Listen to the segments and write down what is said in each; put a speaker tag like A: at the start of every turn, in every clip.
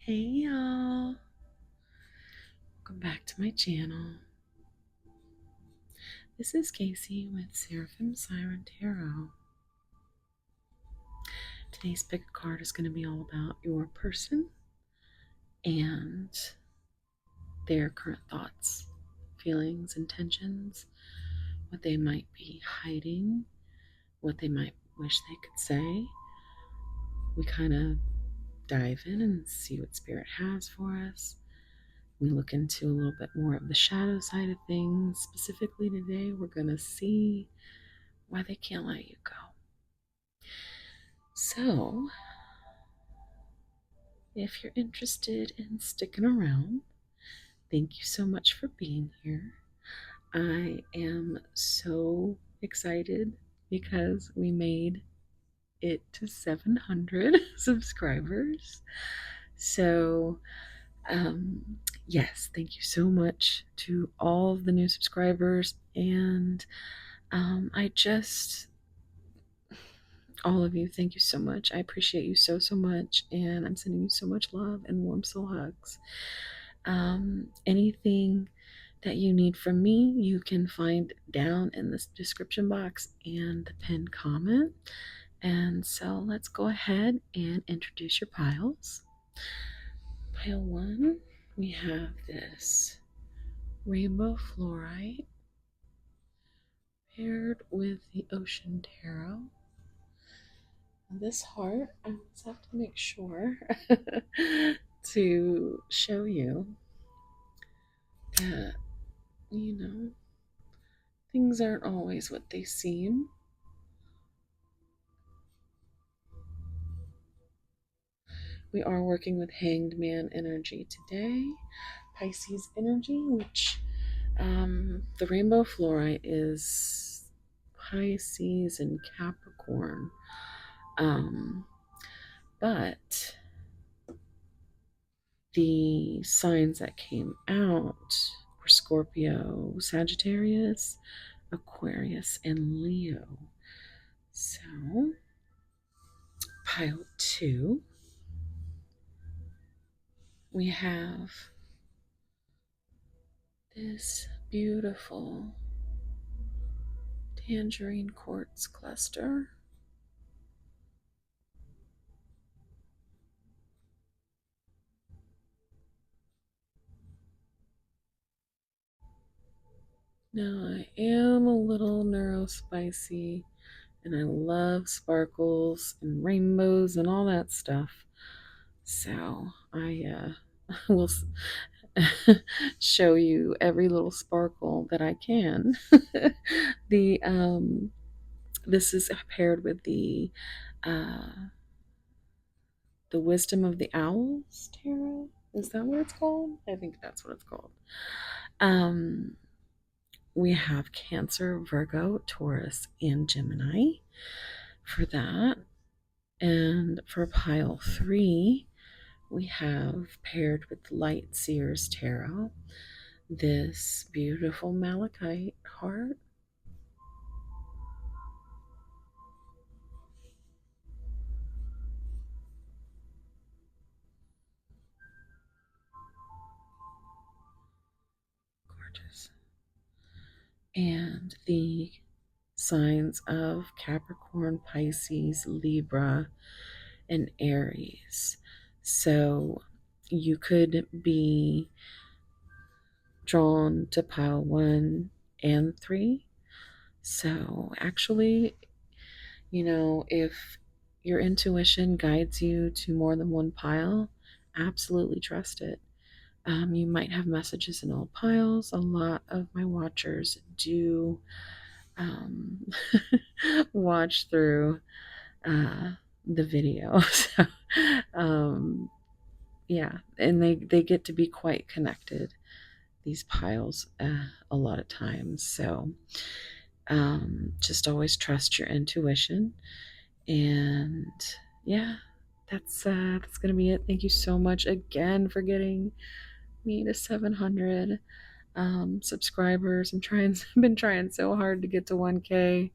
A: Hey y'all, welcome back to my channel. This is Casey with Seraphim, Siren Tarot. Today's pick a card is going to be all about your person and their current thoughts, feelings, intentions, what they might be hiding, what they might wish they could say. We kind of dive in and see what Spirit has for us. We look into a little bit more of the shadow side of things. Specifically today, we're going to see why they can't let you go. So, if you're interested in sticking around, thank you so much for being here. I am so excited because we made it to 700 subscribers. So, yes, thank you so much to all of the new subscribers. And all of you, thank you so much. I appreciate you so much, and I'm sending you so much love and warm soul hugs. Anything that you need from me, you can find down in the description box and the pinned comment. And so let's go ahead and introduce your piles. Pile 1, we have this rainbow fluorite paired with the ocean tarot. This heart, I just have to make sure to show you that, things aren't always what they seem. We are working with Hanged Man energy today, Pisces energy, which the rainbow fluorite is Pisces and Capricorn. But the signs that came out were Scorpio, Sagittarius, Aquarius, and Leo. So, pile 2, we have this beautiful Tangerine quartz cluster. Now, I am a little neurospicy, and I love sparkles and rainbows and all that stuff. So, I will show you every little sparkle that I can. This is paired with the Wisdom of the Owls tarot. Is that what it's called? I think that's what it's called. We have Cancer, Virgo, Taurus, and Gemini for that. And for pile 3, we have paired with Light Seers Tarot this beautiful Malachite heart. Gorgeous. And the signs of Capricorn, Pisces, Libra, and Aries. So you could be drawn to pile 1 and 3. So actually, if your intuition guides you to more than one pile, absolutely trust it. You might have messages in all piles. A lot of my watchers do watch through the video. So, yeah, and they get to be quite connected, these piles, a lot of times. So just always trust your intuition. And yeah, that's gonna be it. Thank you so much again for getting me to 700 subscribers. Been trying so hard to get to 1K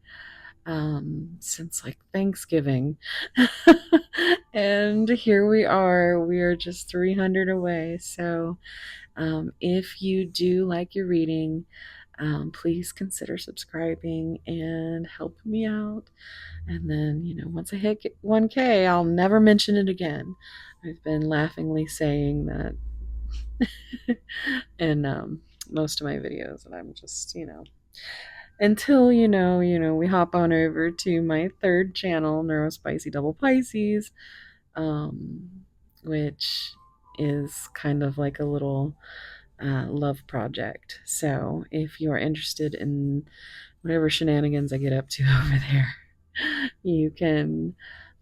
A: since like Thanksgiving. And here we are. We are just 300 away. So if you do like your reading, please consider subscribing and help me out. And then, once I hit 1K, I'll never mention it again. I've been laughingly saying that in most of my videos, and I'm just, until we hop on over to my third channel, Neurospicy Double Pisces, um, which is kind of like a little love project. So if you're interested in whatever shenanigans I get up to over there, you can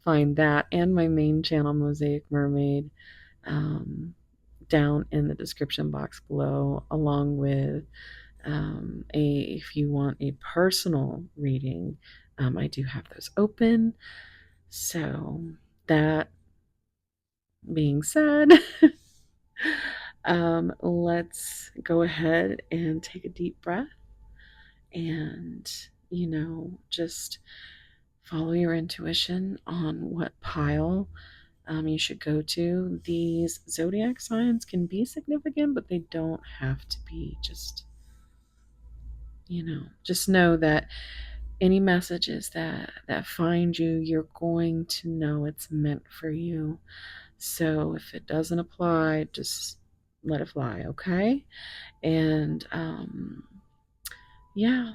A: find that and my main channel, Mosaic Mermaid, down in the description box below, along with if you want a personal reading, I do have those open. So that being said, let's go ahead and take a deep breath and, just follow your intuition on what pile you should go to. These zodiac signs can be significant, but they don't have to be. Just know that any messages that find you, you're going to know it's meant for you. So if it doesn't apply, just let it fly, okay? And yeah,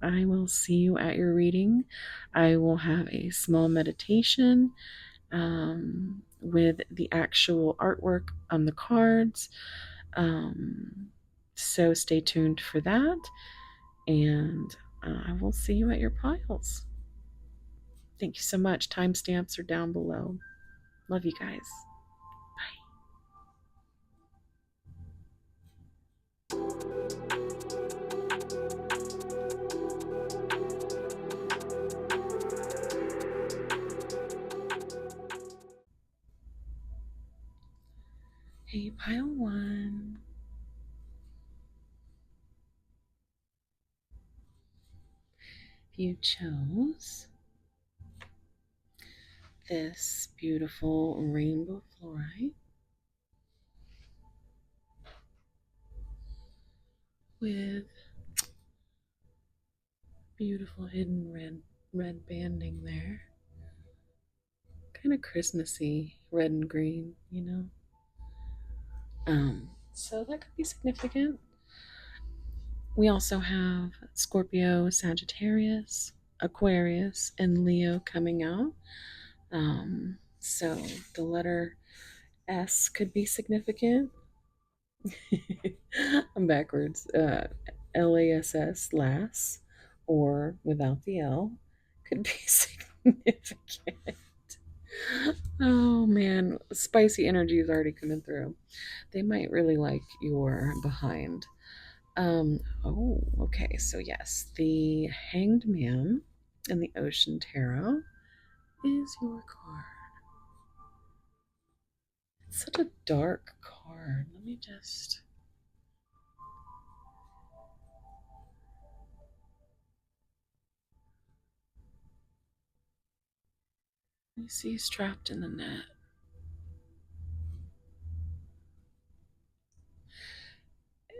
A: I will see you at your reading. I will have a small meditation with the actual artwork on the cards. So stay tuned for that. And I will see you at your piles. Thank you so much. Timestamps are down below. Love you guys. Hey, pile one. You chose this beautiful rainbow fluorite with beautiful hidden red banding there. Kind of Christmassy, red and green, So that could be significant. We also have Scorpio, Sagittarius, Aquarius, and Leo coming out. So the letter S could be significant. I'm backwards. LASS, lass, or without the L, could be significant. Oh man, spicy energy is already coming through. They might really like your behind. Oh, okay. So yes, the Hanged Man and the Ocean Tarot is your card. It's such a dark card. Let me just. You see, he's trapped in the net.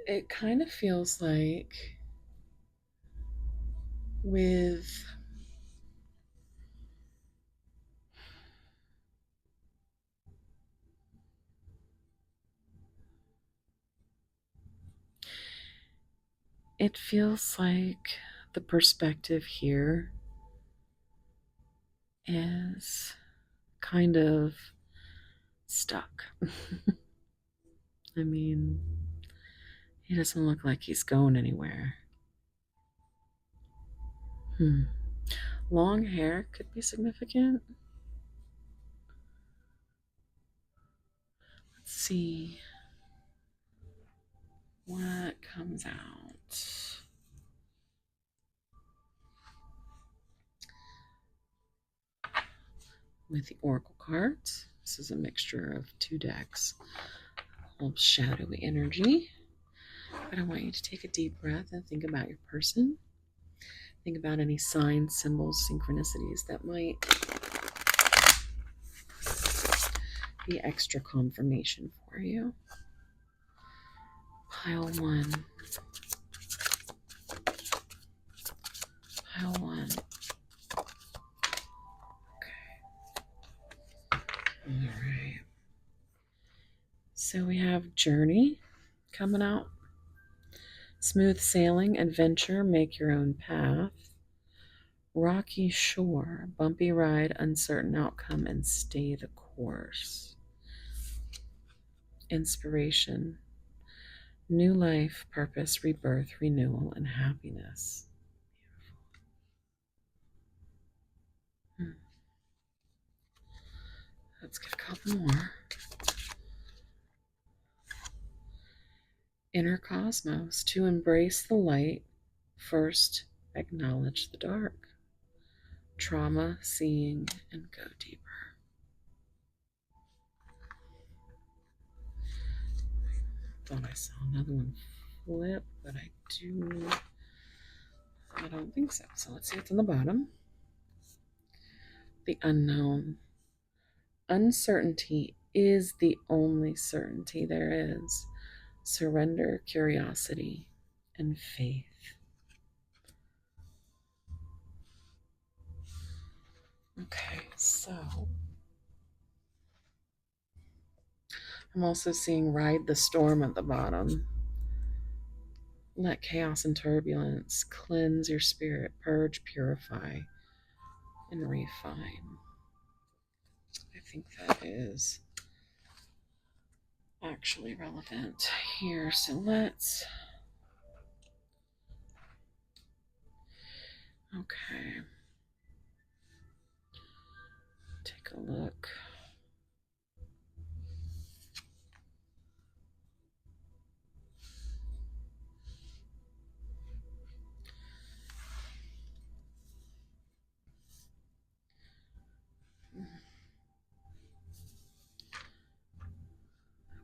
A: It kind of feels like with it feels like the perspective here is kind of stuck. I mean, he doesn't look like he's going anywhere. Long hair could be significant. Let's see what comes out. With the Oracle cards. This is a mixture of two decks. A little shadowy energy. But I want you to take a deep breath and think about your person. Think about any signs, symbols, synchronicities that might be extra confirmation for you. Pile 1. Pile 1. Alright. So we have journey coming out. Smooth sailing, adventure, make your own path. Rocky shore, bumpy ride, uncertain outcome, and stay the course. Inspiration, new life, purpose, rebirth, renewal, and happiness. Beautiful. Let's get a couple more. Inner cosmos, to embrace the light, first acknowledge the dark. Trauma, seeing, and go deeper. Thought I saw another one flip, but I don't think so. So let's see what's on the bottom. The unknown. Uncertainty is the only certainty there is. Surrender, curiosity, and faith. Okay, so I'm also seeing ride the storm at the bottom. Let chaos and turbulence cleanse your spirit, purge, purify, and refine. I think that is actually relevant here. So let's... Okay. Take a look.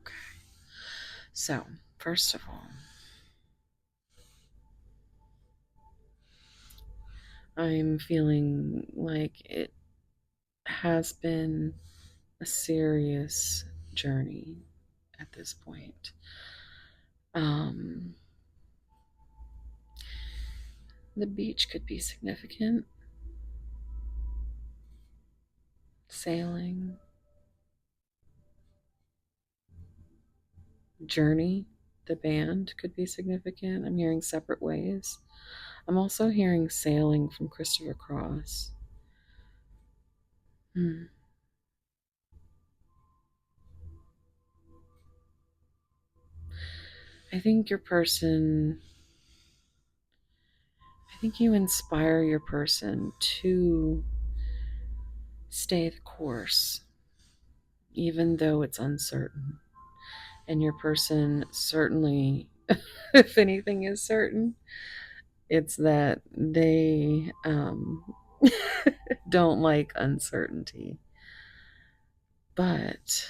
A: Okay. So, first of all, I'm feeling like it has been a serious journey at this point. The beach could be significant. Sailing. Journey, the band, could be significant. I'm hearing separate ways. I'm also hearing sailing from Christopher Cross. I think your person... I think you inspire your person to stay the course, even though it's uncertain. And your person certainly, if anything is certain, it's that they don't like uncertainty. But,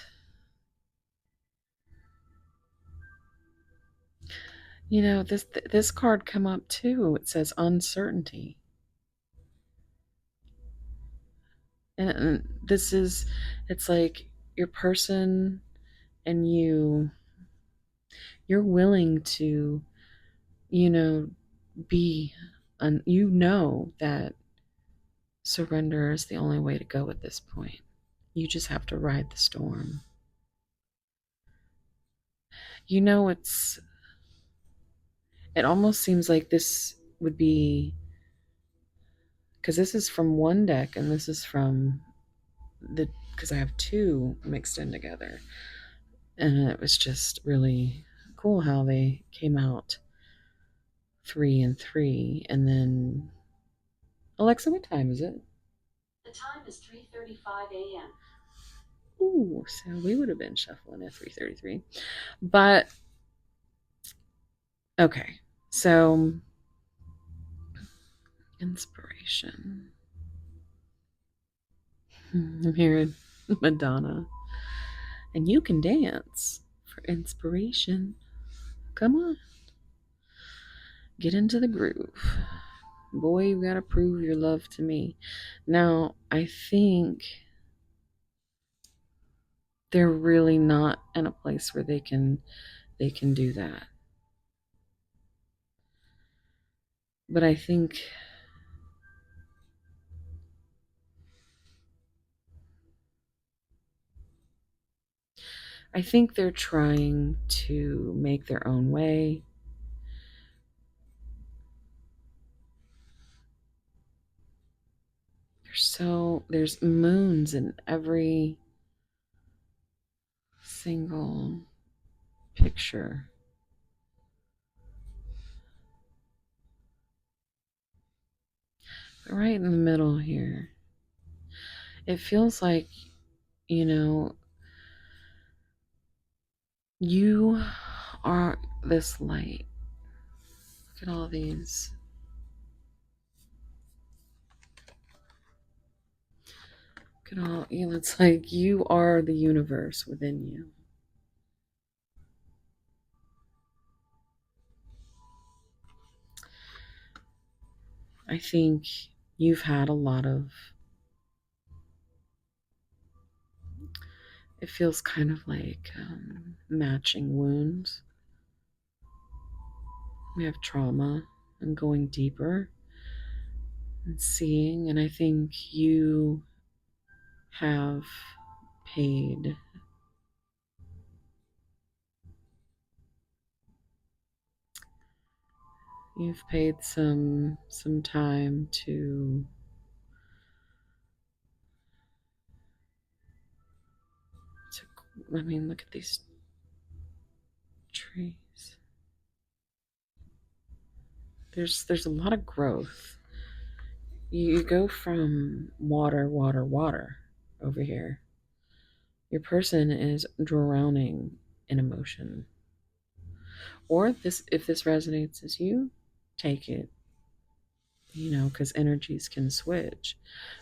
A: you know, this card come up too. It says uncertainty. And this is, it's like your person and you're willing to, you know, be, you know that surrender is the only way to go at this point. You just have to ride the storm. You know, it almost seems like this would be, because this is from one deck and this is from because I have two mixed in together. And it was just really cool how they came out 3 and 3. And then, Alexa, what time is it?
B: The time is 3:35 a.m.
A: Ooh, so we would have been shuffling at 3:33. But, okay, so inspiration. I'm hearing Madonna. And you can dance for inspiration. Come on. Get into the groove. Boy, you gotta prove your love to me. Now, I think they're really not in a place where they can do that. But I think they're trying to make their own way. There's moons in every single picture. But right in the middle here, it feels like, you know, you are this light. Look at all these. Look at all, it's like you are the universe within you. I think you've had a lot of, it feels kind of like matching wounds. We have trauma and going deeper and seeing, and I think have paid you've paid some time to I mean, look at these trees. There's a lot of growth. You go from water, water, water over here. Your person is drowning in emotion. Or this, if this resonates as you, take it, because energies can switch.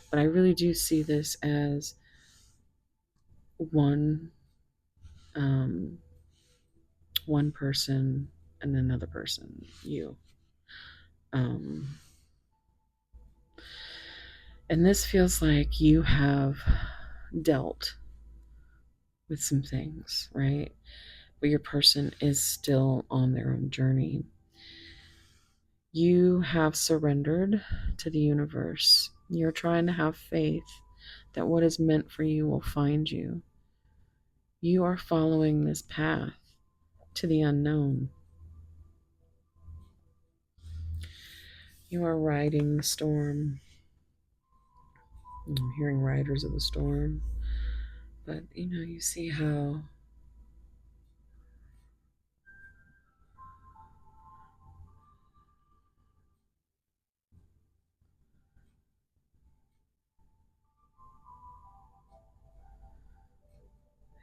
A: But I really do see this as one um, one person and another person, you. Um, and this feels like you have dealt with some things, right? But your person is still on their own journey. You have surrendered to the universe. You're trying to have faith that what is meant for you will find you. You are following this path to the unknown. You are riding the storm. I'm hearing riders of the storm. But you see how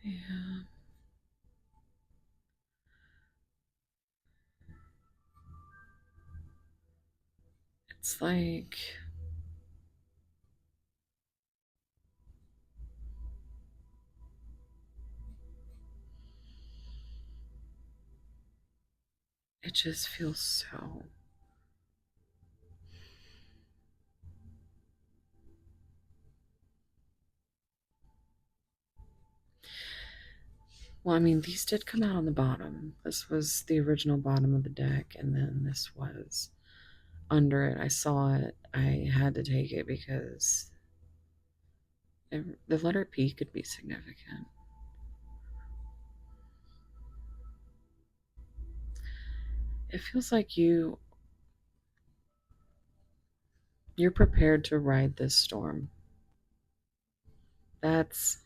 A: yeah, it's like it just feels so. Well, I mean, these did come out on the bottom. This was the original bottom of the deck, and then this was under it. I saw it. I had to take it because the letter P could be significant. It feels like you're prepared to ride this storm. That's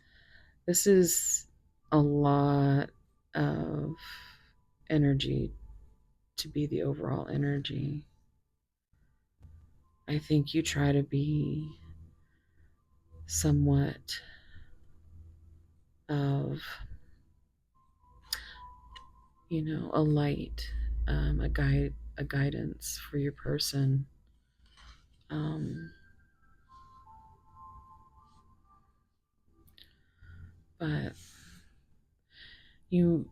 A: this is a lot of energy to be the overall energy. I think you try to be somewhat of, a light, a guidance for your person. Um, but you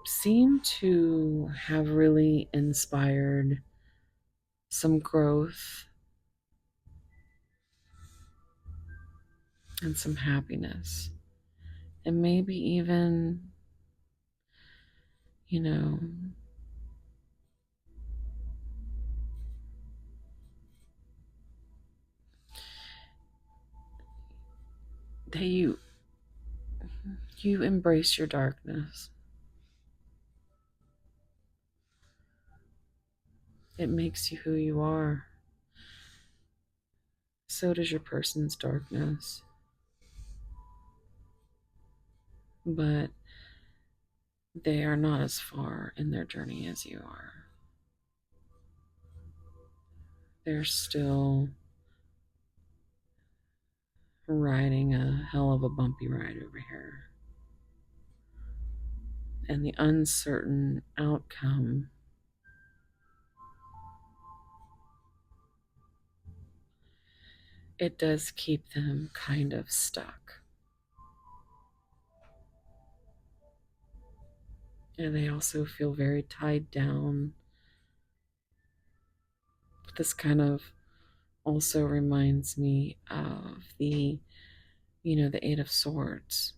A: seem to have really inspired some growth and some happiness And maybe even, you know, that you embrace your darkness. It makes you who you are. So does your person's darkness. But they are not as far in their journey as you are. They're still riding a hell of a bumpy ride over here. And the uncertain outcome, it does keep them kind of stuck. And they also feel very tied down. But this kind of also reminds me of the Eight of Swords,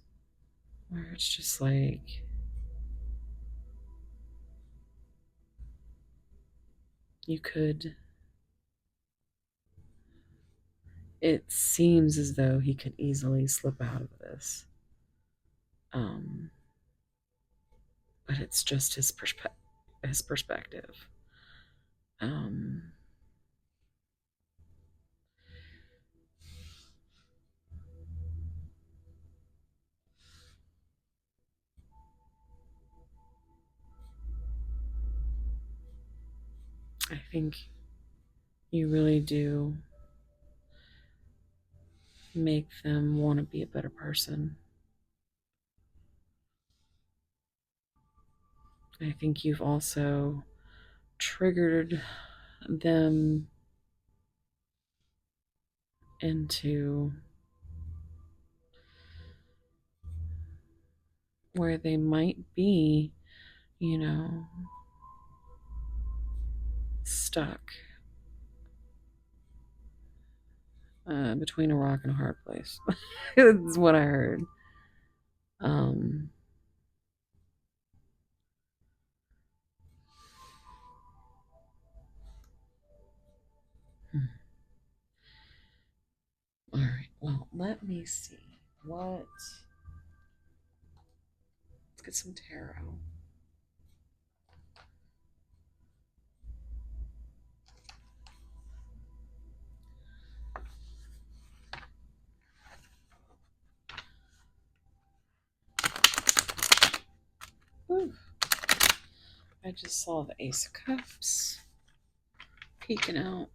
A: where it's just like you could, it seems as though he could easily slip out of this. Um, but it's just his perspective. Um, I think you really do make them want to be a better person. I think you've also triggered them into where they might be, you know, stuck between a rock and a hard place. That's what I heard. Um, all right. Well, let me see. Let's get some tarot. Ooh, I just saw the Ace of Cups peeking out.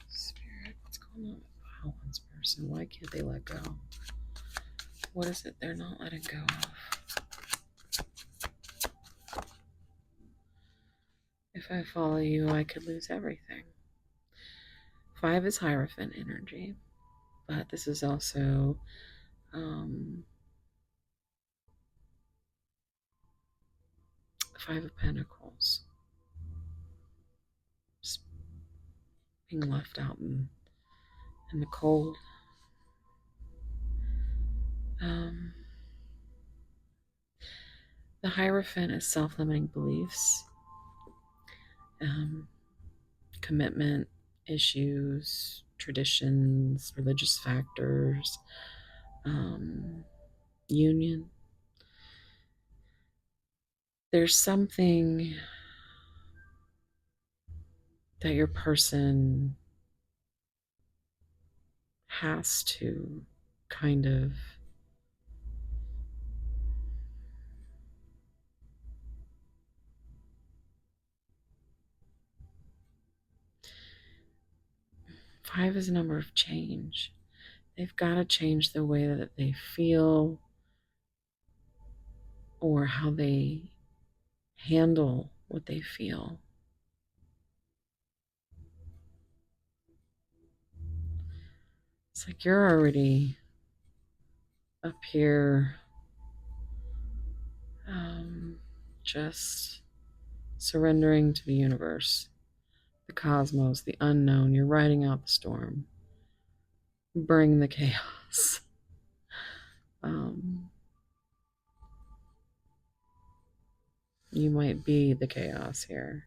A: Spirit, what's going on with Palin's person? Why can't they let go? What is it they're not letting go of? If I follow you, I could lose everything. 5 is Hierophant energy, but this is also um, 5 of Pentacles. Just being left out in the cold. The Hierophant is self-limiting beliefs, commitment issues, traditions, religious factors, union. There's something that your person has to kind of five is a number of change. They've got to change the way that they feel or how they handle what they feel. It's like you're already up here just surrendering to the universe, the cosmos, the unknown. You're riding out the storm. Bring the chaos. Um, you might be the chaos here.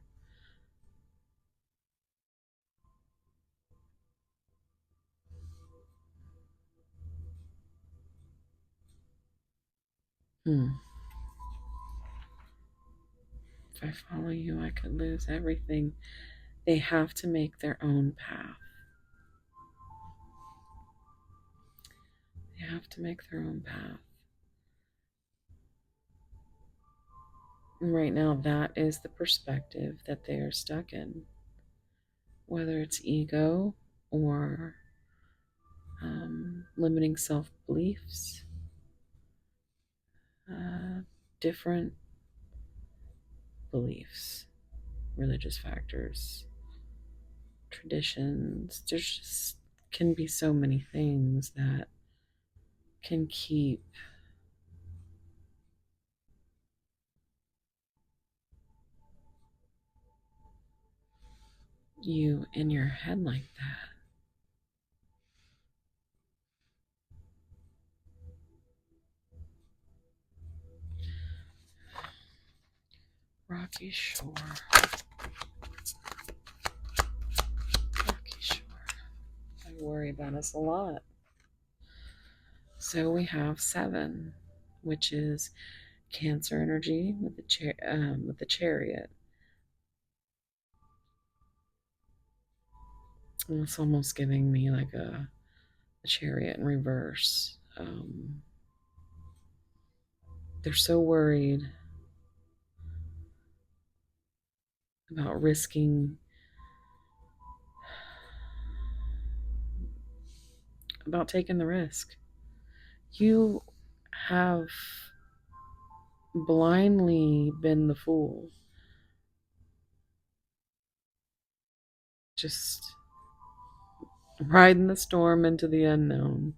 A: Hmm. If I follow you, I could lose everything. They have to make their own path. They have to make their own path. And right now, that is the perspective that they are stuck in. Whether it's ego or limiting self beliefs, uh, different beliefs, religious factors, traditions. There's just can be so many things that can keep you in your head like that. Rocky Shore. Rocky Shore. I worry about us a lot. So we have 7, which is Cancer energy with the Chariot. And it's almost giving me like a Chariot in reverse. They're so worried about risking, about taking the risk. You have blindly been the fool. Just riding the storm into the unknown.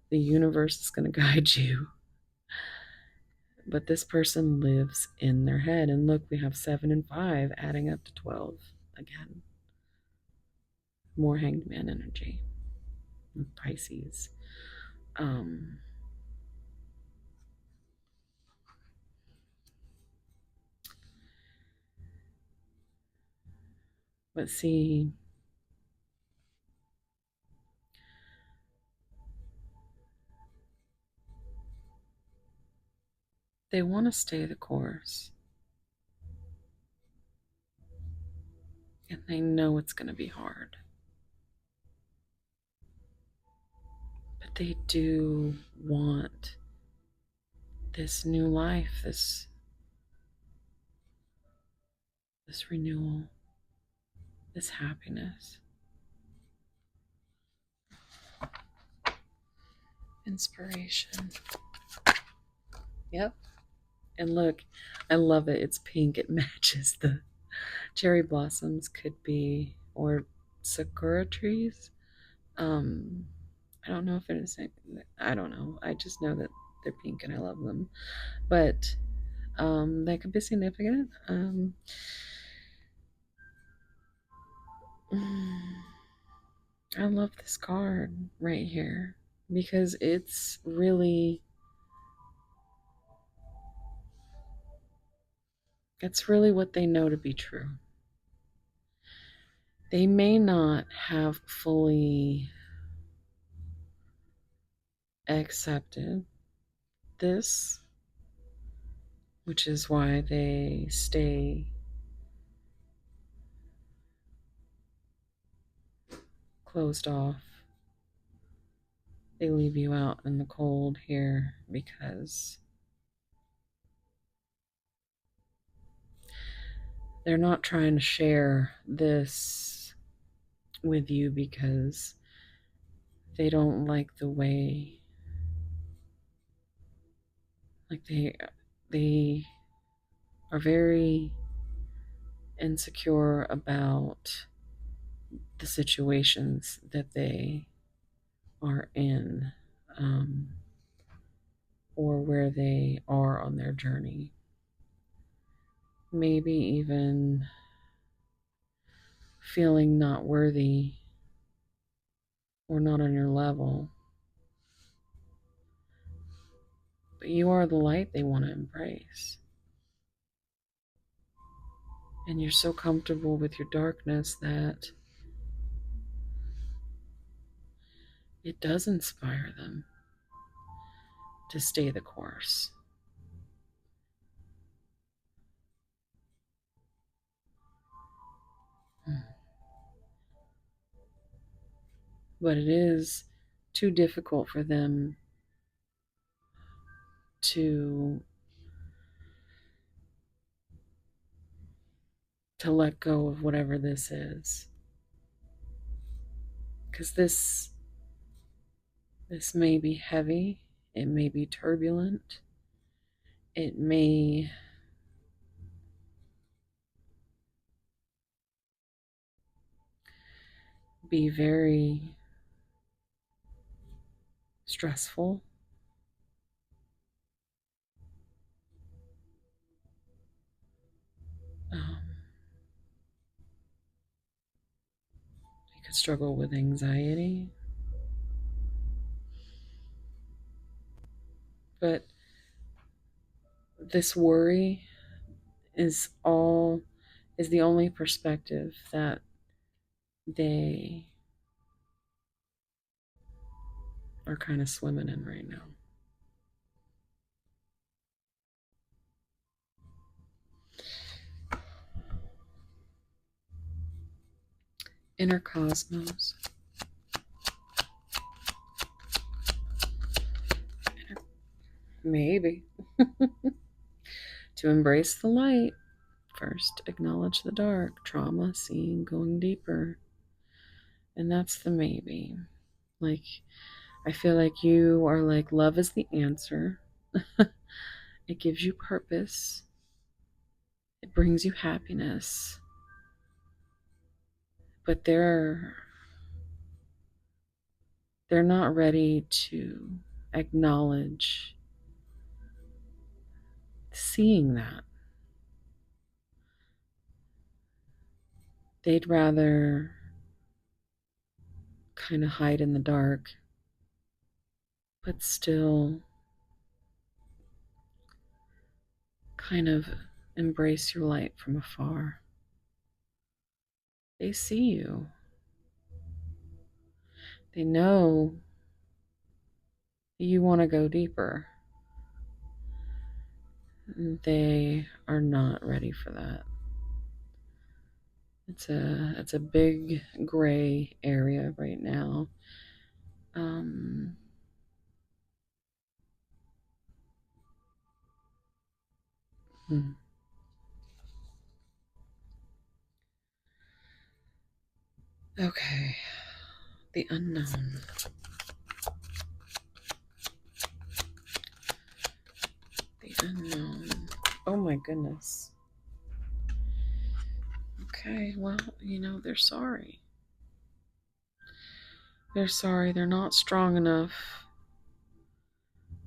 A: The universe is going to guide you. But this person lives in their head. And look, we have 7 and 5 adding up to 12 again. More Hanged Man energy with Pisces. But see, they want to stay the course. And they know it's going to be hard. But they do want this new life, this renewal, this happiness. Inspiration. Yep. And look, I love it. It's pink. It matches the cherry blossoms, could be, or sakura trees. I don't know if it is. I don't know. I just know that they're pink and I love them. But that could be significant. I love this card right here because it's really what they know to be true. They may not have fully accepted this, which is why they stay closed off. They leave you out in the cold here because they're not trying to share this with you because they don't like the way, like they are very insecure about the situations that they are in, or where they are on their journey. maybe even feeling not worthy or not on your level. But you are the light they want to embrace. And you're so comfortable with your darkness that it does inspire them to stay the course. But it is too difficult for them to let go of whatever this is. Because this may be heavy, it may be turbulent, it may be very stressful. Um, you could struggle with anxiety, but this worry is the only perspective that they are kind of swimming in right now. Inner cosmos. Maybe. To embrace the light, first acknowledge the dark, trauma, seeing, going deeper. And that's the maybe. Like, I feel like you are like, love is the answer. It gives you purpose. It brings you happiness. But they're not ready to acknowledge seeing that. They'd rather kind of hide in the dark, but still kind of embrace your light from afar. They see you. They know you want to go deeper. They are not ready for that. It's a big gray area right now. Um, hmm. Okay, the unknown. The unknown. Oh my goodness. Okay, well, they're sorry. They're sorry. They're not strong enough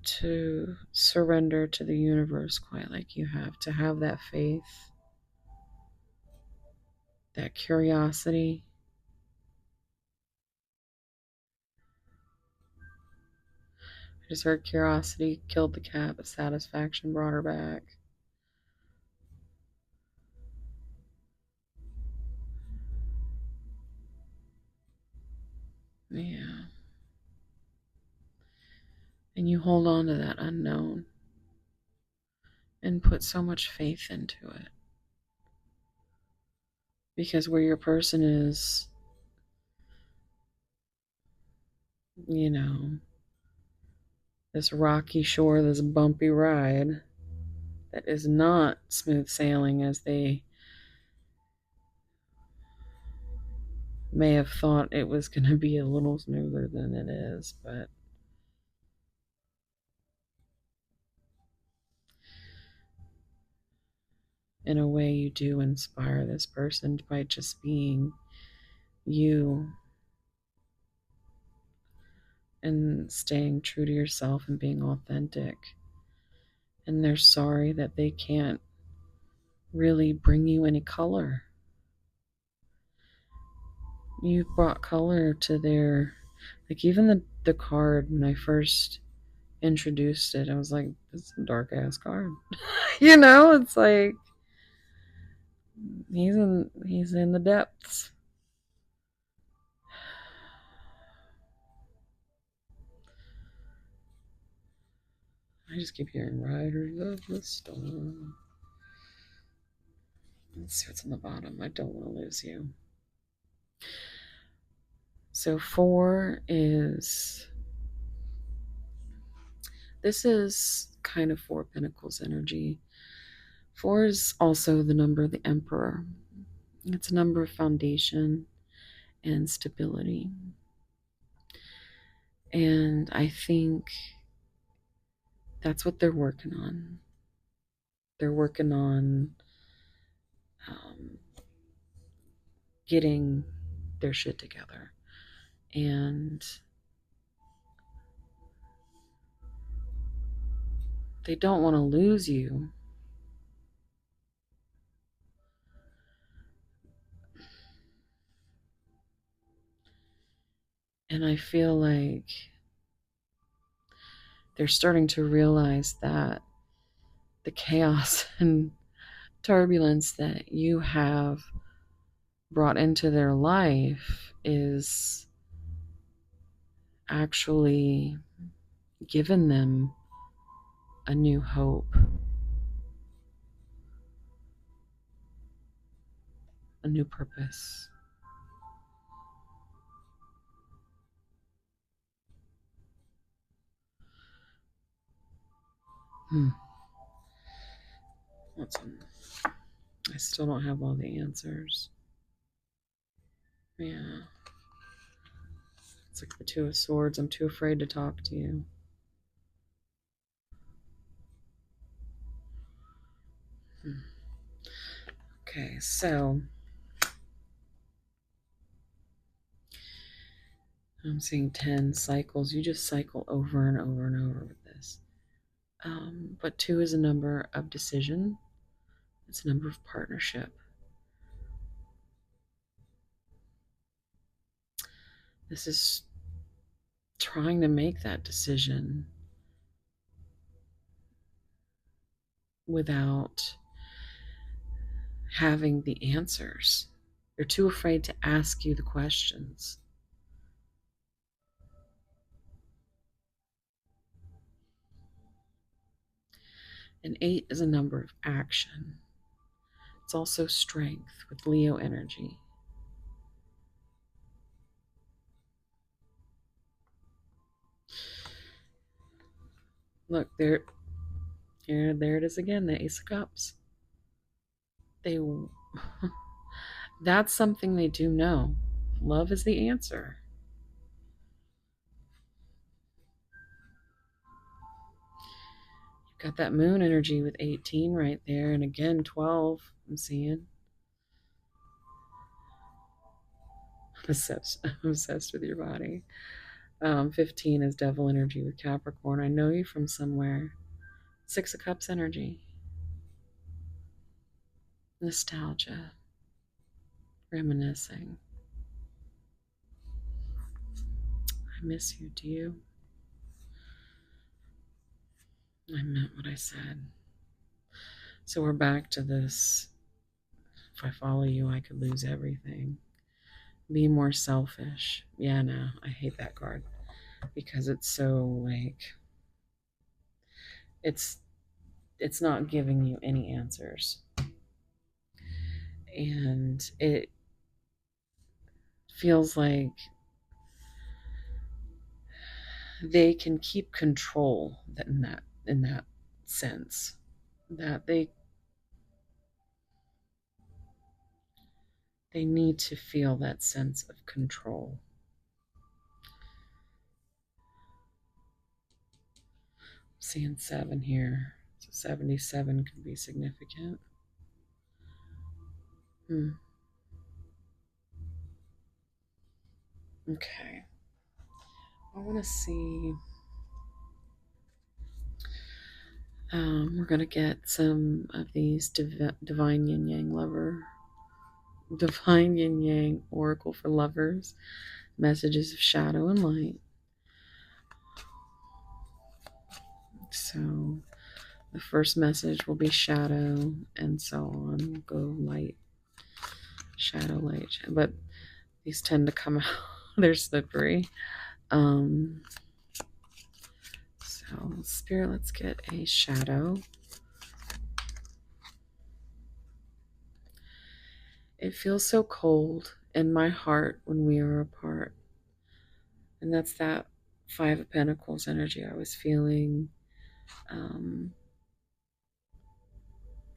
A: to surrender to the universe quite like you have, to have that faith, that curiosity. I just heard curiosity killed the cat, but satisfaction brought her back. Yeah. And you hold on to that unknown and put so much faith into it. Because where your person is, this rocky shore, this bumpy ride that is not smooth sailing as they may have thought it was going to be, a little smoother than it is, but in a way you do inspire this person by just being you and staying true to yourself and being authentic. And they're sorry that they can't really bring you any color. You've brought color to their, like, even the card when I first introduced it, I was like, this is a dark ass card. It's like he's in the depths. I just keep hearing Riders of the Storm. Let's see what's on the bottom. I don't want to lose you. So 4 is, this is kind of 4 Pentacles energy. 4 is also the number of the Emperor. It's a number of foundation and stability. And I think that's what they're working on. They're working on getting their shit together. And they don't want to lose you. And I feel like they're starting to realize that the chaos and turbulence that you have brought into their life is actually given them a new hope, a new purpose. What's on? I still don't have all the answers. Yeah. It's like the 2 of Swords. I'm too afraid to talk to you. Okay, so I'm seeing 10 cycles. You just cycle over and over and over with this. But 2 is a number of decision. It's a number of partnership. This is trying to make that decision without having the answers. They're too afraid to ask you the questions. And 8 is a number of action. It's also strength with Leo energy. Look, there it is again, the Ace of Cups. That's something they do know. Love is the answer. You've got that moon energy with 18 right there, and again 12, I'm seeing. I'm obsessed with your body. 15 is devil energy with Capricorn. I know you from somewhere. 6 of Cups energy. Nostalgia. Reminiscing. I miss you, do you? I meant what I said. So we're back to this. If I follow you, I could lose everything. Be more selfish. Yeah, no, I hate that card because it's so like it's not giving you any answers. And it feels like they can keep control in that sense, that they need to feel that sense of control. I'm seeing 7 here, so 77 could be significant. Okay, I want to see We're going to get some of these divine yin yang divine yin yang oracle for lovers, messages of shadow and light. So the first message will be shadow, and so on. Go light, shadow, light. But these tend to come out. They're slippery. So Spirit, let's get a shadow. It feels so cold in my heart when we are apart. And that's that Five of Pentacles energy I was feeling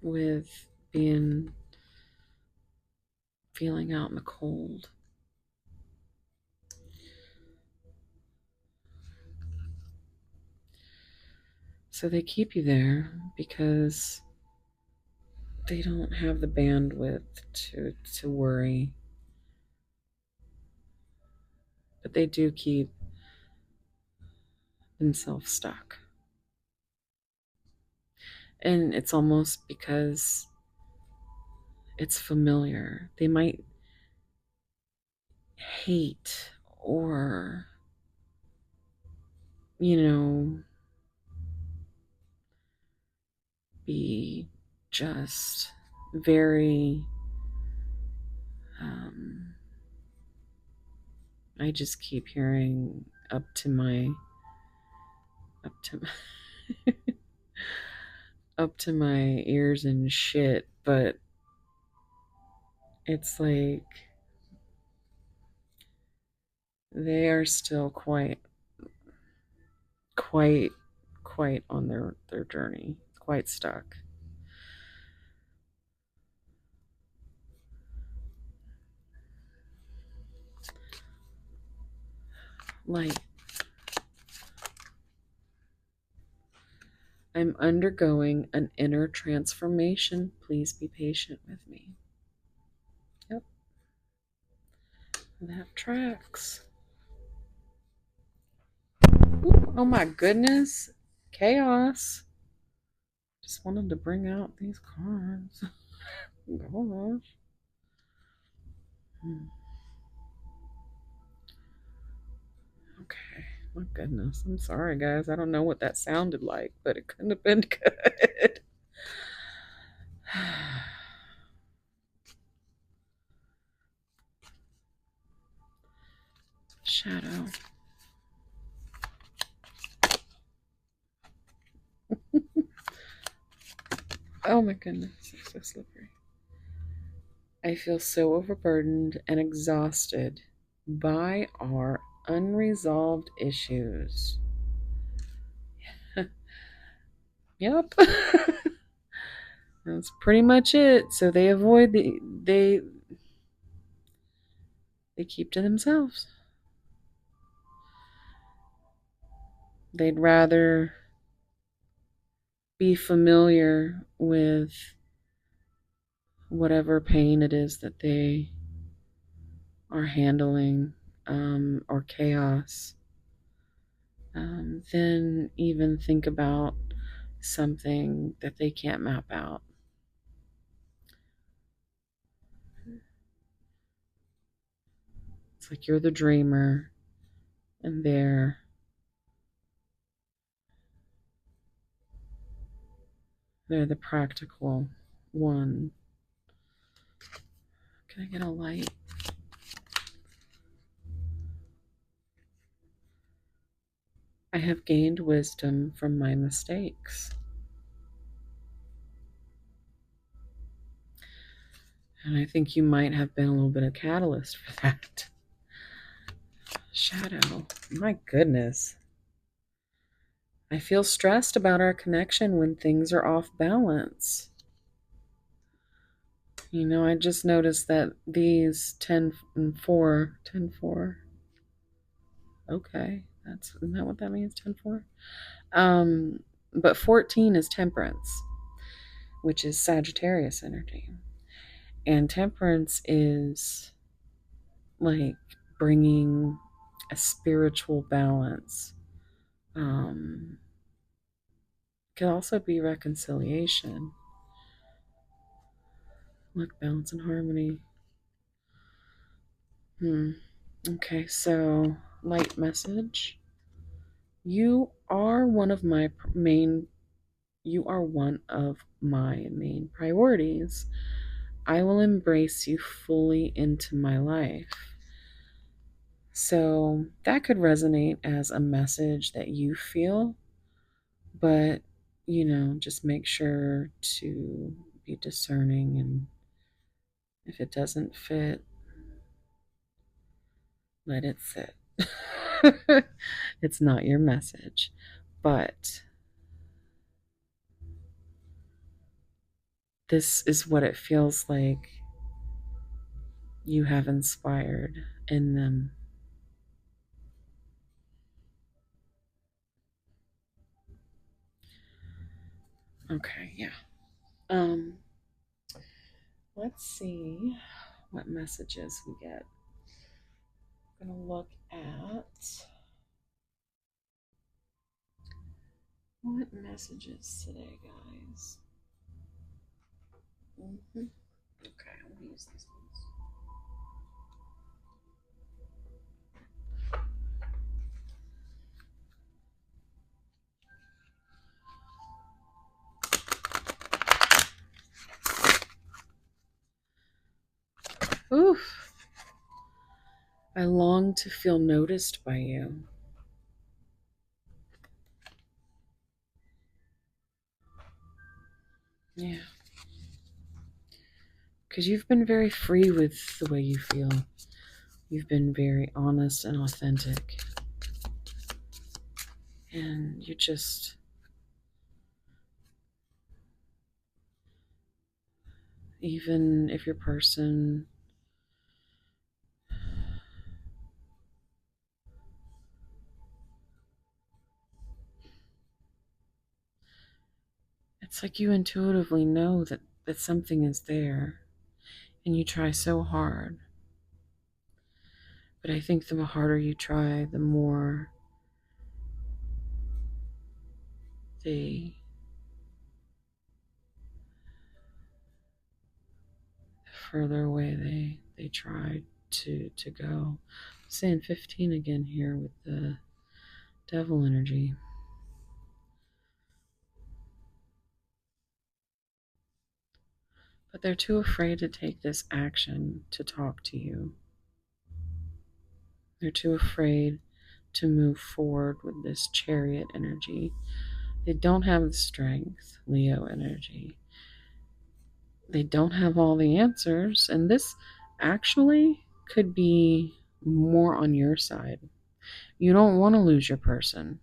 A: with feeling out in the cold. So they keep you there because they don't have the bandwidth to worry. But they do keep themselves stuck. And it's almost because it's familiar. They might hate or, be just very, I just keep hearing up to my up to my ears and shit, but it's like they are still quite on their journey, quite stuck. Like, I'm undergoing an inner transformation. Please be patient with me. Yep, that tracks. Ooh, oh my goodness. Chaos. Just wanted to bring out these cards. Gosh. Okay. My goodness. I'm sorry, guys. I don't know what that sounded like, but it couldn't have been good. Shadow. Oh my goodness. It's so slippery. I feel so overburdened and exhausted by our unresolved issues. Yep. That's pretty much it. So they avoid they keep to themselves. They'd rather be familiar with whatever pain it is that they are handling, or chaos, than even think about something that they can't map out. It's like you're the dreamer and they're the practical one. Can I get a light? I have gained wisdom from my mistakes. And I think you might have been a little bit of catalyst for that. Shadow. My goodness. I feel stressed about our connection when things are off balance. I just noticed that these 10 and 4, 10 4. Okay, isn't that what that means, 10 4? But 14 is temperance, which is Sagittarius energy. And temperance is like bringing a spiritual balance, Could also be reconciliation. Look, balance and harmony. Okay, so light message. You are one of my main priorities. I will embrace you fully into my life. So that could resonate as a message that you feel, but just make sure to be discerning, and if it doesn't fit, let it sit. It's not your message, but this is what it feels like you have inspired in them. Okay, yeah. Let's see what messages we get. I'm gonna look at what messages today, guys. Okay, I'm gonna use these ones. Oof. I long to feel noticed by you. Yeah. Because you've been very free with the way you feel. You've been very honest and authentic. And you just, even if your person it's like you intuitively know that something is there, and you try so hard. But I think the harder you try, the more the further away they try to go. I'm saying 15 again here with the devil energy. But they're too afraid to take this action to talk to you. They're too afraid to move forward with this chariot energy. They don't have the strength, Leo energy. They don't have all the answers, and this actually could be more on your side. You don't want to lose your person.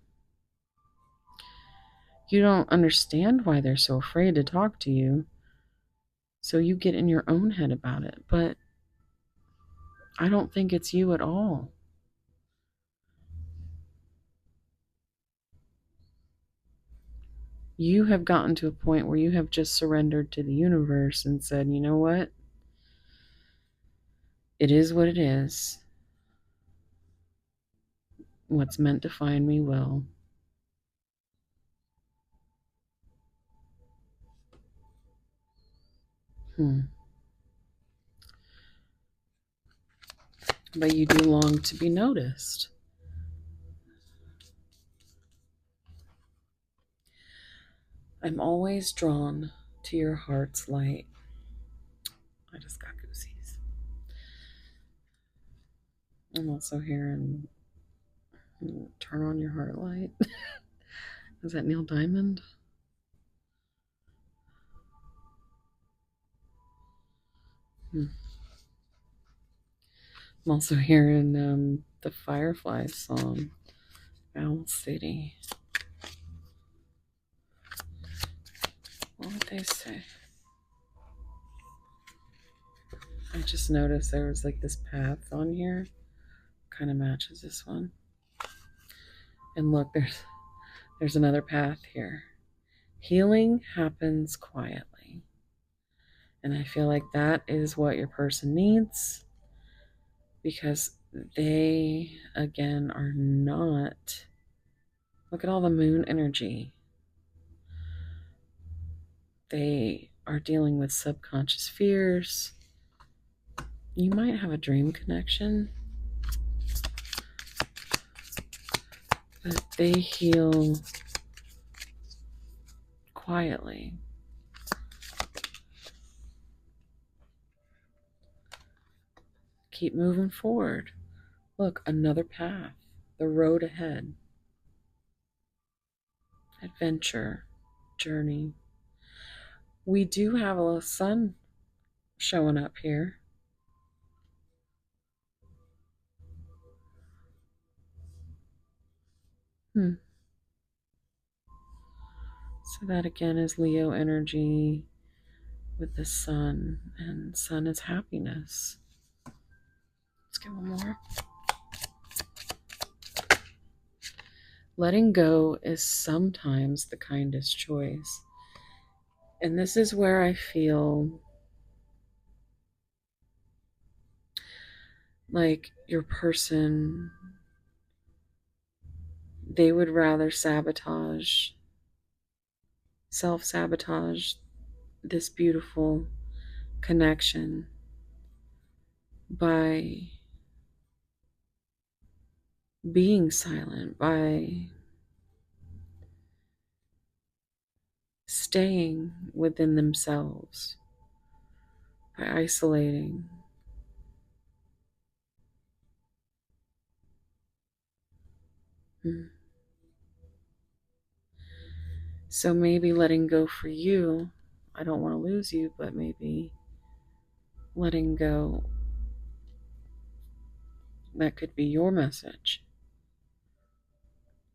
A: You don't understand why they're so afraid to talk to you, so you get in your own head about it. But I don't think it's you at all. You have gotten to a point where you have just surrendered to the universe and said, you know what? It is what it is. What's meant to find me will. But you do long to be noticed. I'm always drawn to your heart's light. I just got goosies. I'm also hearing turn on your heart light. Is that Neil Diamond? I'm also hearing the Fireflies song, Owl City. What would they say? I just noticed there was like this path on here. Kind of matches this one. And look, there's another path here. Healing happens quietly. And I feel like that is what your person needs, because they, again, are not. Look at all the moon energy. They are dealing with subconscious fears. You might have a dream connection, but they heal quietly. Keep moving forward. Look, another path, the road ahead, adventure, journey. We do have a sun showing up here. So that again is Leo energy with the sun, and sun is happiness. Let's get one more. Letting go is sometimes the kindest choice. And this is where I feel like your person, they would rather self-sabotage this beautiful connection by being silent, by staying within themselves, by isolating. So maybe letting go for you, I don't want to lose you, but maybe letting go, that could be your message.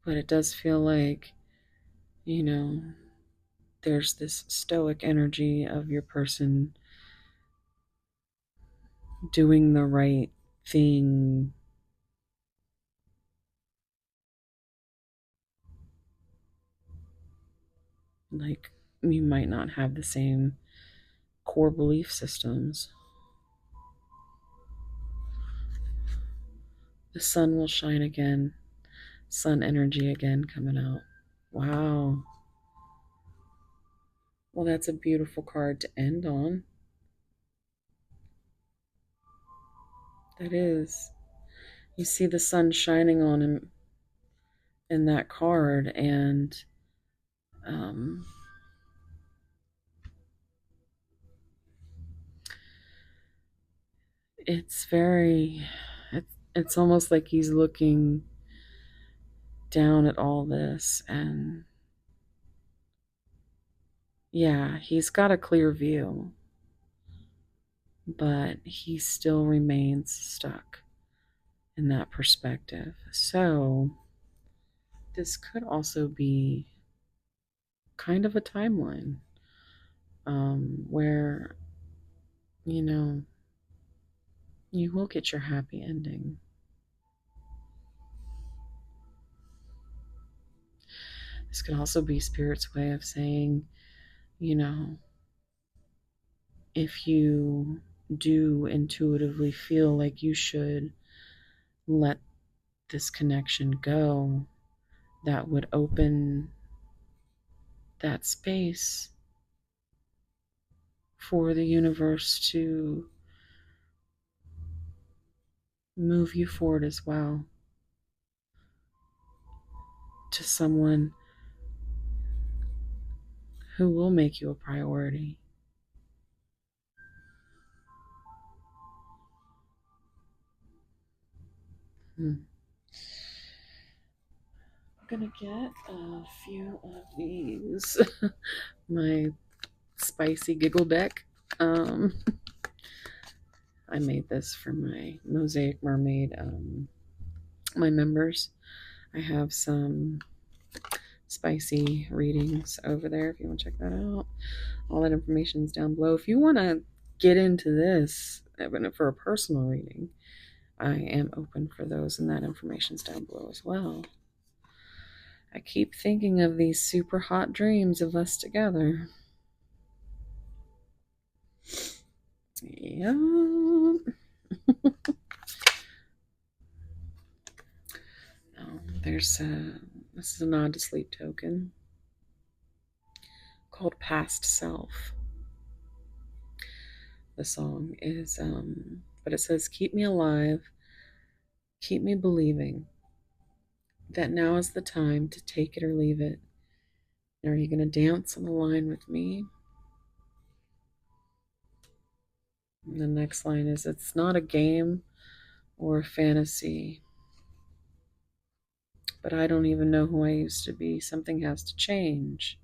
A: But it does feel like, there's this stoic energy of your person doing the right thing. Like, you might not have the same core belief systems. The sun will shine again. Sun energy again coming out. Wow. Well, that's a beautiful card to end on. That is. You see the sun shining on him in that card, and it's very, it's almost like he's looking down at all this, and yeah, he's got a clear view, but he still remains stuck in that perspective. So this could also be kind of a timeline where, you will get your happy ending. This could also be Spirit's way of saying, if you do intuitively feel like you should let this connection go, that would open that space for the universe to move you forward as well to someone who will make you a priority. I'm gonna get a few of these. My spicy giggle deck. I made this for my Mosaic Mermaid, my members. I have some spicy readings over there if you want to check that out. All that information is down below. If you want to get into this, even for a personal reading, I am open for those, and that information is down below as well. I keep thinking of these super hot dreams of us together. Yeah. This is a nod to sleep token. called Past Self. The song is, but it says, keep me alive, keep me believing that now is the time to take it or leave it. Are you going to dance on the line with me? And the next line is, it's not a game or a fantasy, but I don't even know who I used to be. Something has to change.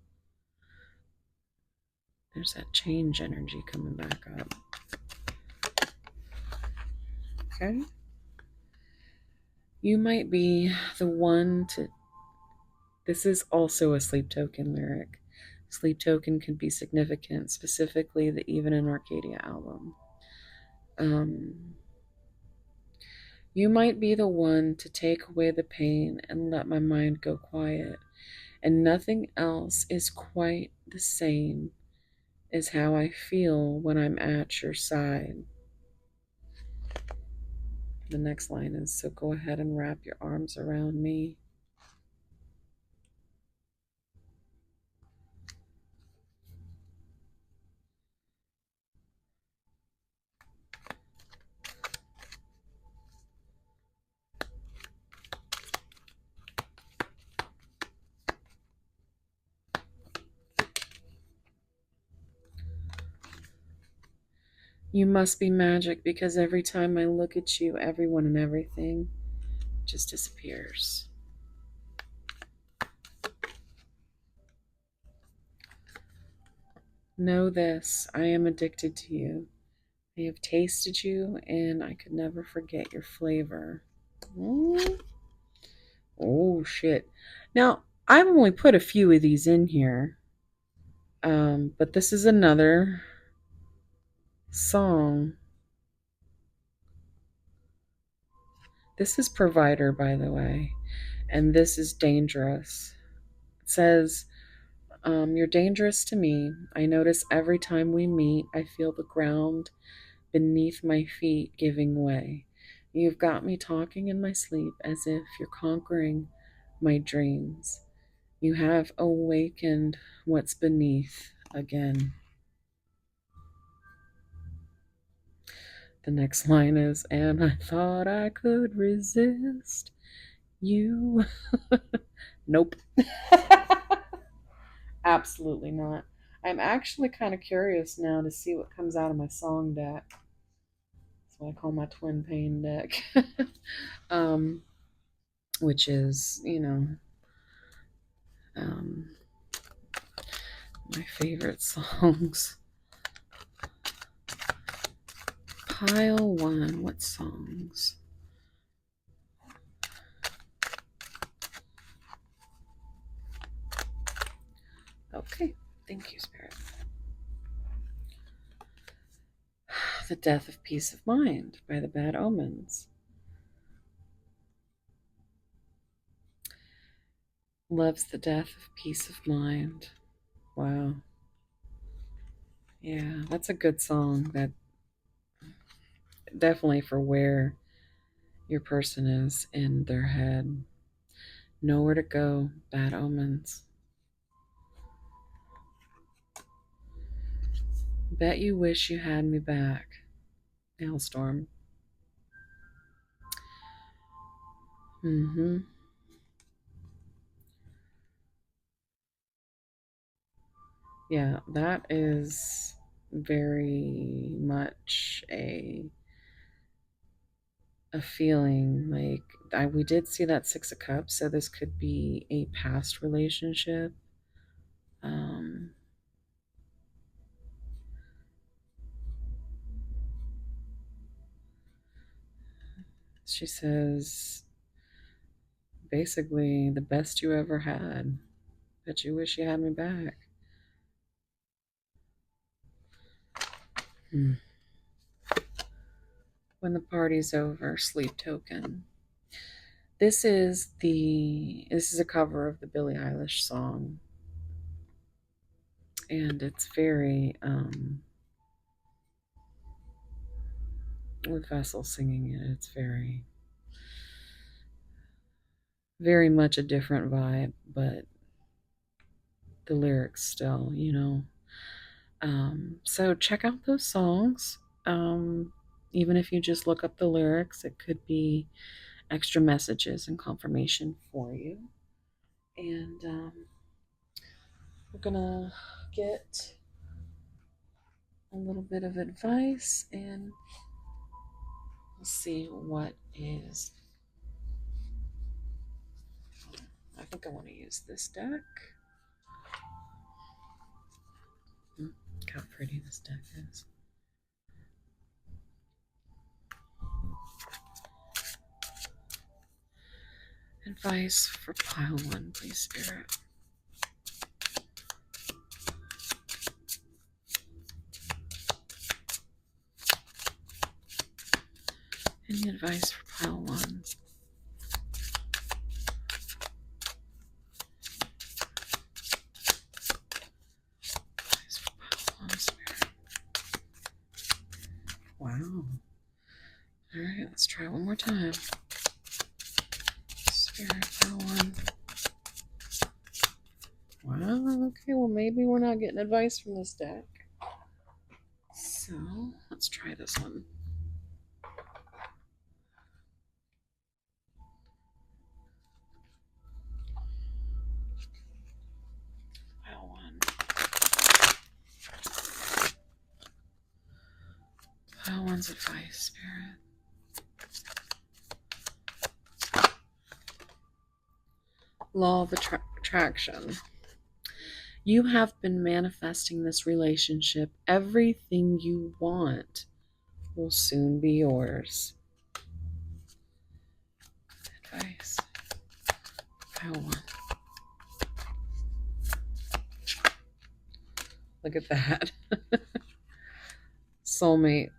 A: There's that change energy coming back up. Okay. You might be the one to. This is also a sleep token lyric. Sleep token can be significant, specifically the Even in Arcadia album. You might be the one to take away the pain and let my mind go quiet, and nothing else is quite the same as how I feel when I'm at your side. The next line is, so go ahead and wrap your arms around me. You must be magic because every time I look at you, everyone and everything just disappears. Know this, I am addicted to you. I have tasted you and I could never forget your flavor. Mm. Oh, shit. Now, I've only put a few of these in here, but this is another song. This is Provider, by the way, and this is Dangerous. It says, you're dangerous to me. I notice every time we meet, I feel the ground beneath my feet giving way. You've got me talking in my sleep as if you're conquering my dreams. You have awakened what's beneath again. The next line is, and I thought I could resist you. Nope. Absolutely not. I'm actually kind of curious now to see what comes out of my song deck. That's what I call my twin pain deck. um, which is, um, my favorite songs. Pile one. What songs? Okay. Thank you, Spirit. The Death of Peace of Mind by the Bad Omens. Loves the death of peace of mind. Wow. Yeah, that's a good song. That definitely for where your person is in their head. Nowhere to go. Bad omens. Bet you wish you had me back. Hailstorm. Mm-hmm. Yeah, that is very much a feeling like we did see that Six of Cups, so this could be a past relationship. Um, she says basically the best you ever had. Bet you wish you had me back. Hmm. When the party's over, sleep token. This is a cover of the Billie Eilish song, and it's very with Vessel singing it. It's very very much a different vibe, but the lyrics still, you know. So check out those songs. Even if you just look up the lyrics, it could be extra messages and confirmation for you. And we're gonna get a little bit of advice and we'll see what is. I think I want to use this deck. Look how pretty this deck is. Advice for pile one, please, Spirit. Any advice for pile one? Advice for pile one, Spirit. Wow. All right, let's try one more time. Spirit, pile one. Wow, okay, well, maybe we're not getting advice from this deck. So, let's try this one. Pile one. Pile one's advice, Spirit. Law of attraction. You have been manifesting this relationship. Everything you want will soon be yours. Advice. Pile one. Look at that. Soulmate.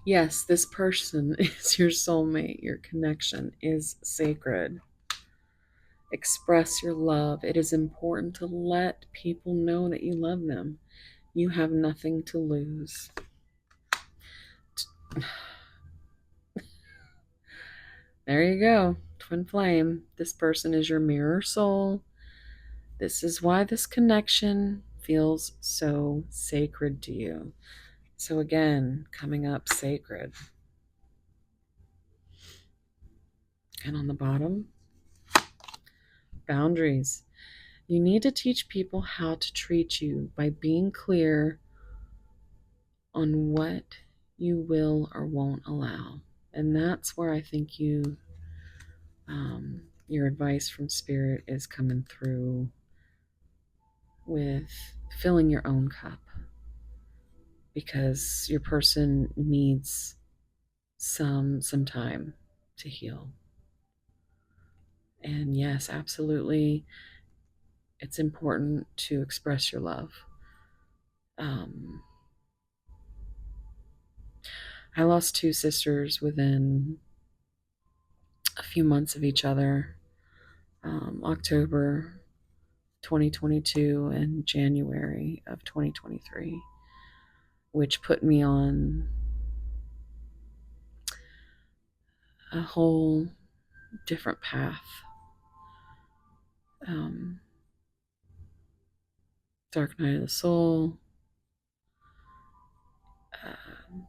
A: Yes, this person is your soulmate. Your connection is sacred. Express your love. It is important to let people know that you love them. You have nothing to lose. There you go. Twin flame. This person is your mirror soul. This is why this connection feels so sacred to you. So again, coming up sacred. And on the bottom, boundaries. You need to teach people how to treat you by being clear on what you will or won't allow. And that's where I think your advice from Spirit is coming through with filling your own cup, because your person needs some time to heal. And yes, absolutely, it's important to express your love. I lost two sisters within a few months of each other. October 2022 and January of 2023, which put me on a whole different path. Dark night of the soul.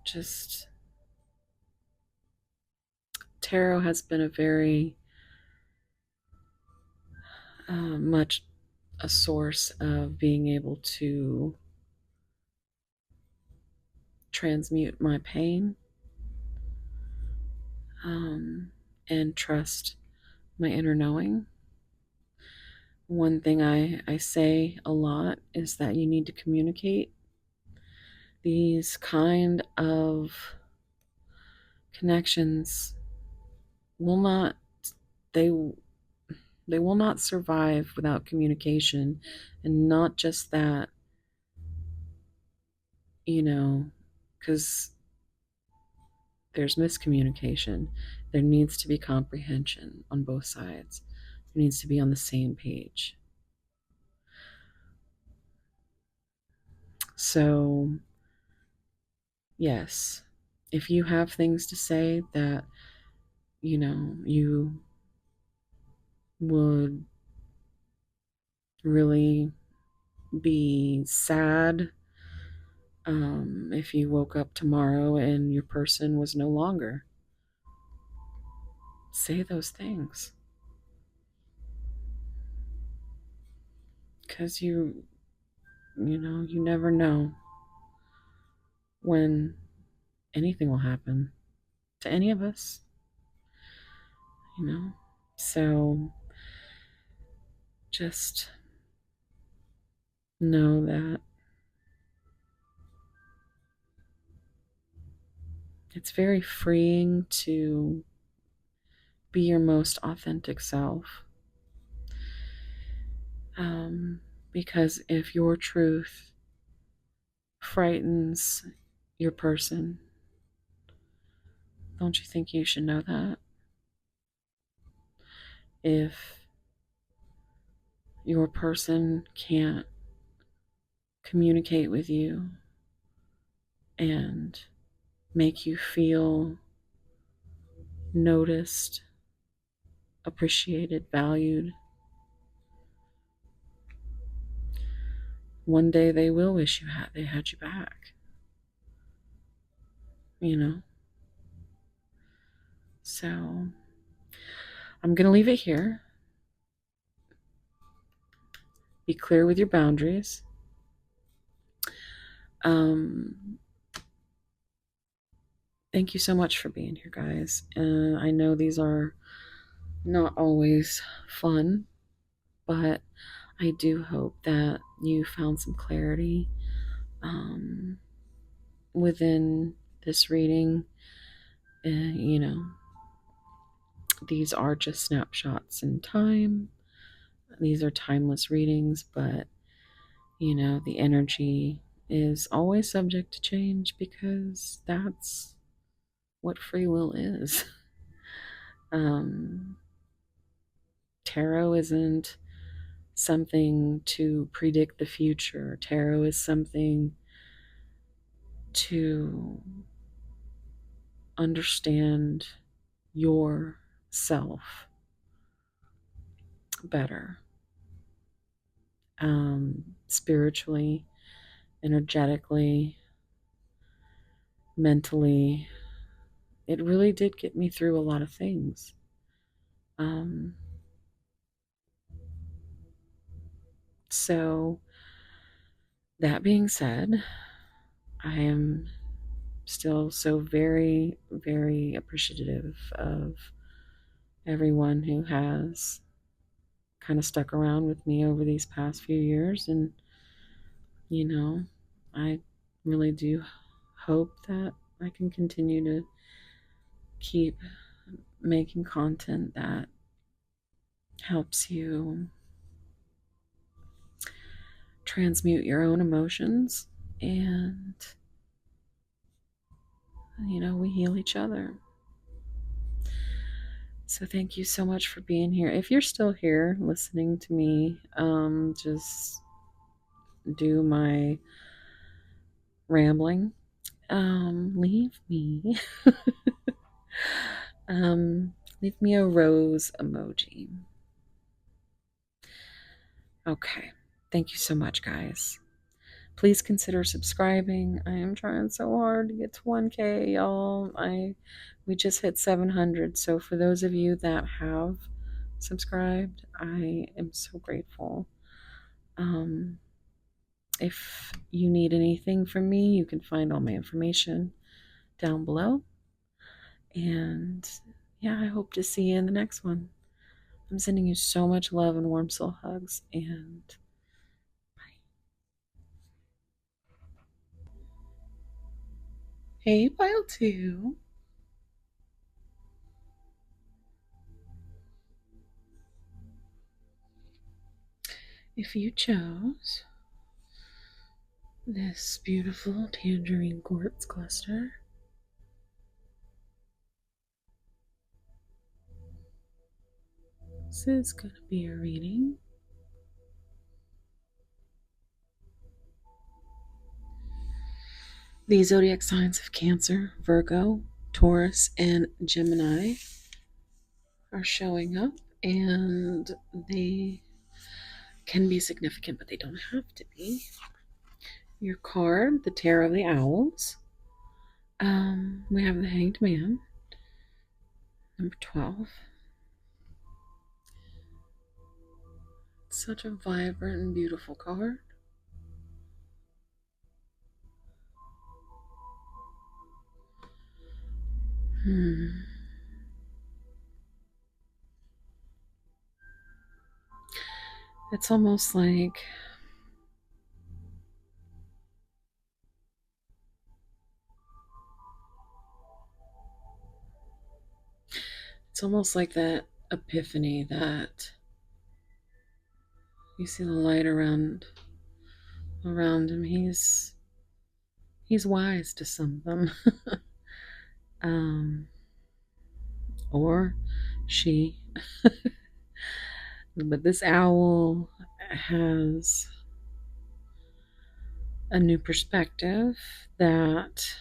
A: Just tarot has been a very much a source of being able to transmute my pain and trust my inner knowing. One thing I say a lot is that you need to communicate. These kind of connections will not, they will not survive without communication. And not just that, because there's miscommunication. There needs to be comprehension on both sides. There needs to be on the same page. So, yes, if you have things to say that, you would really be sad if you woke up tomorrow and your person was no longer. Say those things. Because you never know when anything will happen to any of us, you know? So just know that it's very freeing to be your most authentic self. Because if your truth frightens your person, don't you think you should know that? If your person can't communicate with you and make you feel noticed, appreciated, valued, one day they will wish they had you back. You know? So I'm going to leave it here. Be clear with your boundaries. Thank you so much for being here, guys. I know these are not always fun, but I do hope that you found some clarity within this reading. These are just snapshots in time. These are timeless readings, but the energy is always subject to change because that's what free will is. Tarot isn't something to predict the future. Tarot is something to understand yourself better, spiritually, energetically, mentally. It really did get me through a lot of things. So, that being said, I am still so very, very appreciative of everyone who has kind of stuck around with me over these past few years. And, I really do hope that I can continue to keep making content that helps you transmute your own emotions and, we heal each other. So thank you so much for being here. If you're still here listening to me, just do my rambling. Leave me. Leave me a rose emoji. Okay. Thank you so much, guys. Please consider subscribing. I am trying so hard to get to 1K, y'all. We just hit 700. So for those of you that have subscribed, I am so grateful. If you need anything from me, you can find all my information down below. And yeah, I hope to see you in the next one. I'm sending you so much love and warm soul hugs, and bye. Hey, Pile 2. If you chose this beautiful tangerine quartz cluster, this is going to be a reading. The zodiac signs of Cancer, Virgo, Taurus, and Gemini are showing up, and the can be significant, but they don't have to be. Your card, the Tarot of the Owls. We have the Hanged Man, number 12. It's such a vibrant and beautiful card. It's almost like that epiphany that you see the light around him. He's wise to some of them. Or she. But this owl has a new perspective that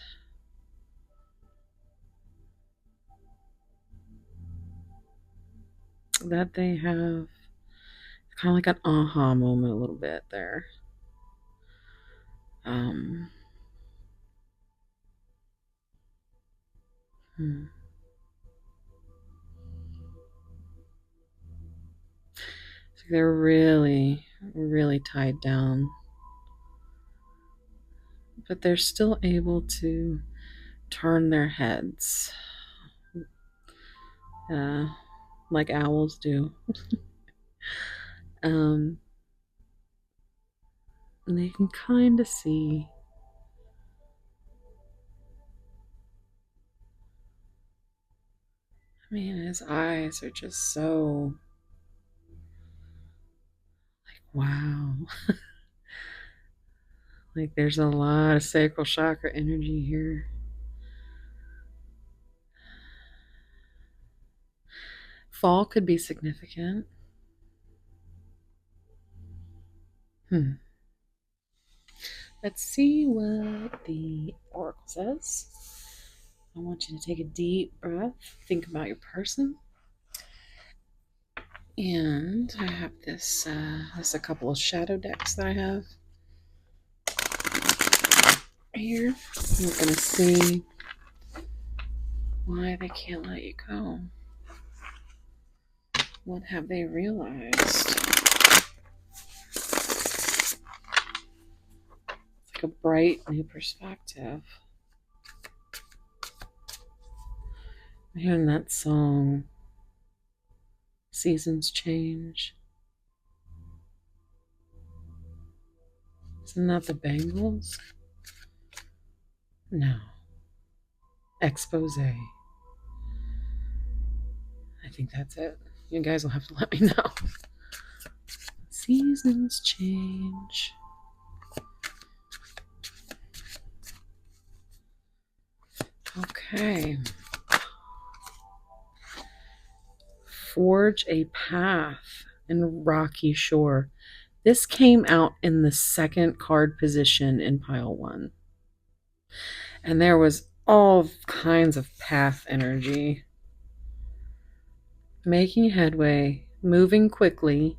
A: they have kind of like an aha moment a little bit there. So they're really, really tied down. But they're still able to turn their heads. Like owls do. And they can kind of see his eyes are just so like, wow. Like there's a lot of sacral chakra energy here. Fall could be significant. Let's see what the oracle says. I want you to take a deep breath, think about your person. And I have this, there's a couple of shadow decks that I have here. We're going to see why they can't let you go. What have they realized? It's like a bright new perspective. I'm hearing that song, Seasons Change. Isn't that the Bangles? No. Expose. I think that's it. You guys will have to let me know. Seasons change. Okay. Forge a path in rocky shore. This came out in the second card position in pile 1. And there was all kinds of path energy. Making headway, moving quickly,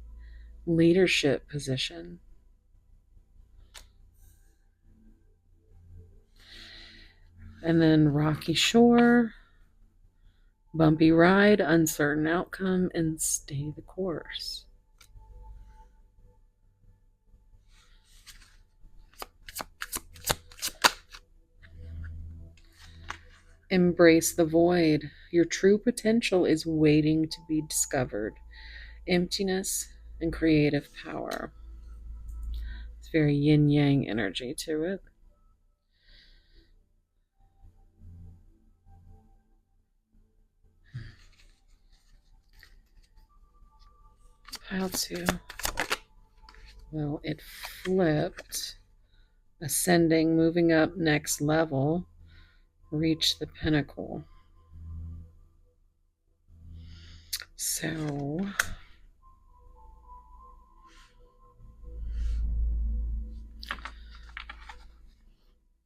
A: leadership position. And then rocky shore, bumpy ride, uncertain outcome, and stay the course. Embrace the void. Your true potential is waiting to be discovered. Emptiness and creative power. It's very yin-yang energy to it. Pile 2. Well, it flipped. Ascending, moving up, next level. Reach the pinnacle. So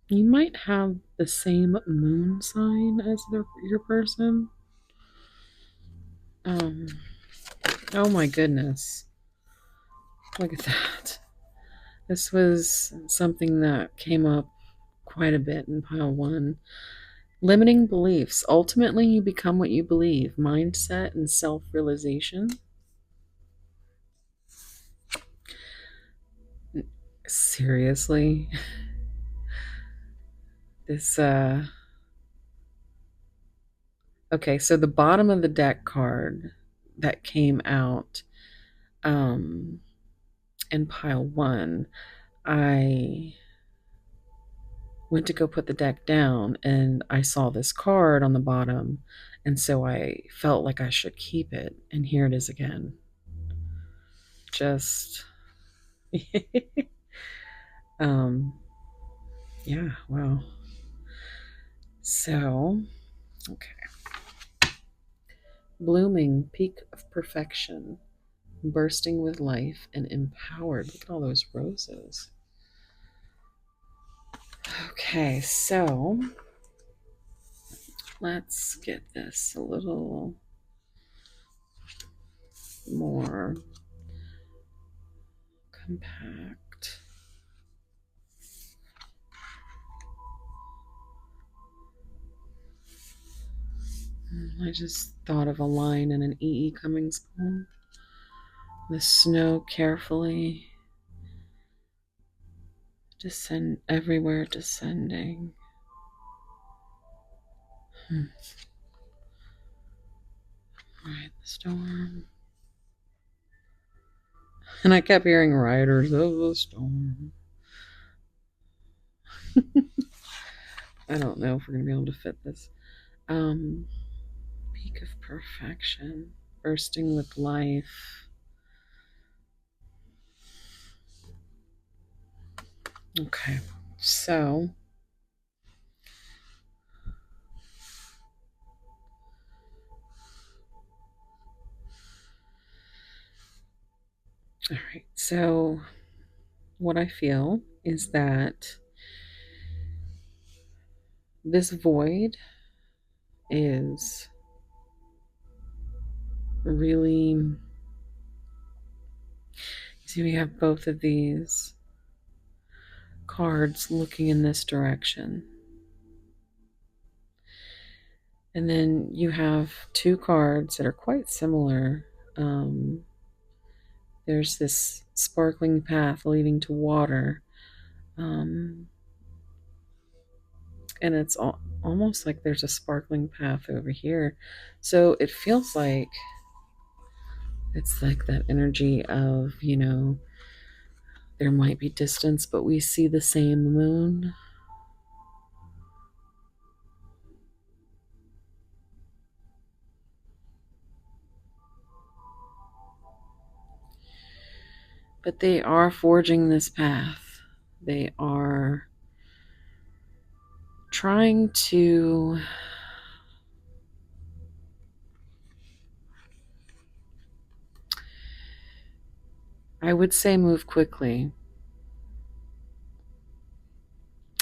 A: you might have the same moon sign as your person. Oh my goodness. Look at that. This was something that came up quite a bit in pile one. Limiting beliefs. Ultimately, you become what you believe. Mindset and self realization. Seriously? This, Okay, so the bottom of the deck card that came out um, in pile one, I went to go put the deck down and I saw this card on the bottom. And so I felt like I should keep it. And here it is again. Just, um, yeah, wow. So, okay. Blooming, peak of perfection, bursting with life and empowered. Look at all those roses. Okay, so let's get this a little more compact. I just thought of a line in an E. E. Cummings poem. The snow carefully descend everywhere descending. Right, the storm. And I kept hearing riders of the storm. I don't know if we're gonna be able to fit this. Peak of perfection, bursting with life. Okay, so all right, so what I feel is that this void is really, see, we have both of these cards looking in this direction. And then you have two cards that are quite similar. There's this sparkling path leading to water. And it's almost like there's a sparkling path over here. So it feels like it's like that energy of, there might be distance, but we see the same moon. But they are forging this path. They are trying to I would say move quickly,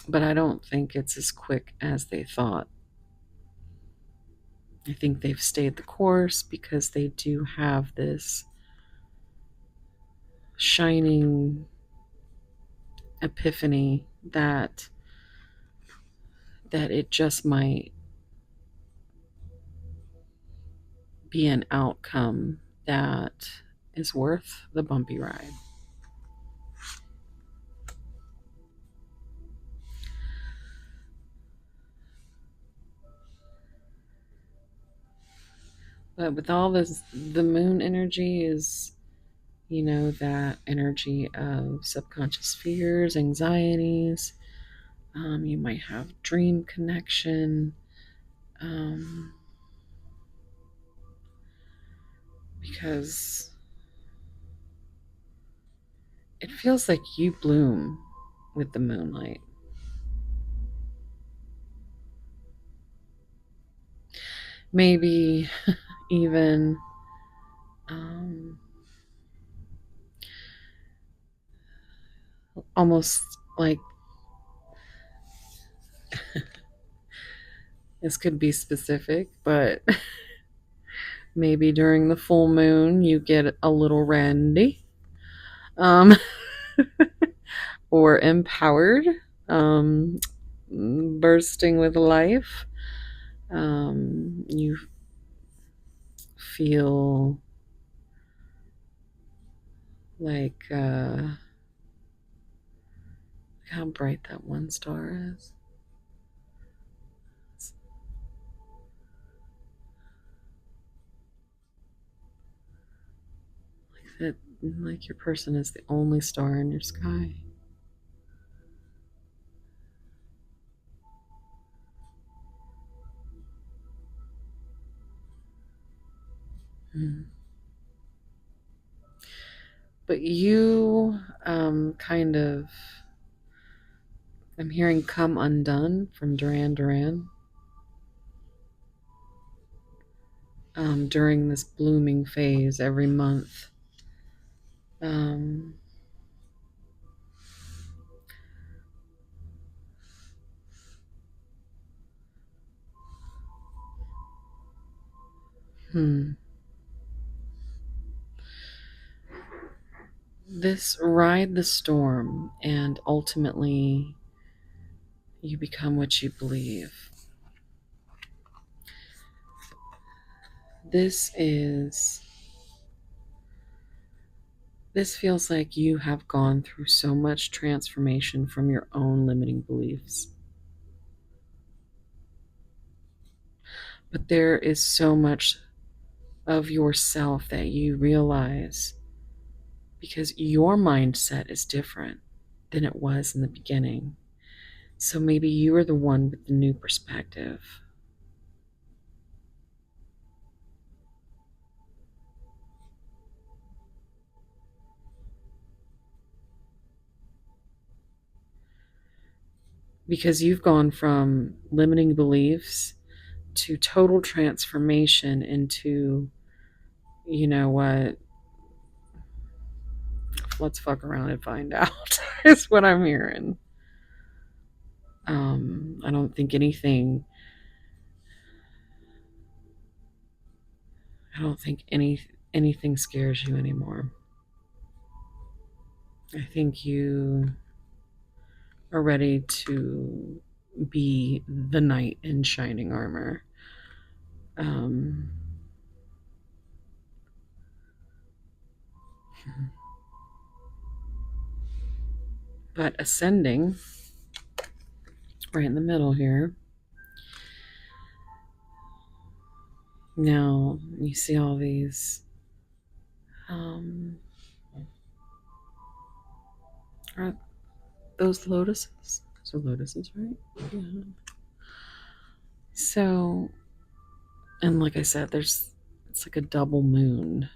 A: but I don't think it's as quick as they thought. I think they've stayed the course because they do have this shining epiphany that it just might be an outcome that is worth the bumpy ride. But with all this, the moon energy is, that energy of subconscious fears, anxieties. You might have dream connection. Because it feels like you bloom with the moonlight. Maybe even almost like this could be specific, but maybe during the full moon you get a little randy. um, or empowered, um, bursting with life. You feel like how bright that one star is. Like that, like your person is the only star in your sky. Hmm. But you kind of, I'm hearing Come Undone from Duran Duran during this blooming phase every month. Um, hmm. This ride the storm, and ultimately you become what you believe. This is. This feels like you have gone through so much transformation from your own limiting beliefs. But there is so much of yourself that you realize because your mindset is different than it was in the beginning. So maybe you are the one with the new perspective. Because you've gone from limiting beliefs to total transformation into, you know what, let's fuck around and find out, is what I'm hearing. I don't think anything, I don't think anything scares you anymore. I think you are ready to be the knight in shining armor. Um, but ascending right in the middle here. Now you see all these are those lotuses? Those are lotuses, right? Yeah. So, and like I said, it's like a double moon.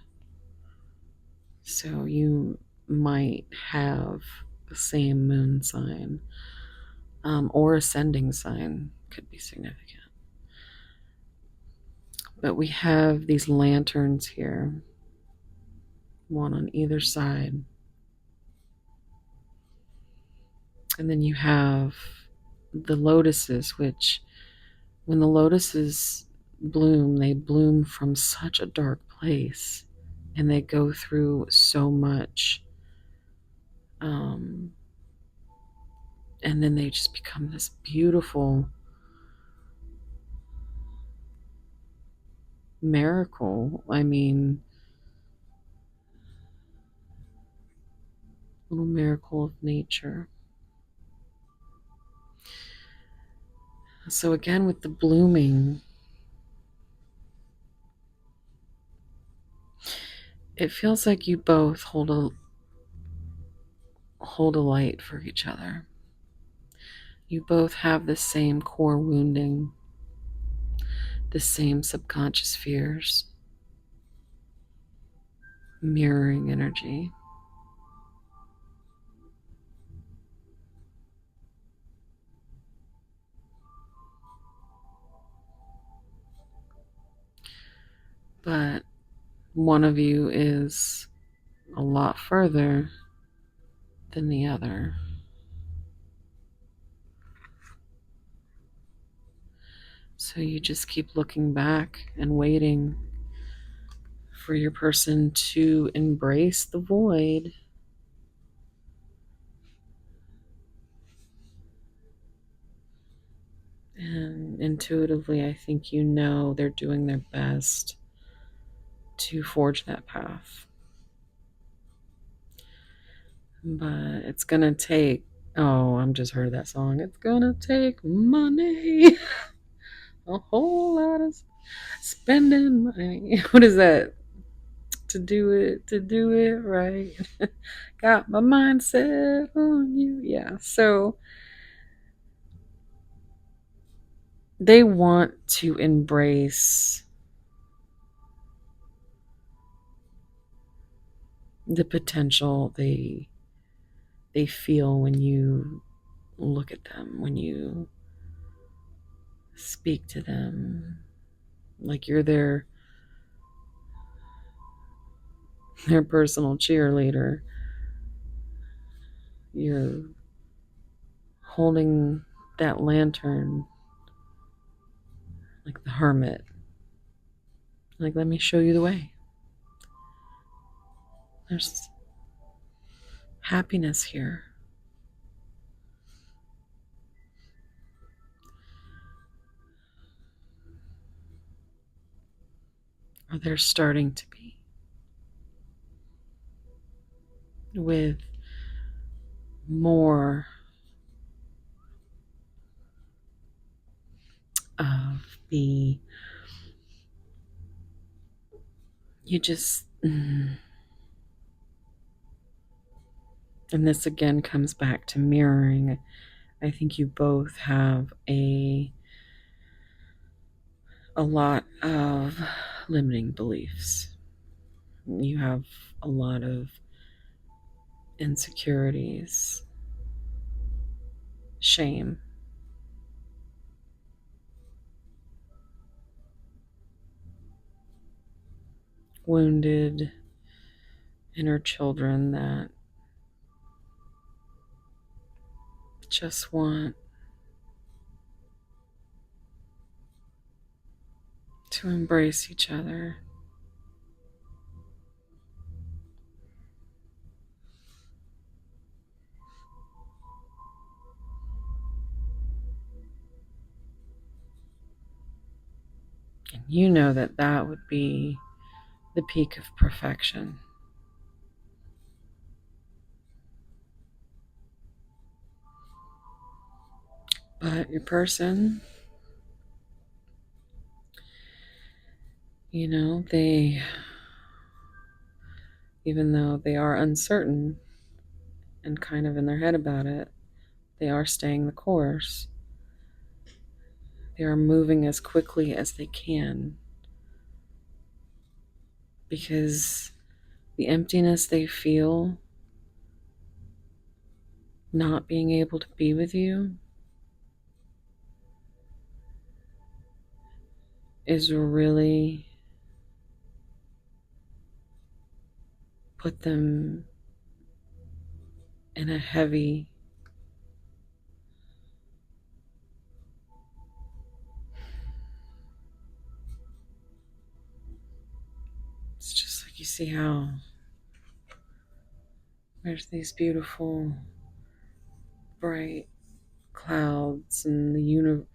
A: So you might have the same moon sign, or ascending sign could be significant. But we have these lanterns here, one on either side. And then you have the lotuses, which when the lotuses bloom, they bloom from such a dark place and they go through so much. And then they just become this beautiful miracle. I mean, little miracle of nature. So again, with the blooming, it feels like you both hold a light for each other. You both have the same core wounding, the same subconscious fears, mirroring energy. But one of you is a lot further than the other. So you just keep looking back and waiting for your person to embrace the void intuitively, I think you know they're doing their best to forge that path. But it's gonna take, oh, I'm just heard that song. It's gonna take money. A whole lot of spending money. What is that? To do it right. Got my mind set on you. Yeah. So they want to embrace the potential they feel when you look at them, when you speak to them, like you're their personal cheerleader. You're holding that lantern like the hermit. Like, let me show you the way. There's happiness here. Or they're starting to be. With more of the, you just, and this again comes back to mirroring. I think you both have a lot of limiting beliefs. You have a lot of insecurities, shame, wounded inner children that just want to embrace each other. And you know that that would be the peak of perfection. But your person, they, even though they are uncertain and kind of in their head about it, they are staying the course. They are moving as quickly as they can because the emptiness they feel not being able to be with you is really put them in a heavy, it's just like you see how there's these beautiful bright clouds and the universe.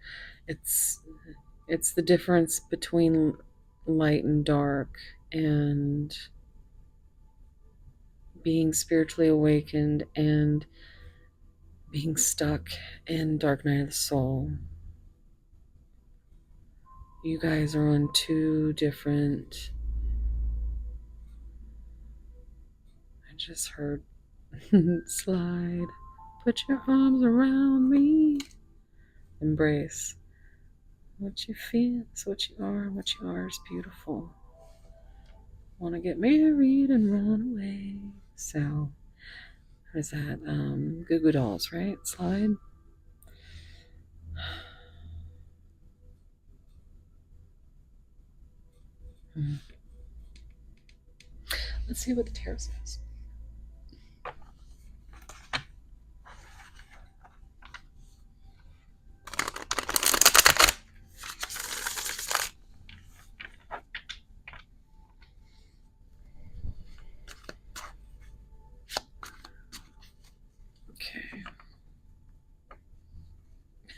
A: It's the difference between light and dark and being spiritually awakened and being stuck in dark night of the soul. You guys are on two different, I just heard slide, put your arms around me, embrace. What you feel is what you are, and what you are is beautiful. Want to get married and run away. So, what is that? Goo Goo Dolls, right? Slide. Let's see what the tarot says.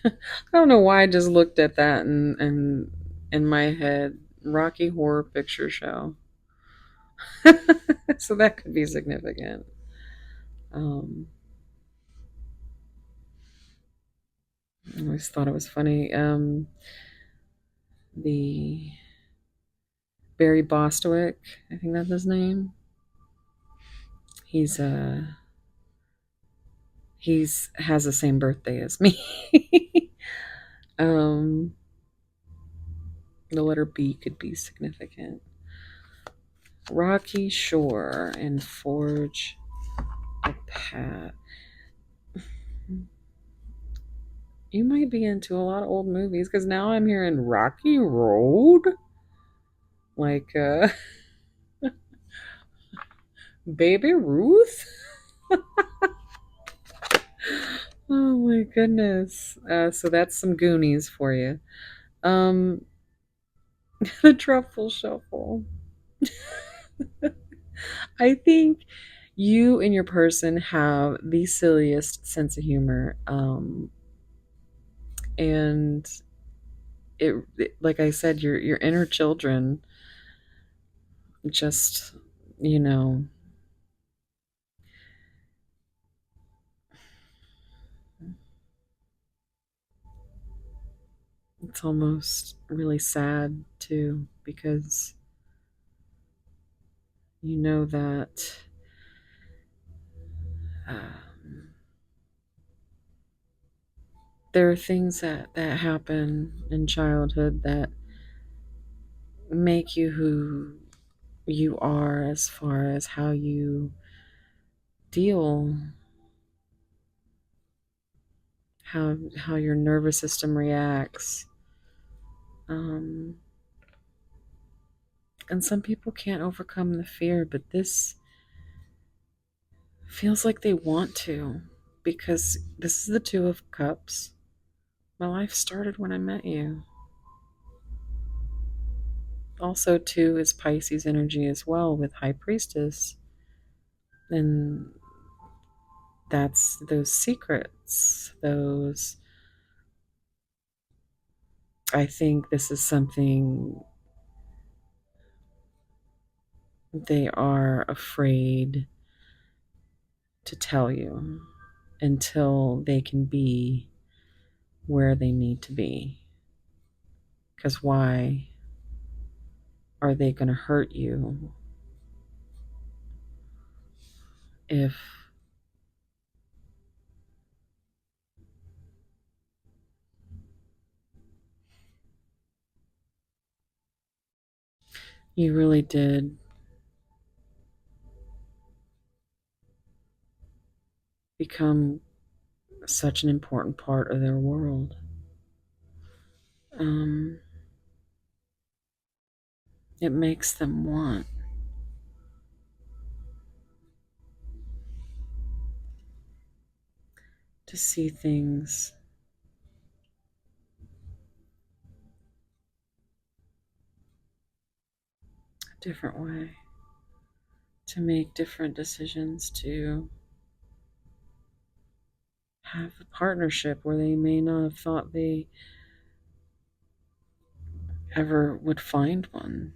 A: I don't know why I just looked at that and in my head, Rocky Horror Picture Show. So that could be significant. Um, I always thought it was funny. The Barry Bostwick, I think that's his name. He's he's has the same birthday as me. um, the letter B could be significant. Rocky Shore and Forge a Path. You might be into a lot of old movies because now I'm hearing Rocky Road, like Baby Ruth. Oh my goodness! So that's some Goonies for you. Um, the Truffle Shuffle. I think you and your person have the silliest sense of humor, and like I said, your inner children just, you know, it's almost really sad too because you know that um, there are things that happen in childhood that make you who you are as far as how you deal, how your nervous system reacts. Um, and some people can't overcome the fear, but this feels like they want to because this is the Two of Cups. My life started when I met you. Also, two is Pisces energy as well with High Priestess. And that's those secrets, those. I think this is something they are afraid to tell you until they can be where they need to be. Because why are they going to hurt you if you really did become such an important part of their world? Um, it makes them want to see things a different way, to make different decisions, to have a partnership where they may not have thought they ever would find one,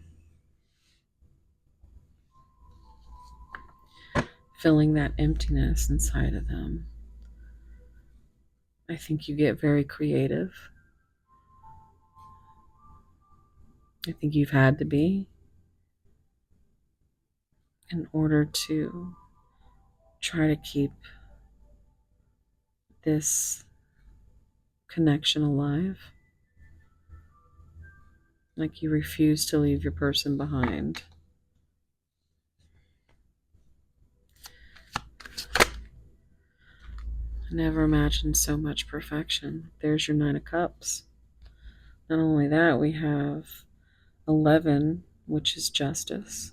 A: filling that emptiness inside of them. I think you get very creative. I think you've had to be in order to try to keep this connection alive. Like you refuse to leave your person behind. I never imagined so much perfection. There's your Nine of Cups. Not only that, we have 11, which is justice.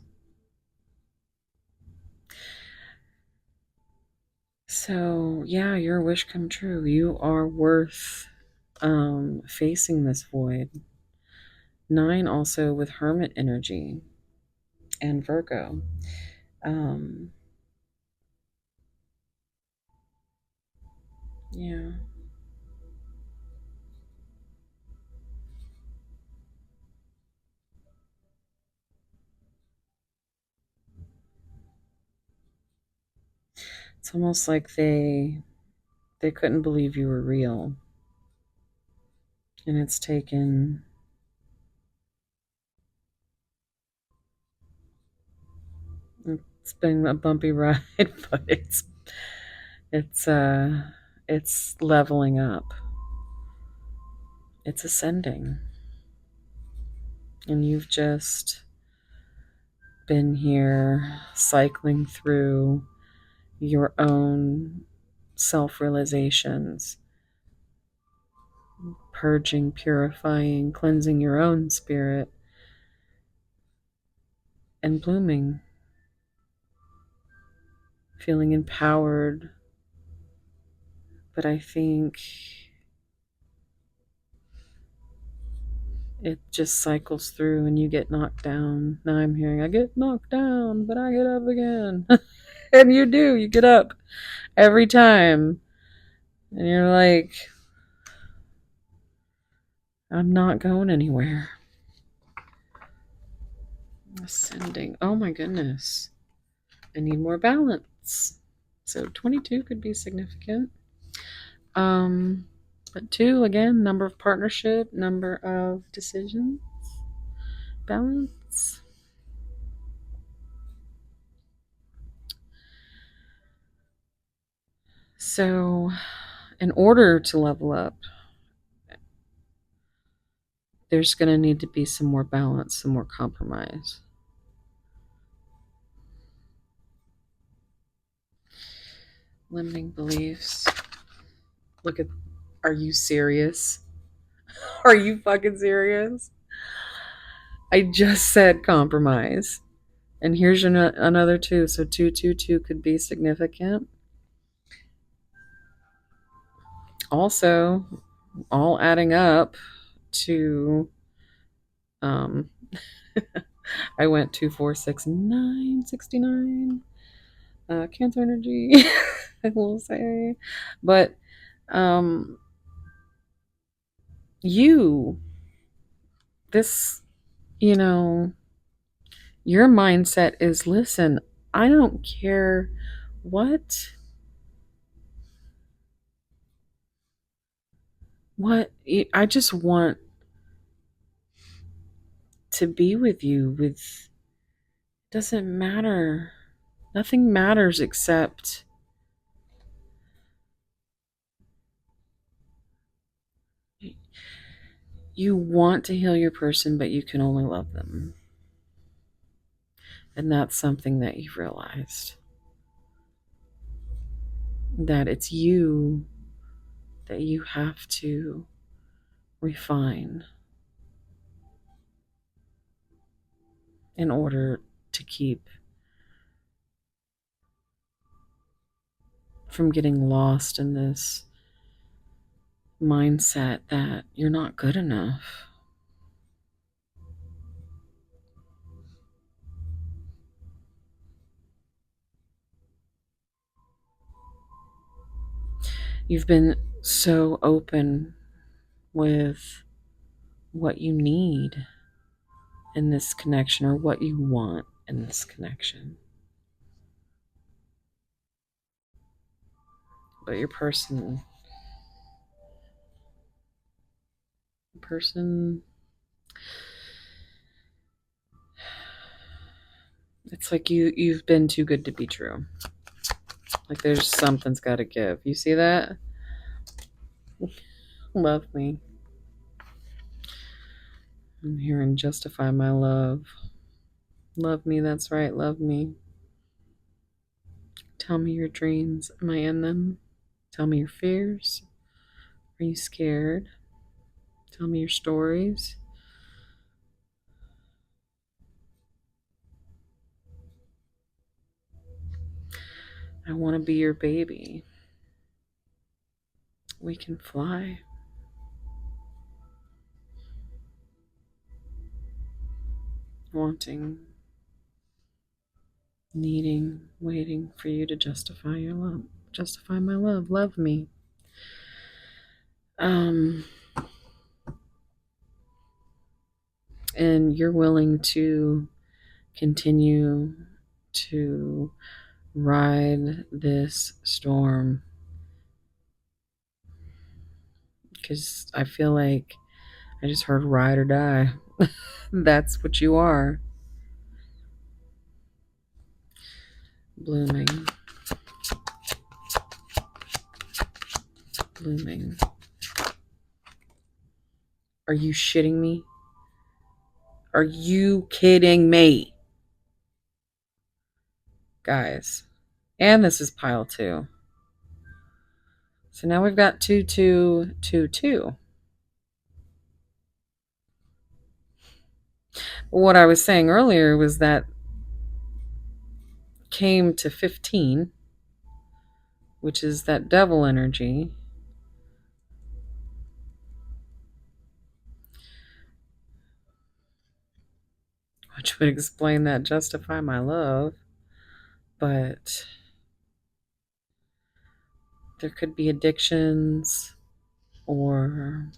A: So, yeah, your wish come true. You are worth facing this void. 9 also with Hermit energy and Virgo. Um, yeah. It's almost like they couldn't believe you were real. And it's been a bumpy ride, but it's it's leveling up. It's ascending. And you've just been here cycling through your own self-realizations, purging, purifying, cleansing your own spirit, and blooming, feeling empowered. But I think it just cycles through and you get knocked down. Now I'm hearing, I get knocked down, but I get up again. And you do, you get up every time. And you're like, I'm not going anywhere. Ascending. Oh my goodness. I need more balance. So 22 could be significant. But 2, again, number of partnership, number of decisions, balance. So, in order to level up, there's going to need to be some more balance, some more compromise. Limiting beliefs. Look at, are you serious? Are you fucking serious? I just said compromise. And here's another 2. So 222 could be significant. Also, all adding up to I went 2, 4, 6, 9, 69. Cancer energy, I will say. But you, this, your mindset is, listen, I don't care what I just want to be with you. With, doesn't matter. Nothing matters except you want to heal your person, but you can only love them. And that's something that you've realized. That it's you that you have to refine in order to keep from getting lost in this mindset that you're not good enough. You've been so open with what you need in this connection or what you want in this connection. But your person it's like you've been too good to be true. Like there's something's got to give. You see that? Love me. I'm hearing justify my love. Love me, that's right, love me. Tell me your dreams. Am I in them? Tell me your fears. Are you scared? Tell me your stories. I want to be your baby. We can fly. Wanting, needing, waiting for you to justify your love. Justify my love. Love me. And you're willing to continue to ride this storm. Because I feel like I just heard ride or die. That's what you are. Blooming. Blooming. Are you shitting me? Are you kidding me? Guys. And this is pile 2. So now we've got 2, 2, 2, 2. What I was saying earlier was that came to 15, which is that devil energy. Which would explain that justify my love. But there could be addictions or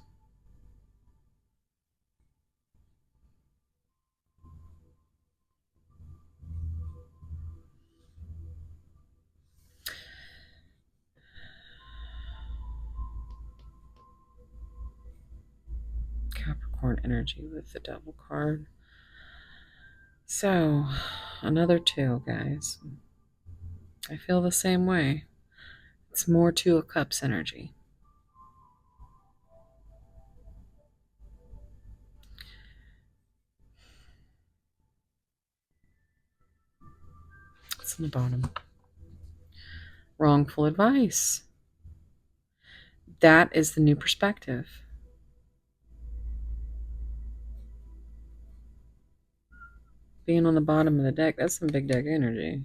A: Capricorn energy with the devil card. So, another 2, guys. I feel the same way. It's more 2 of Cups energy. It's on the bottom. Wrongful advice. That is the new perspective. Being on the bottom of the deck, that's some big deck energy.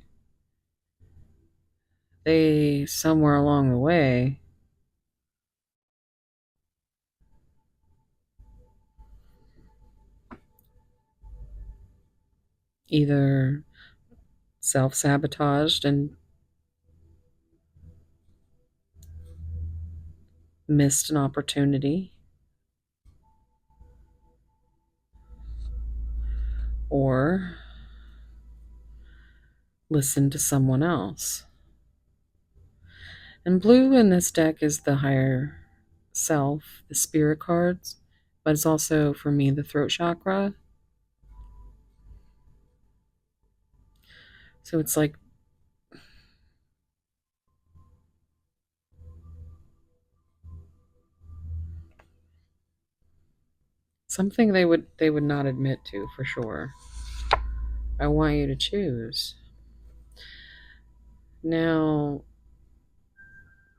A: They, somewhere along the way, either self-sabotaged and missed an opportunity, or listened to someone else. And blue in this deck is the higher self, the spirit cards, but it's also, for me, the throat chakra. So it's like something they would not admit to, for sure. I want you to choose. Now,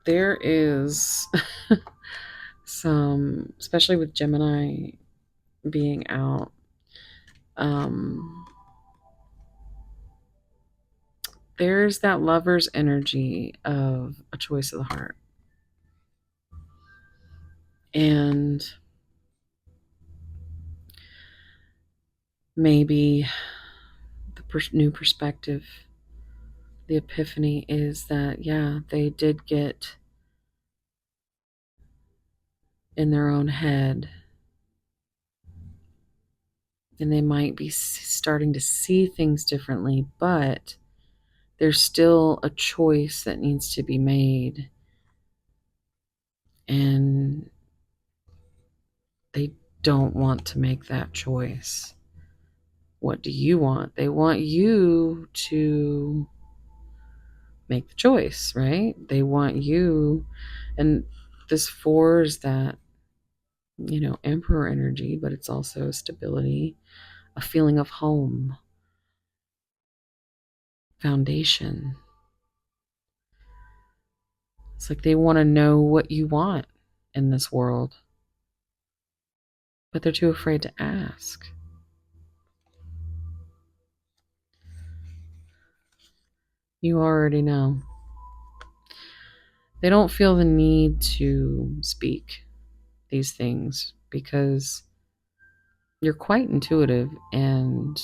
A: there is some, especially with Gemini being out, there's that lover's energy of a choice of the heart. And maybe the new perspective, the epiphany is that, yeah, they did get in their own head and they might be starting to see things differently, but there's still a choice that needs to be made. And they don't want to make that choice. What do you want? They want you to make the choice, right? They want you. And this 4 is that, emperor energy, but it's also stability, a feeling of home, foundation. It's like they want to know what you want in this world, but they're too afraid to ask. You already know. They don't feel the need to speak these things because you're quite intuitive, and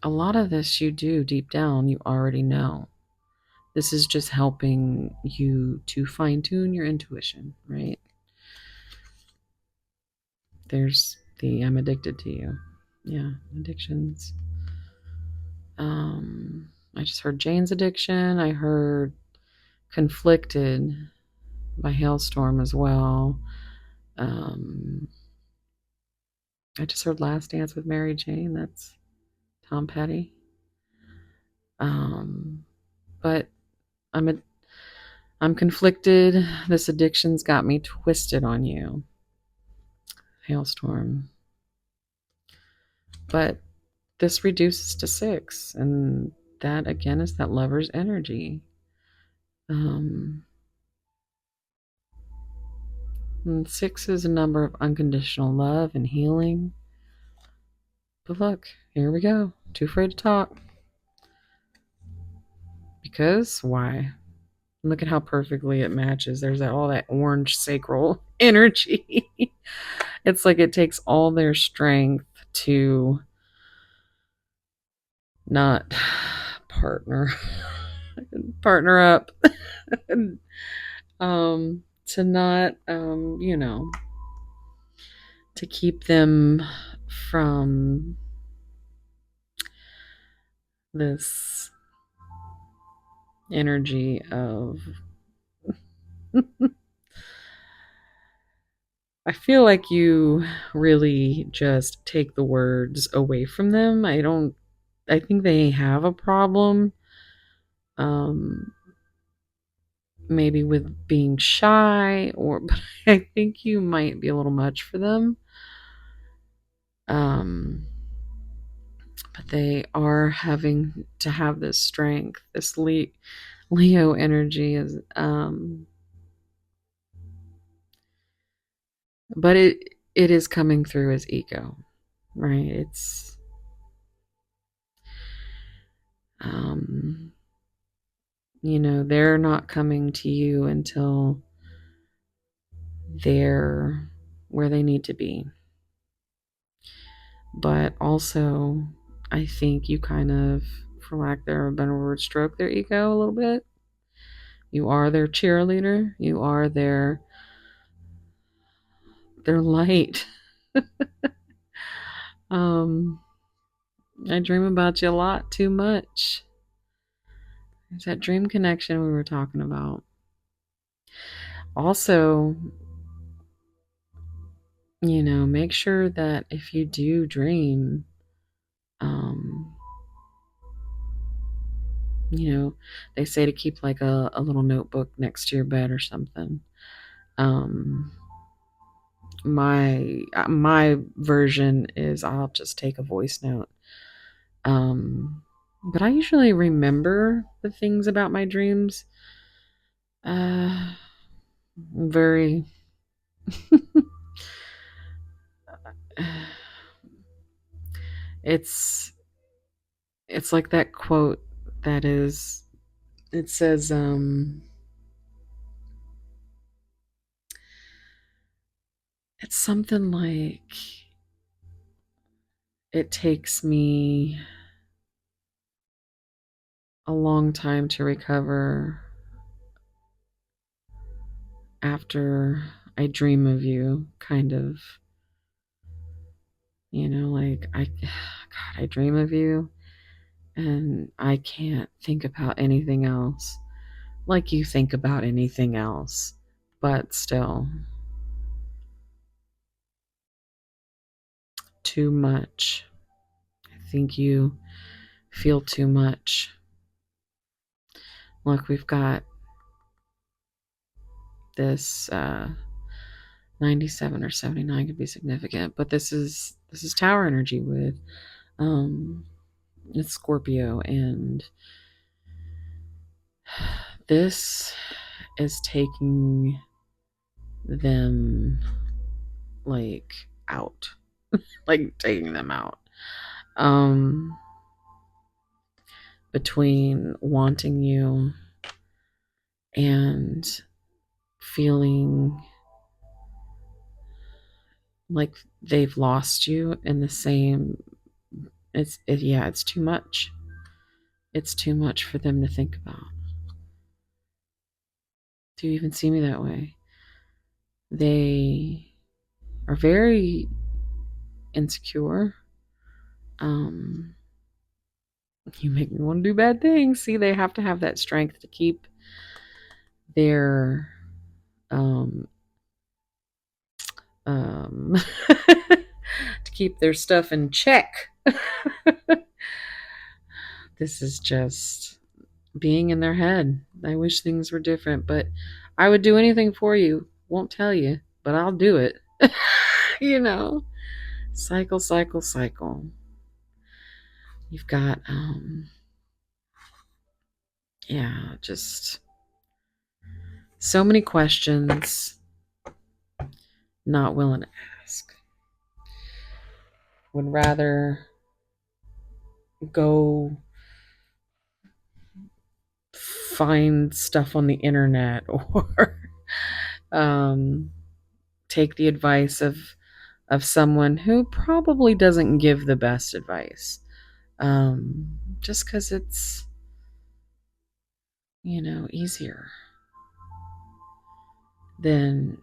A: a lot of this you do deep down, you already know. This is just helping you to fine-tune your intuition, right? There's the I'm addicted to you. Yeah, addictions. I just heard Jane's addiction. I heard conflicted by Hailstorm as well. I just heard Last Dance with Mary Jane. That's Tom Petty. But I'm conflicted. This addiction's got me twisted on you, Hailstorm. But this reduces to 6, and that again is that lover's energy. And 6 is a number of unconditional love and healing. But look, here we go. Too afraid to talk. Because why? Look at how perfectly it matches. There's all that orange sacral energy. It's like it takes all their strength to not partner up. To not to keep them from this energy of I feel like you really just take the words away from them. I think they have a problem maybe with being shy, but I think you might be a little much for them. But they are having to have this strength, this Leo energy is but it is coming through as ego, right? It's they're not coming to you until they're where they need to be. But also, I think you kind of, for lack of a better word, stroke their ego a little bit. You are their cheerleader. You are their light. I dream about you a lot too much. There's that dream connection we were talking about. Also, make sure that if you do dream, they say to keep like a little notebook next to your bed or something. My version is I'll just take a voice note. But I usually remember the things about my dreams. Very it's like that quote that is it says it's something like it takes me a long time to recover after I dream of you, kind of. Like I dream of you and I can't think about anything else like you think about anything else. But still, too much. I think you feel too much. Look, we've got this 97 or 79 could be significant, but this is tower energy with it's Scorpio, and this is taking them like out. Like taking them out. Between wanting you and feeling like they've lost you in the same it's too much. It's too much for them to think about. Do you even see me that way? They are very insecure. You make me want to do bad things. See, they have to have that strength to keep their um to keep their stuff in check. This is just being in their head. I wish things were different, but I would do anything for you. Won't tell you, but I'll do it. you know, cycle, cycle, cycle. You've got, yeah, just so many questions, not willing to ask. Would rather go find stuff on the internet or take the advice of someone who probably doesn't give the best advice. Just because it's, easier than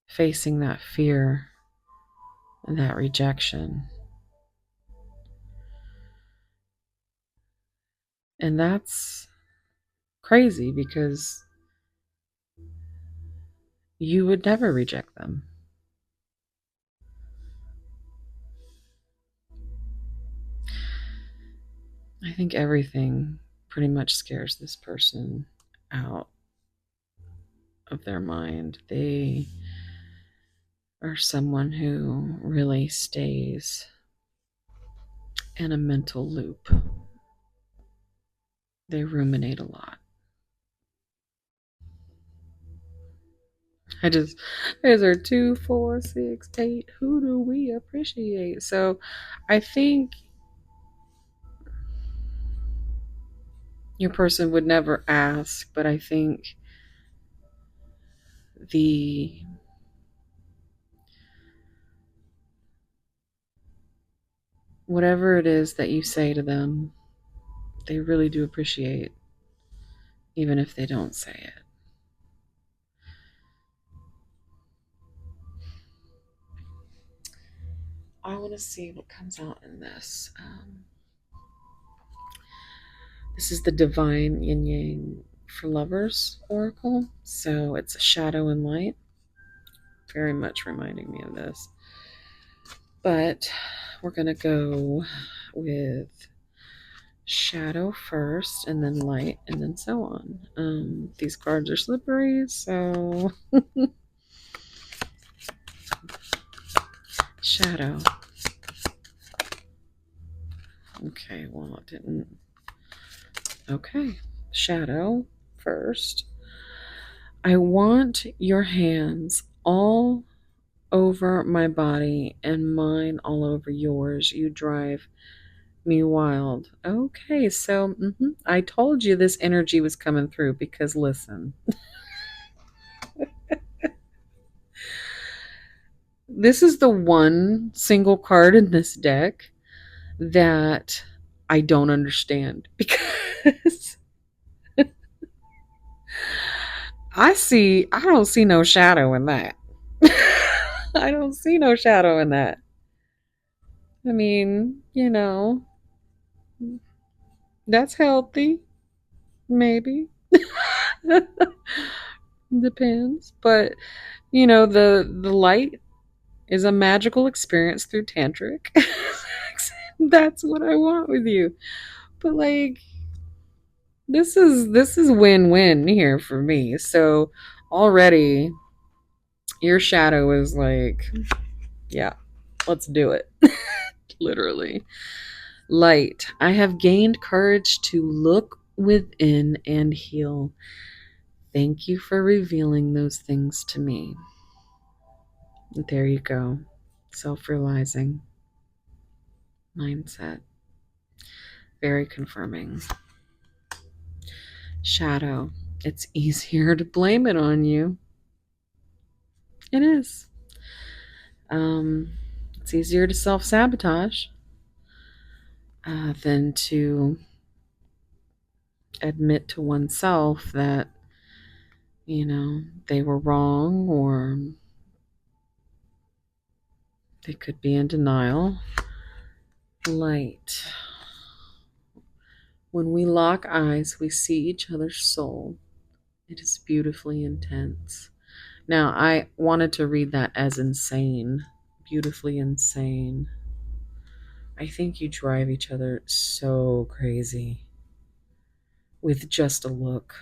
A: facing that fear and that rejection. And that's crazy because you would never reject them. I think everything pretty much scares this person out of their mind. They are someone who really stays in a mental loop. They ruminate a lot. These are 2, 4, 6, 8. Who do we appreciate? So I think your person would never ask, but I think the whatever it is that you say to them, they really do appreciate, even if they don't say it. I want to see what comes out in this. This is the Divine Yin Yang for Lovers Oracle. So it's a shadow and light. Very much reminding me of this. But we're going to go with shadow first and then light and then so on. These cards are slippery, so shadow. Okay, well, it didn't. Okay, shadow first. I want your hands all over my body and mine all over yours. You drive me wild. Okay, so I told you this energy was coming through because listen, this is the one single card in this deck that I don't understand because I don't see no shadow in that. I don't see no shadow in that. I mean, that's healthy, maybe. Depends. But the light is a magical experience through tantric. That's what I want with you. But like this is win-win here for me. So already your shadow is like, yeah, let's do it. Literally. Light. I have gained courage to look within and heal. Thank you for revealing those things to me. There you go. Self-realizing mindset. Very confirming. Shadow. It's easier to blame it on you. It is. It's easier to self-sabotage than to admit to oneself that, they were wrong or they could be in denial. Light. When we lock eyes, we see each other's soul. It is beautifully intense. Now, I wanted to read that as insane. Beautifully insane. I think you drive each other so crazy with just a look.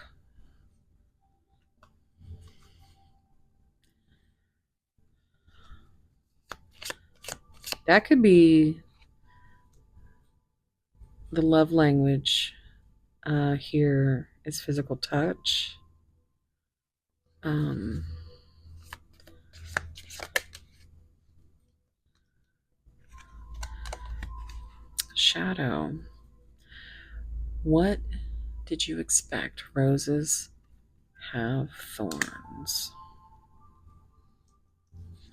A: That could be the love language here is physical touch. Um, shadow. What did you expect? Roses have thorns.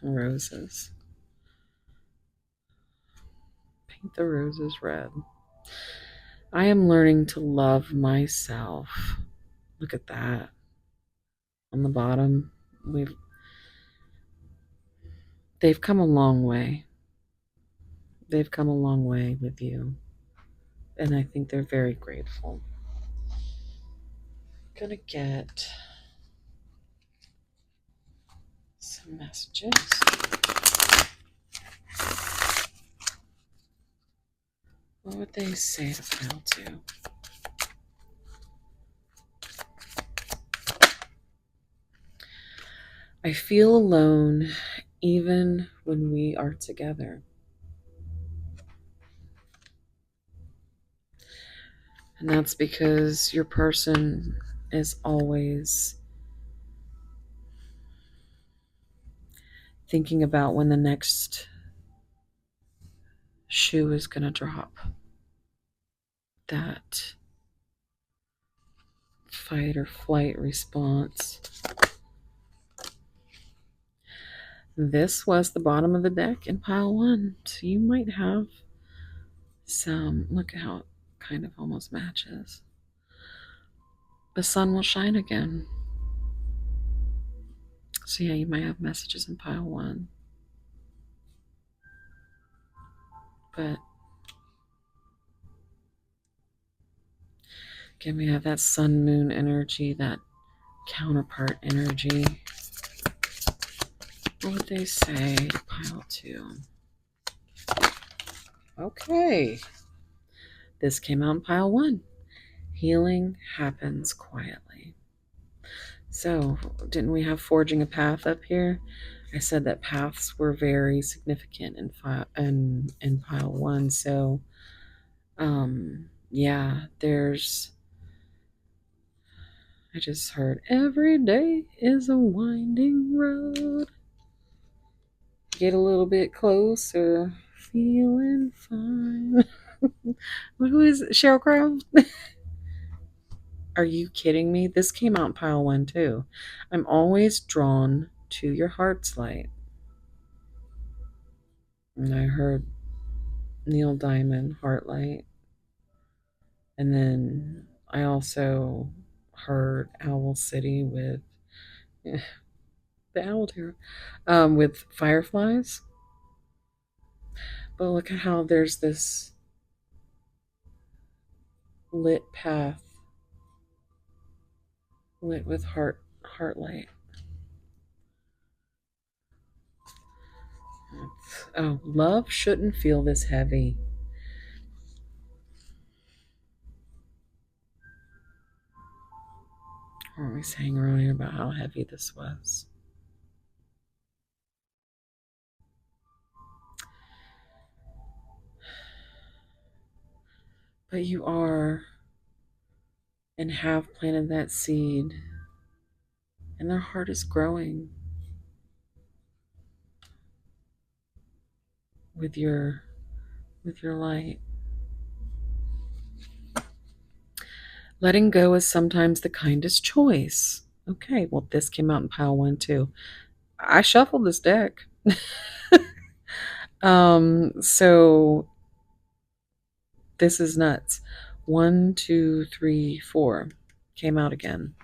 A: Roses. Paint the roses red. I am learning to love myself. Look at that. On the bottom, they've come a long way. They've come a long way with you. And I think they're very grateful. Gonna get some messages. What would they say to pile two? I feel alone even when we are together. And that's because your person is always thinking about when the next shoe is going to drop. That fight or flight response. This was the bottom of the deck in pile one. So you might have some, look at how it kind of almost matches. The sun will shine again. So yeah, you might have messages in pile one. But again, we have that sun moon energy, that counterpart energy. What would they say to pile two? Okay. This came out in pile one. Healing happens quietly. So, didn't we have forging a path up here? I said that paths were very significant in pile one. So, yeah, I just heard every day is a winding road. Get a little bit closer, feeling fine. Who is it? Sheryl Crow? Are you kidding me? This came out in pile one too. I'm always drawn to your heart's light. And I heard Neil Diamond, Heartlight. And then I also heard Owl City with the Owl Tarot, with fireflies. But look at how there's this lit path, lit with heartlight. Oh, love shouldn't feel this heavy. What were we saying earlier about how heavy this was? But you are and have planted that seed, and their heart is growing with your light. Letting go is sometimes the kindest choice. Okay, well, this came out in pile one too. I shuffled this deck. So this is nuts. 1, 2, 3, 4 came out again.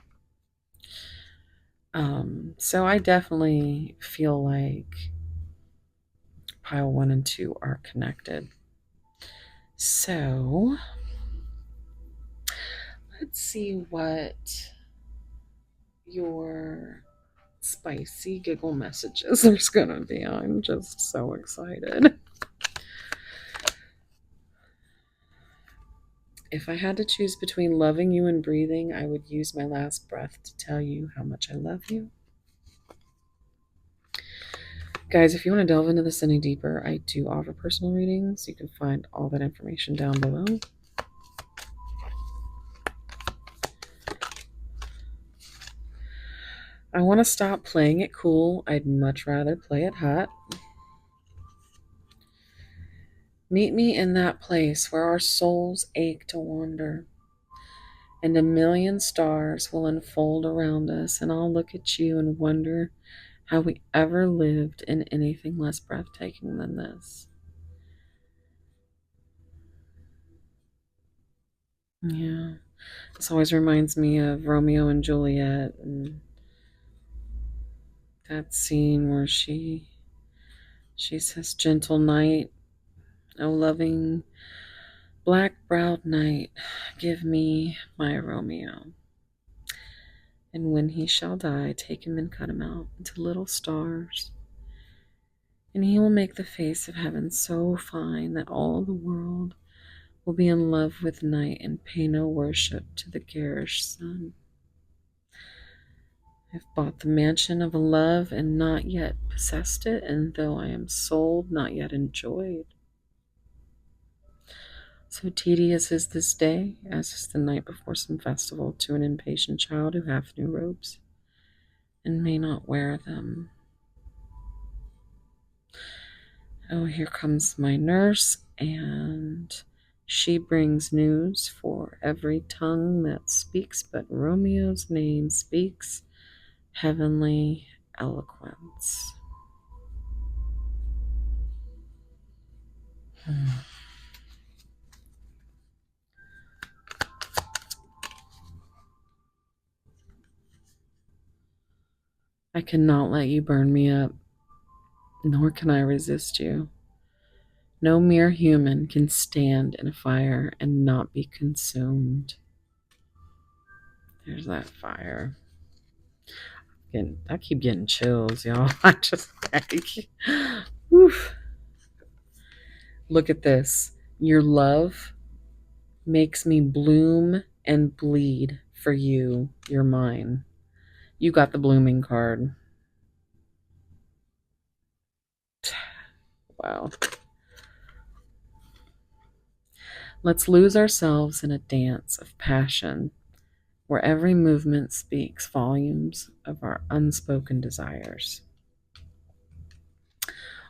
A: So I definitely feel like pile one and two are connected. So let's see what your spicy giggle messages there's gonna be. I'm just so excited. If I had to choose between loving you and breathing, I would use my last breath to tell you how much I love you. Guys, if you want to delve into this any deeper, I do offer personal readings. You can find all that information down below. I want to stop playing it cool. I'd much rather play it hot. Meet me in that place where our souls ache to wander, and a million stars will unfold around us, and I'll look at you and wonder how we ever lived in anything less breathtaking than this. Yeah, this always reminds me of Romeo and Juliet and that scene where she says, "Gentle knight, O loving black-browed knight, give me my Romeo. And when he shall die, take him and cut him out into little stars. And he will make the face of heaven so fine that all the world will be in love with night and pay no worship to the garish sun. I've bought the mansion of a love and not yet possessed it, and though I am sold, not yet enjoyed. So tedious is this day, as is the night before some festival, to an impatient child who hath new robes and may not wear them. Oh, here comes my nurse, and she brings news for every tongue that speaks, but Romeo's name speaks heavenly eloquence. I cannot let you burn me up, nor can I resist you. No mere human can stand in a fire and not be consumed. There's that fire. I keep getting chills, y'all. I just like, oof. Look at this. Your love makes me bloom and bleed for you. You're mine. You got the blooming card. Wow. Let's lose ourselves in a dance of passion where every movement speaks volumes of our unspoken desires.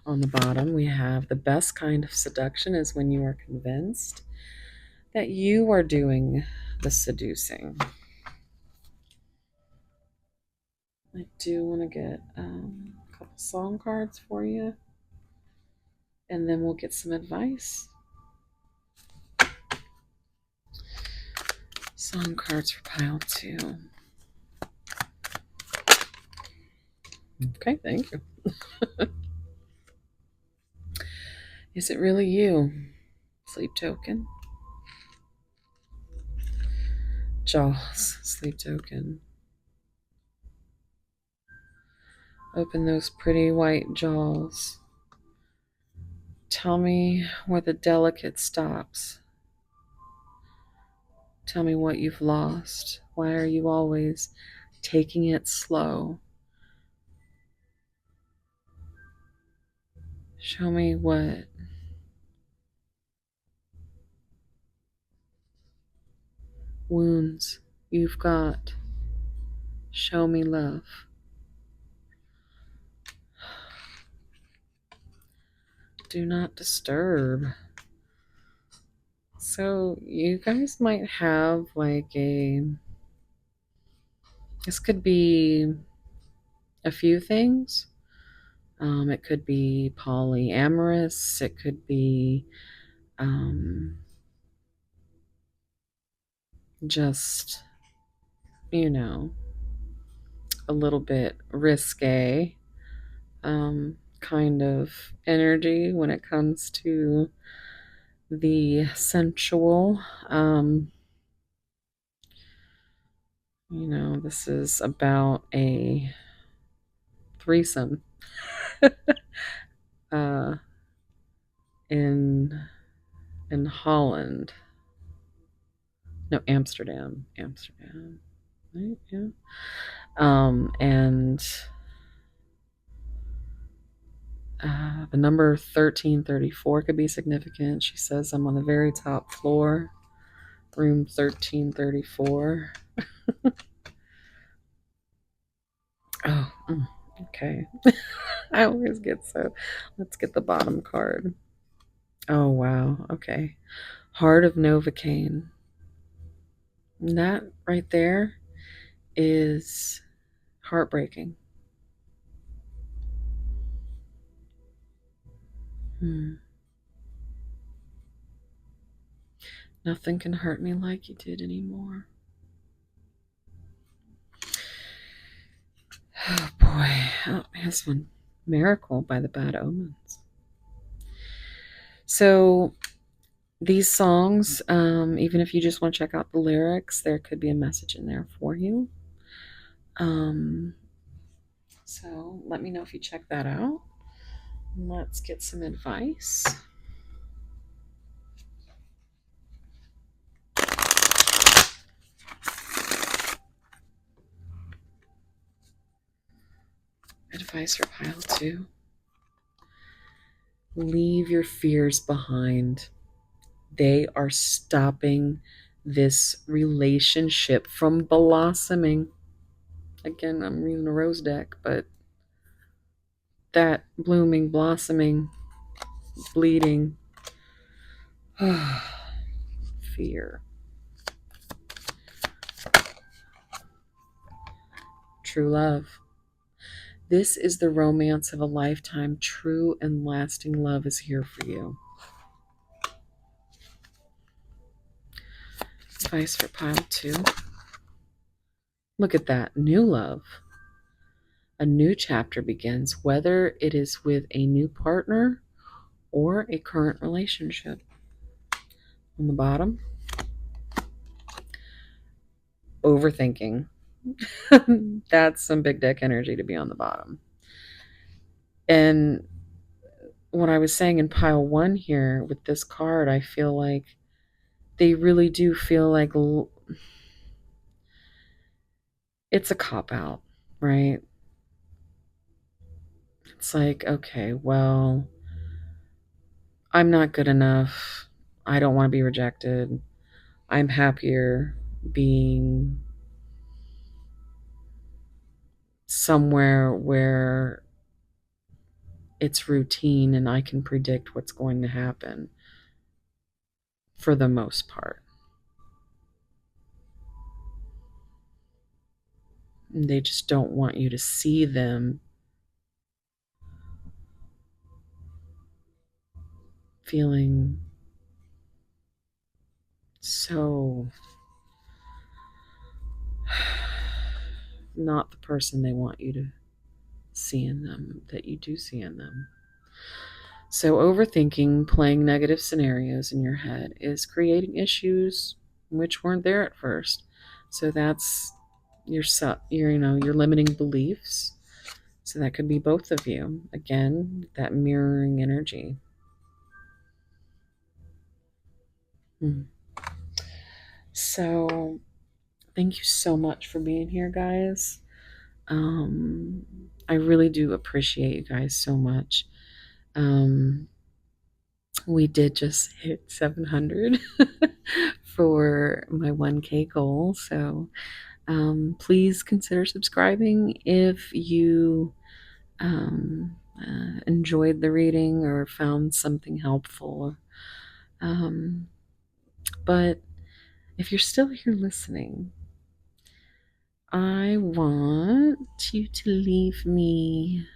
A: On the bottom, we have the best kind of seduction is when you are convinced that you are doing the seducing. I do want to get a couple song cards for you, and then we'll get some advice. Song cards for pile 2. Okay, thank you. Is it really you? Sleep token. Jaws, sleep token. Open those pretty white jaws. Tell me where the delicate stops. Tell me what you've lost. Why are you always taking it slow? Show me what wounds you've got. Show me love. Do not disturb. So you guys might have like this could be a few things. It could be polyamorous. It could be just, a little bit risque kind of energy when it comes to the sensual. This is about a threesome uh, in Holland. No, Amsterdam. Amsterdam. Right? Yeah. And the number 1334 could be significant. She says, I'm on the very top floor, room 1334. Oh, okay. I always get so. Let's get the bottom card. Oh, wow. Okay. Heart of Novocaine. That right there is heartbreaking. Hmm. Nothing can hurt me like you did anymore. Oh boy. Oh, here's one. Miracle by the Bad Omens. So these songs, even if you just want to check out the lyrics, there could be a message in there for you. So let me know if you check that out. Let's get some advice. Advice for pile 2. Leave your fears behind. They are stopping this relationship from blossoming. Again, I'm reading a rose deck, but that blooming, blossoming, bleeding, fear. True love. This is the romance of a lifetime. True and lasting love is here for you. Advice for pile 2. Look at that. New love. A new chapter begins, whether it is with a new partner or a current relationship. On the bottom, overthinking. That's some big deck energy to be on the bottom. And what I was saying in pile 1 here with this card, I feel like they really do feel like it's a cop out, right? It's like, okay, well, I'm not good enough. I don't want to be rejected. I'm happier being somewhere where it's routine and I can predict what's going to happen for the most part. And they just don't want you to see them feeling so not the person they want you to see in them, that you do see in them. So overthinking, playing negative scenarios in your head is creating issues which weren't there at first. So that's your your limiting beliefs. So that could be both of you. Again, that mirroring energy. So thank you so much for being here, guys. I really do appreciate you guys so much. We did just hit 700 for my 1K goal. So please consider subscribing if you enjoyed the reading or found something helpful. But if you're still here listening, I want you to leave me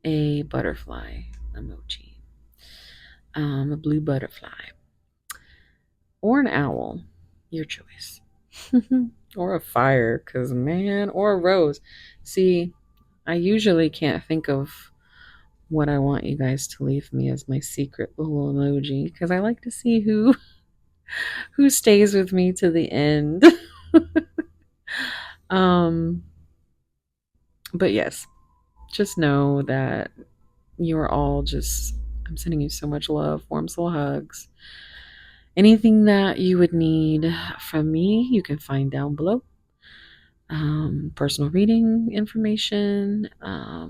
A: a butterfly emoji, a blue butterfly, or an owl, your choice, or a fire, or a rose. See, I usually can't think of what I want you guys to leave me as my secret little emoji because I like to see who stays with me to the end. um but yes, just know that you're all just, I'm sending you so much love, warm soul hugs. Anything that you would need from me, you can find down below. Personal reading information. I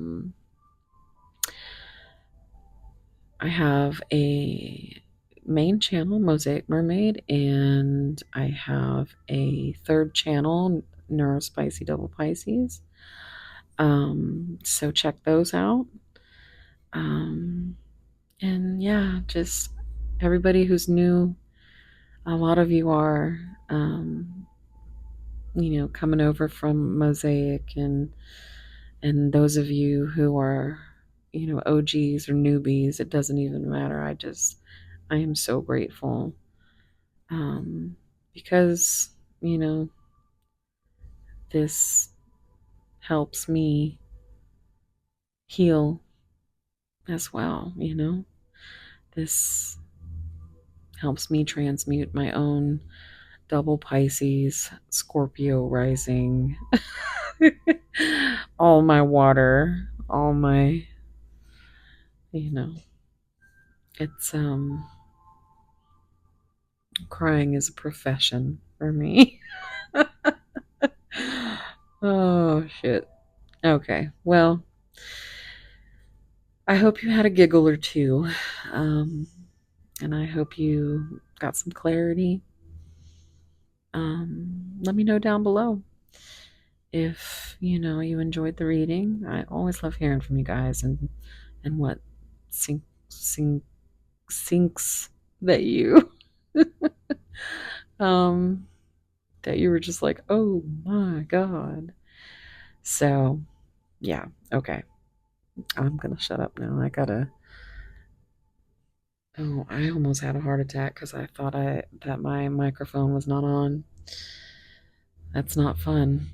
A: have a main channel, Mosaic Mermaid, and I have a third channel, Neurospicy Double Pisces. So check those out. Um, and yeah, just everybody who's new, a lot of you are, coming over from Mosaic, and those of you who are, OGs or newbies, it doesn't even matter. I am so grateful, because, this helps me heal as well. This helps me transmute my own double Pisces, Scorpio rising, all my water, all my, you know, it's, crying is a profession for me. Oh, shit. Okay. Well, I hope you had a giggle or two. Um, and I hope you got some clarity. Let me know down below if you enjoyed the reading. I always love hearing from you guys and what sinks that you um that you were just like, oh my god. So yeah, okay, I'm gonna shut up now. I almost had a heart attack because I thought that my microphone was not on. That's not fun.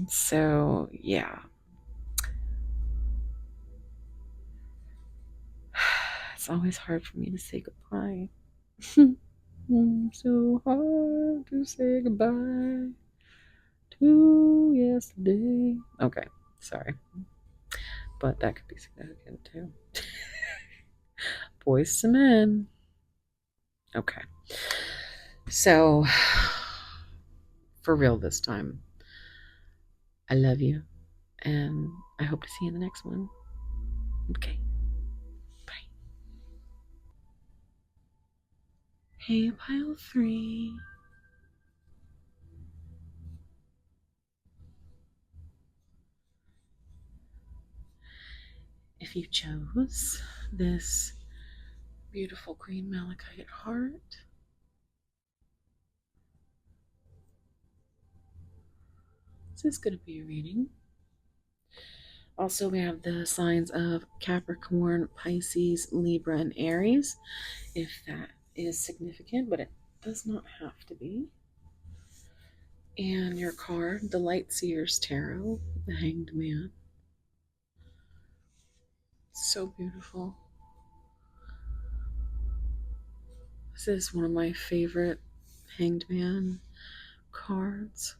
A: So yeah. It's always hard for me to say goodbye. So hard to say goodbye to yesterday. Okay, sorry. But that could be significant too. Boys to men. Okay. So, for real this time, I love you. And I hope to see you in the next one. Okay. Bye. Hey, pile 3. If you chose this beautiful green malachite heart, this is going to be a reading. Also, we have the signs of Capricorn, Pisces, Libra, and Aries, if that is significant, but it does not have to be. And your card, the Light Seers Tarot, the Hanged Man. So beautiful. This is one of my favorite Hanged Man cards.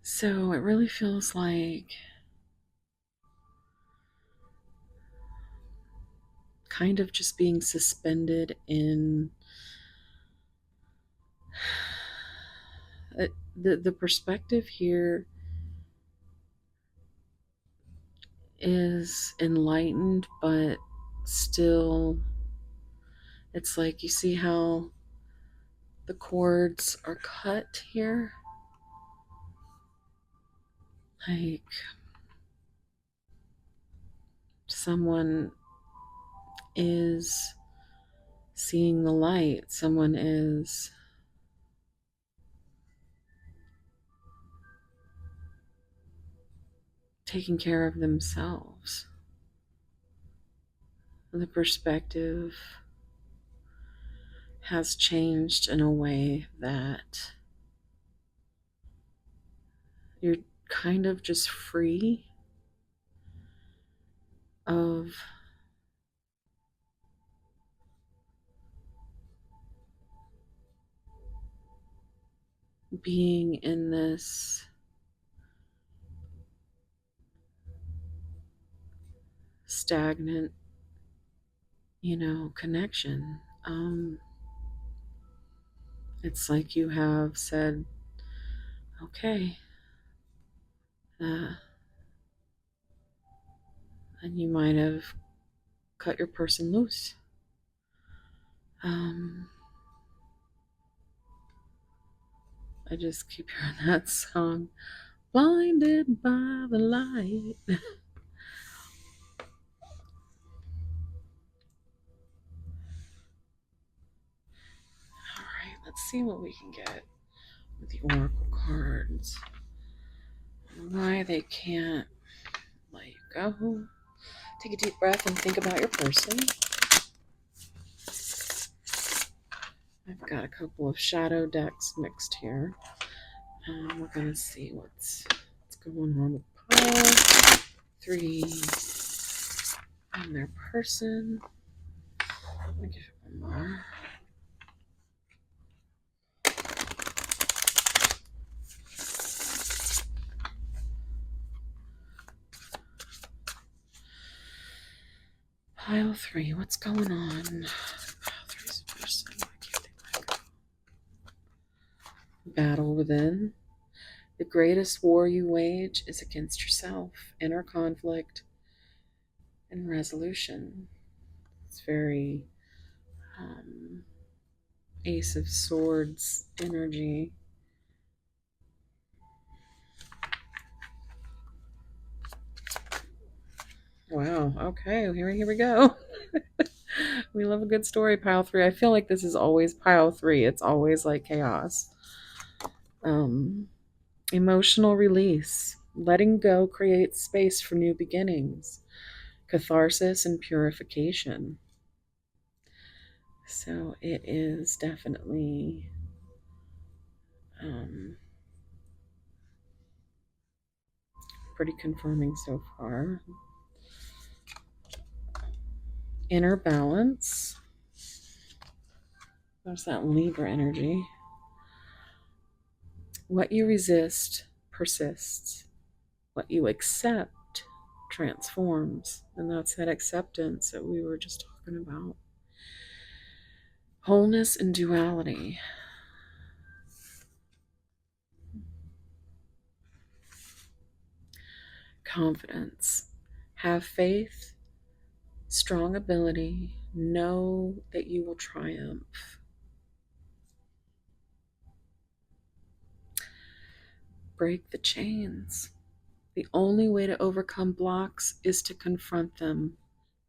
A: So it really feels like kind of just being suspended in the perspective here is enlightened, but still, it's like you see how the cords are cut here, like someone is seeing the light, someone is taking care of themselves. The perspective has changed in a way that You're kind of just free of being in this stagnant, connection. It's like you have said, okay, and you might have cut your person loose. I just keep hearing that song, Blinded by the Light. All right, let's see what we can get with the Oracle cards. Why they can't let you go. Take a deep breath and think about your person. I've got a couple of shadow decks mixed here. And we're going to see what's going on with pile 3 and their person. Let me give it one more. Pile 3, what's going on? Pile 3's person. I can't think of it. Battle within. The greatest war you wage is against yourself. Inner conflict and resolution. It's very Ace of Swords energy. Wow. Okay. Here we go. We love a good story, pile 3. I feel like this is always pile 3. It's always like chaos. Emotional release. Letting go creates space for new beginnings. Catharsis and purification. So it is definitely pretty confirming so far. Inner balance. There's that Libra energy. What you resist persists. What you accept transforms. And that's that acceptance that we were just talking about. Wholeness and duality. Confidence. Have faith, strong ability. Know that you will triumph. Break the chains. The only way to overcome blocks is to confront them.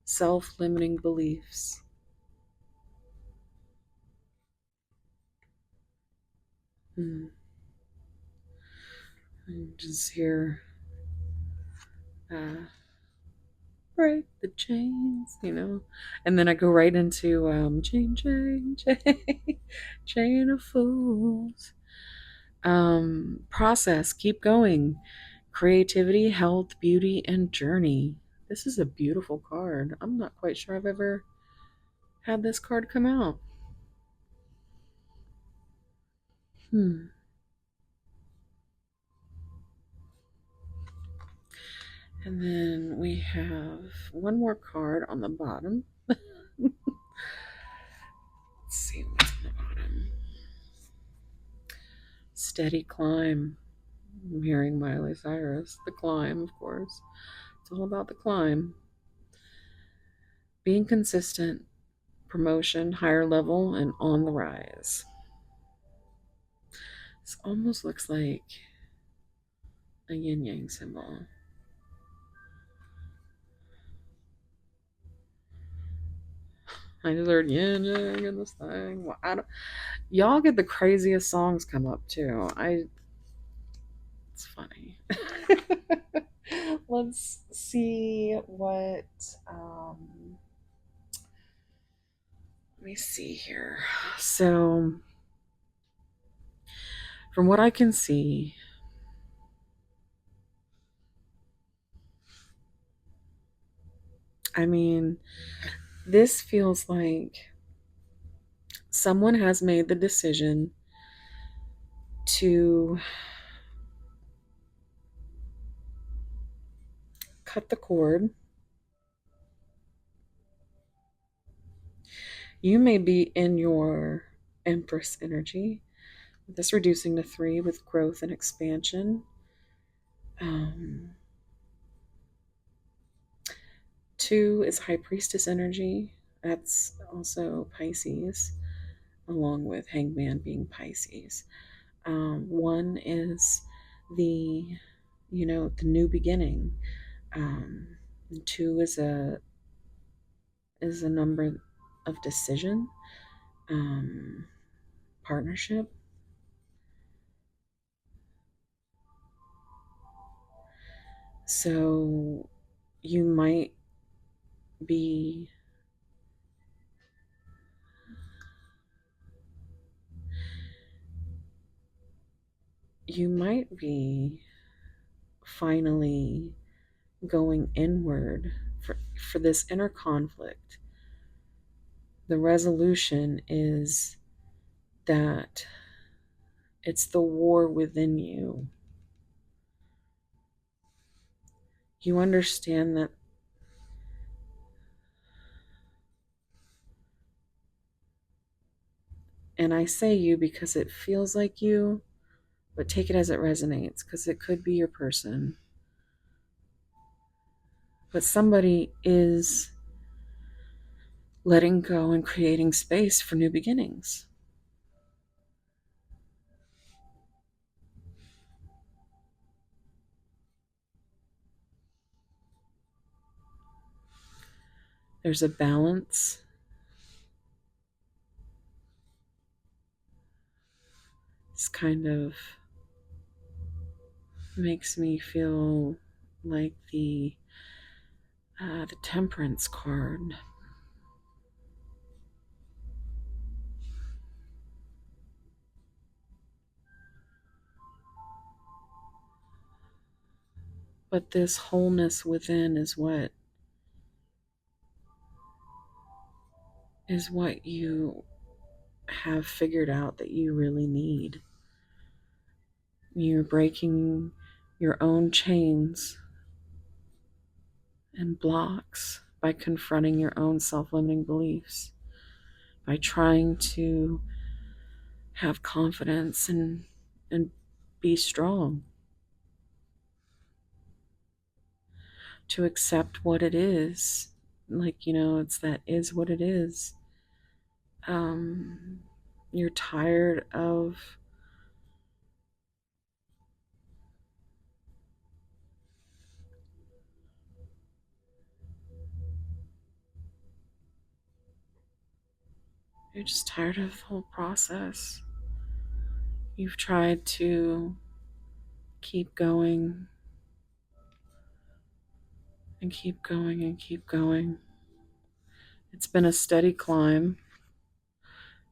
A: Self-limiting beliefs. I just hear break the chains, and then I go right into chain, chain, chain, chain of fools. Process, keep going. Creativity, health, beauty, and journey. This is a beautiful card. I'm not quite sure I've ever had this card come out. And then we have one more card on the bottom. Let's see what's on the bottom. Steady climb. I'm hearing Miley Cyrus. The climb, of course. It's all about the climb. Being consistent, promotion, higher level, and on the rise. This almost looks like a yin-yang symbol. I just heard yin yang in this thing. Well, y'all get the craziest songs come up too. It's funny. Let's see what. Let me see here. So, from what I can see, I mean, this feels like someone has made the decision to cut the cord. You may be in your Empress energy, with this reducing to 3 with growth and expansion. Um, 2 is High Priestess energy. That's also Pisces, along with Hangman being Pisces. 1 is the, the new beginning. Um, 2 is a number of decision, partnership. So you might be finally going inward for this inner conflict. The resolution is that it's the war within you. You understand that, and I say you because it feels like you, but take it as it resonates, because it could be your person. But somebody is letting go and creating space for new beginnings. There's a balance. This kind of makes me feel like the Temperance card. But this wholeness within is what you have figured out that you really need. You're breaking your own chains and blocks by confronting your own self-limiting beliefs, by trying to have confidence and be strong, to accept what it is. Like, it's that is what it is. You're tired of you're just tired of the whole process. You've tried to keep going and keep going and keep going. It's been a steady climb.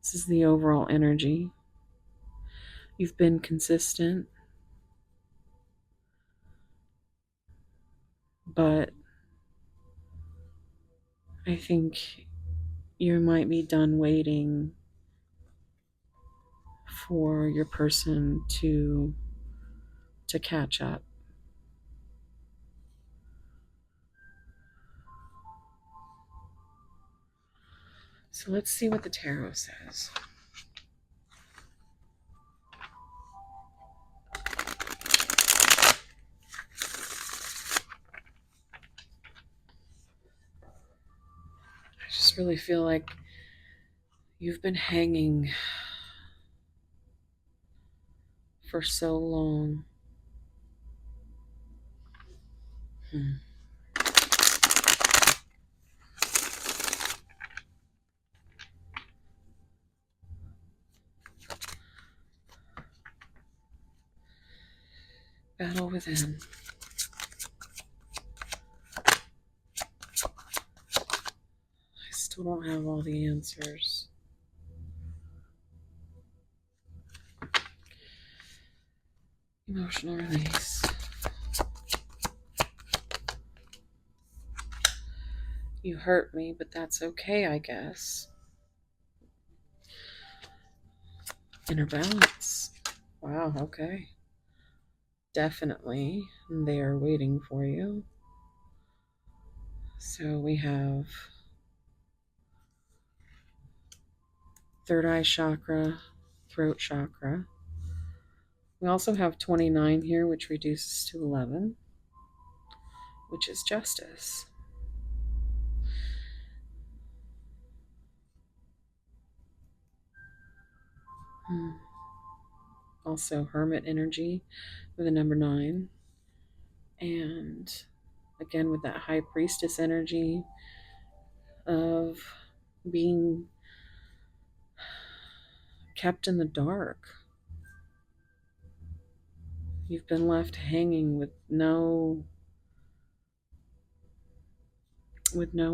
A: This is the overall energy. You've been consistent, but I think you might be done waiting for your person to catch up. So let's see what the tarot says. I just really feel like you've been hanging for so long. Battle within. I still don't have all the answers. Emotional release. You hurt me, but that's okay, I guess. Inner balance. Wow, okay. Definitely, they are waiting for you. So we have third eye chakra, throat chakra. We also have 29 here, which reduces to 11, which is justice. Also, hermit energy with a number 9. And again, with that high priestess energy of being kept in the dark. You've been left hanging with no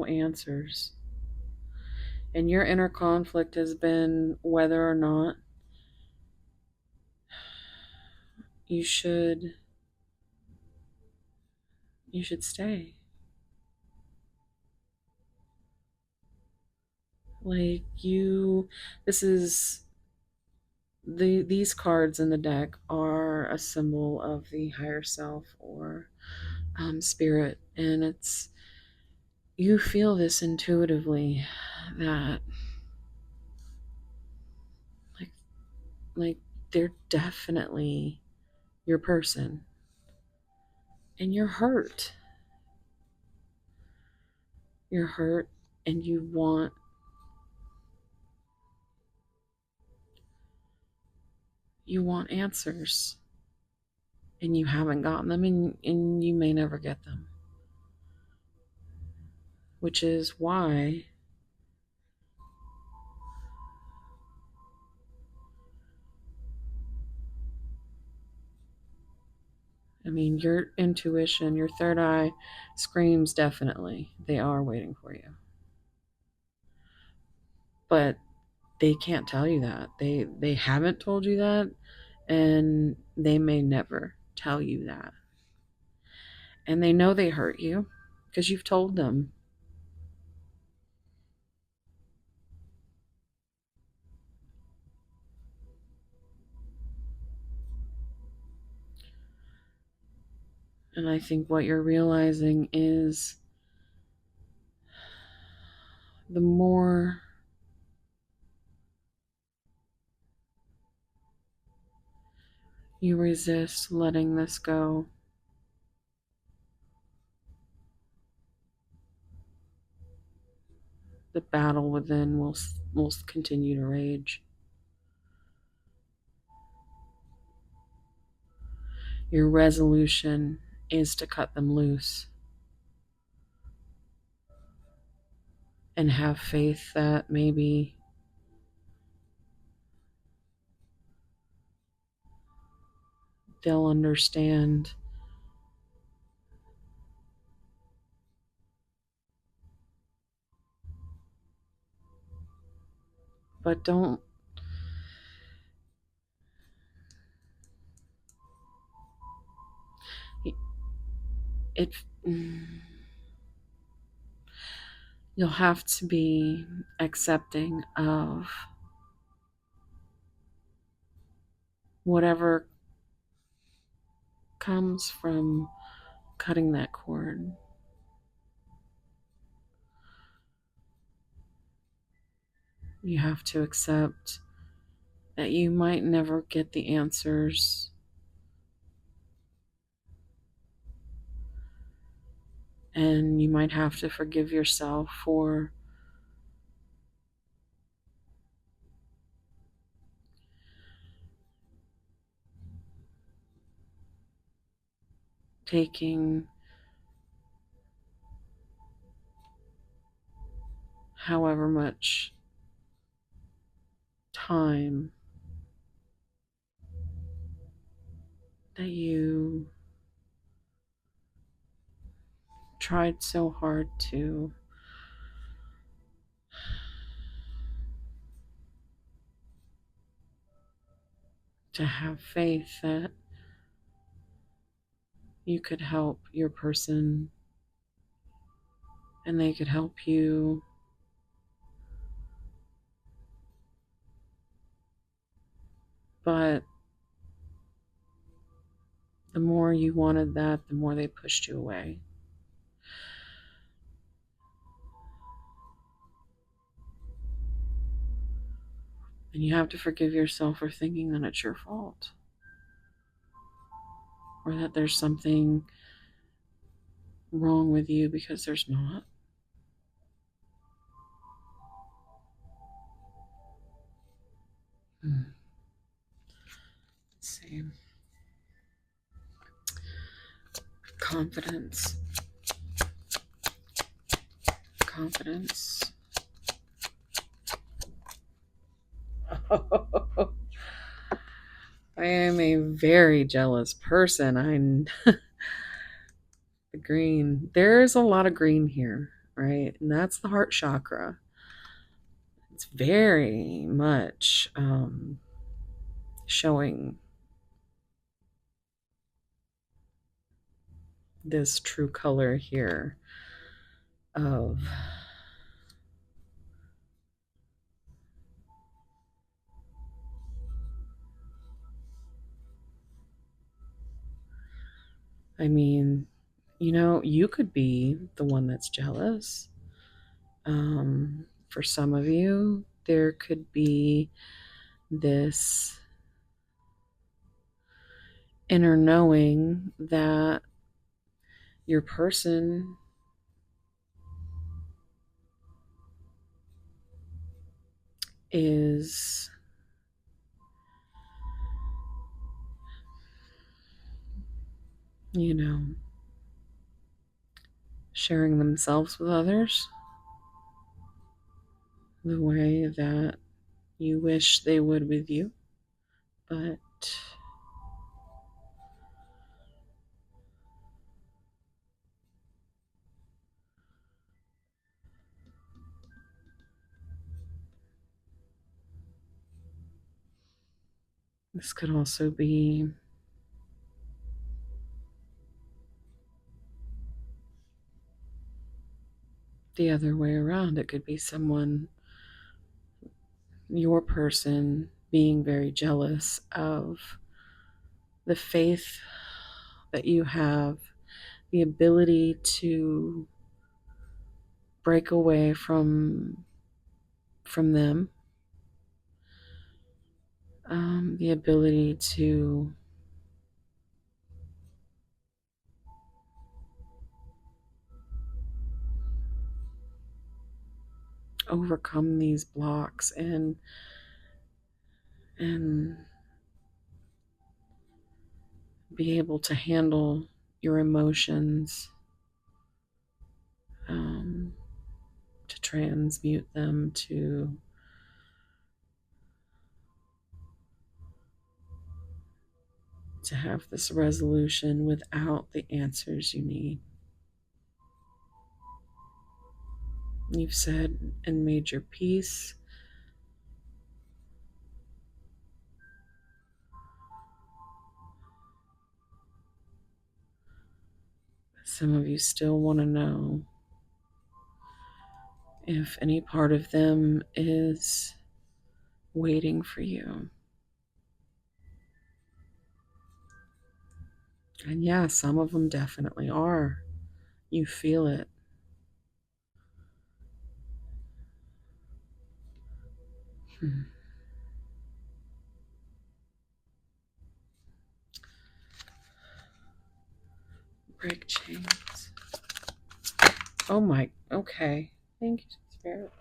A: answers. And your inner conflict has been whether or not you should stay. Like this is these cards in the deck are a symbol of the higher self or spirit, and it's you feel this intuitively that like like they're definitely your person, and you're hurt. You're hurt, and you want answers, and you haven't gotten them, and you may never get them, which is why I mean, your intuition, your third eye screams definitely. They are waiting for you. But they can't tell you that. They haven't told you that, and they may never tell you that. And they know they hurt you because you've told them. And I think what you're realizing is the more you resist letting this go, the battle within will continue to rage. Your resolution is to cut them loose and have faith that maybe they'll understand. But don't it you'll have to be accepting of whatever comes from cutting that cord. You have to accept that you might never get the answers, and you might have to forgive yourself for taking however much time that you tried so hard to have faith that you could help your person and they could help you. But the more you wanted that, the more they pushed you away. And you have to forgive yourself for thinking that it's your fault, or that there's something wrong with you, because there's not. Let's see. Confidence. Confidence. I am a very jealous person. The green. There's a lot of green here, right? And that's the heart chakra. It's very much showing this true color here of I mean, you could be the one that's jealous. For some of you, there could be this inner knowing that your person is, you know, sharing themselves with others the way that you wish they would with you. But this could also be the other way around. It could be someone, your person, being very jealous of the faith that you have, the ability to break away from them, the ability to overcome these blocks and be able to handle your emotions, um, to transmute them, to have this resolution without the answers you need. You've said and made your peace. Some of you still want to know if any part of them is waiting for you. And yeah, some of them definitely are. You feel it. Hmm. Break chains. Oh my, okay. Thank you, Spirit.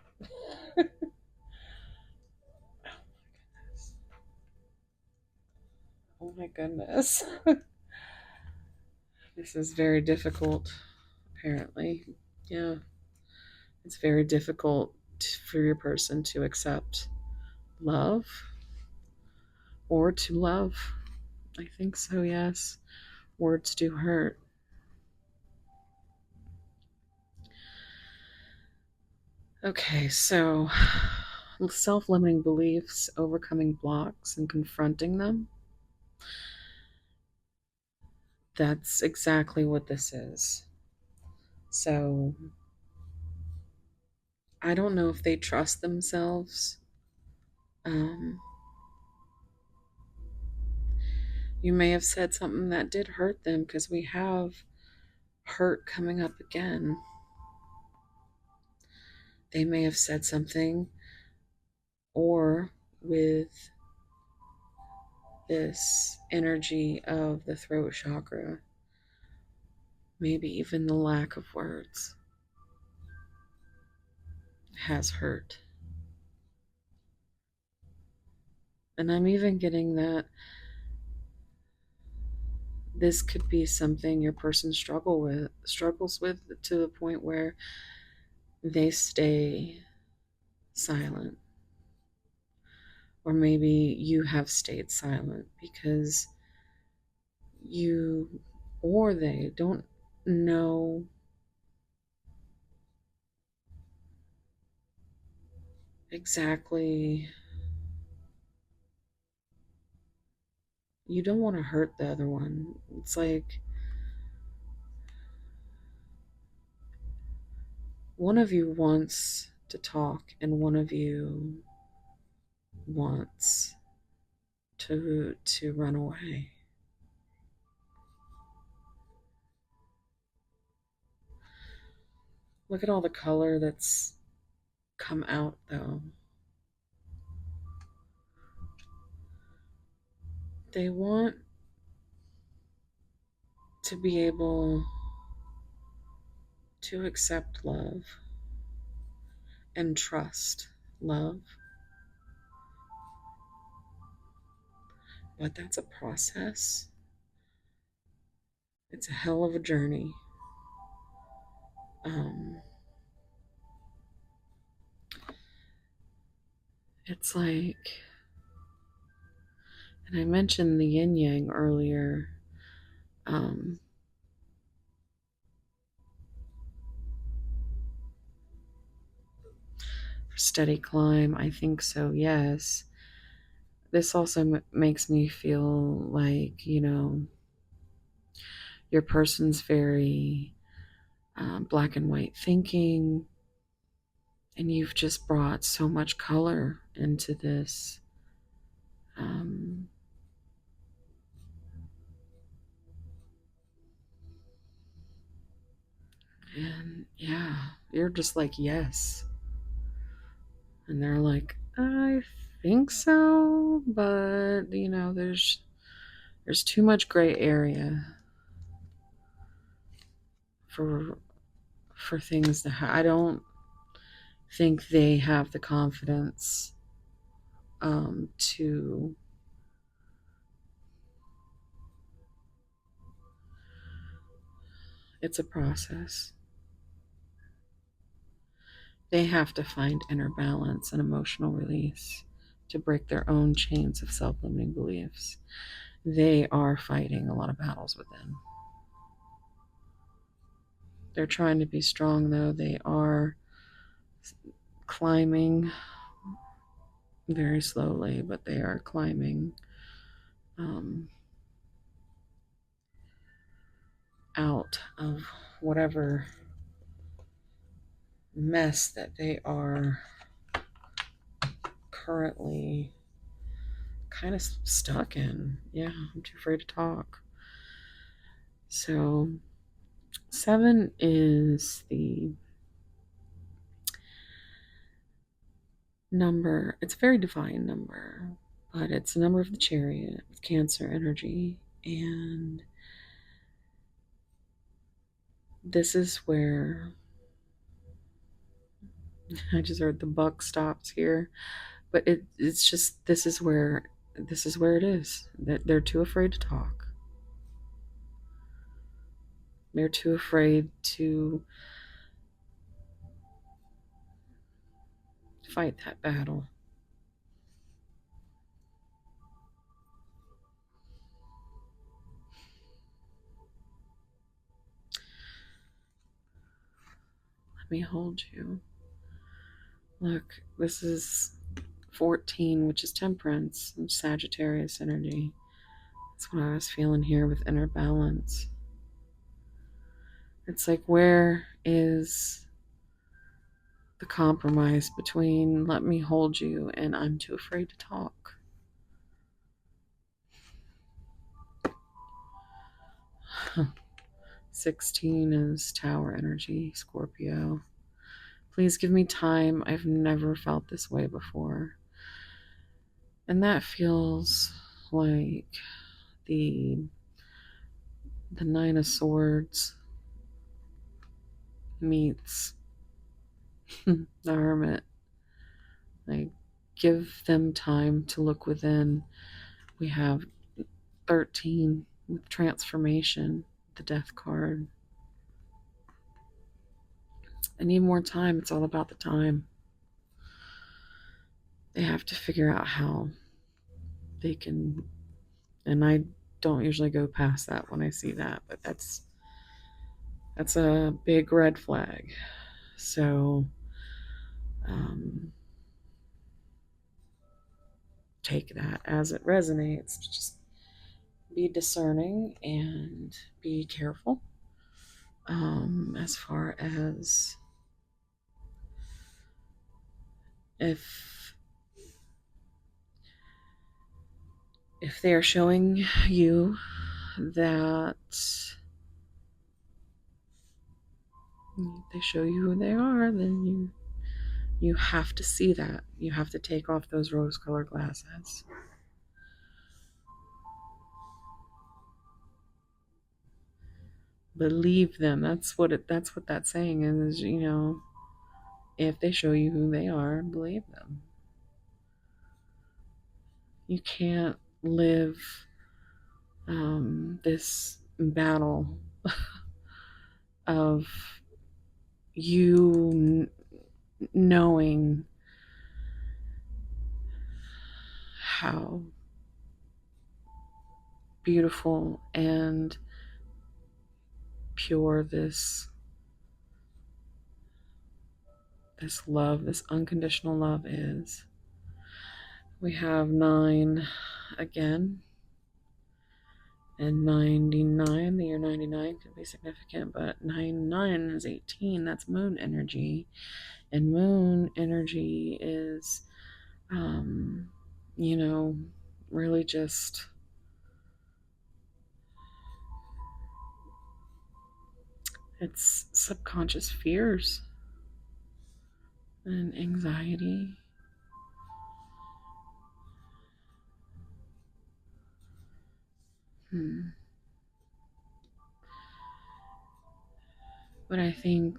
A: Oh my goodness. This is very difficult, apparently. Yeah, it's very difficult for your person to accept love or to love. I think so, yes. Words do hurt. Okay, so self limiting beliefs, overcoming blocks, and confronting them. That's exactly what this is. So, I don't know if they trust themselves. Um, you may have said something that did hurt them, because we have hurt coming up again. They may have said something, or with this energy of the throat chakra, maybe even the lack of words has hurt. And I'm even getting that this could be something your person struggles with to the point where they stay silent. Or maybe you have stayed silent because you or they don't know exactly. You don't want to hurt the other one. It's like one of you wants to talk and one of you wants to run away. Look at all the color that's come out though. They want to be able to accept love and trust love, but that's a process. It's a hell of a journey. Um, it's like, and I mentioned the yin yang earlier. Um, for steady climb, I think so, yes. This also makes me feel like, your person's very black and white thinking, and you've just brought so much color into this. Um, and yeah, you're just like, yes. And they're like, I think so, but there's too much gray area for things that I don't think they have the confidence to. It's a process. They have to find inner balance and emotional release to break their own chains of self-limiting beliefs. They are fighting a lot of battles within. They're trying to be strong, though. They are climbing very slowly, but they are climbing um, out of whatever mess that they are currently kind of stuck in. Yeah, I'm too afraid to talk. So, 7 is the number. It's a very divine number, but it's a number of the chariot with Cancer energy. And this is where I just heard the buck stops here, but it's just this is where it is. That they're too afraid to talk. They're too afraid to fight that battle. Let me hold you. Look, this is 14, which is Temperance and Sagittarius energy. That's what I was feeling here with inner balance. It's like, where is the compromise between let me hold you and I'm too afraid to talk. Huh. 16 is Tower energy, Scorpio. Please give me time. I've never felt this way before. And that feels like the Nine of Swords meets the Hermit. Like, give them time to look within. We have 13 with transformation, the Death card. I need more time. It's all about the time. They have to figure out how they can, and I don't usually go past that when I see that, but that's a big red flag. So take that as it resonates. Just be discerning and be careful as far as if they're showing you that they show you who they are, then you have to see that. You have to take off those rose-colored glasses. Believe them. That's what that's saying is, if they show you who they are, believe them. You can't live this battle of you knowing how beautiful and pure this love, this unconditional love is. We have 9 again, and 99. The year 99 could be significant, but 9 is 18. That's moon energy, and moon energy is, really just it's subconscious fears and anxiety. But I think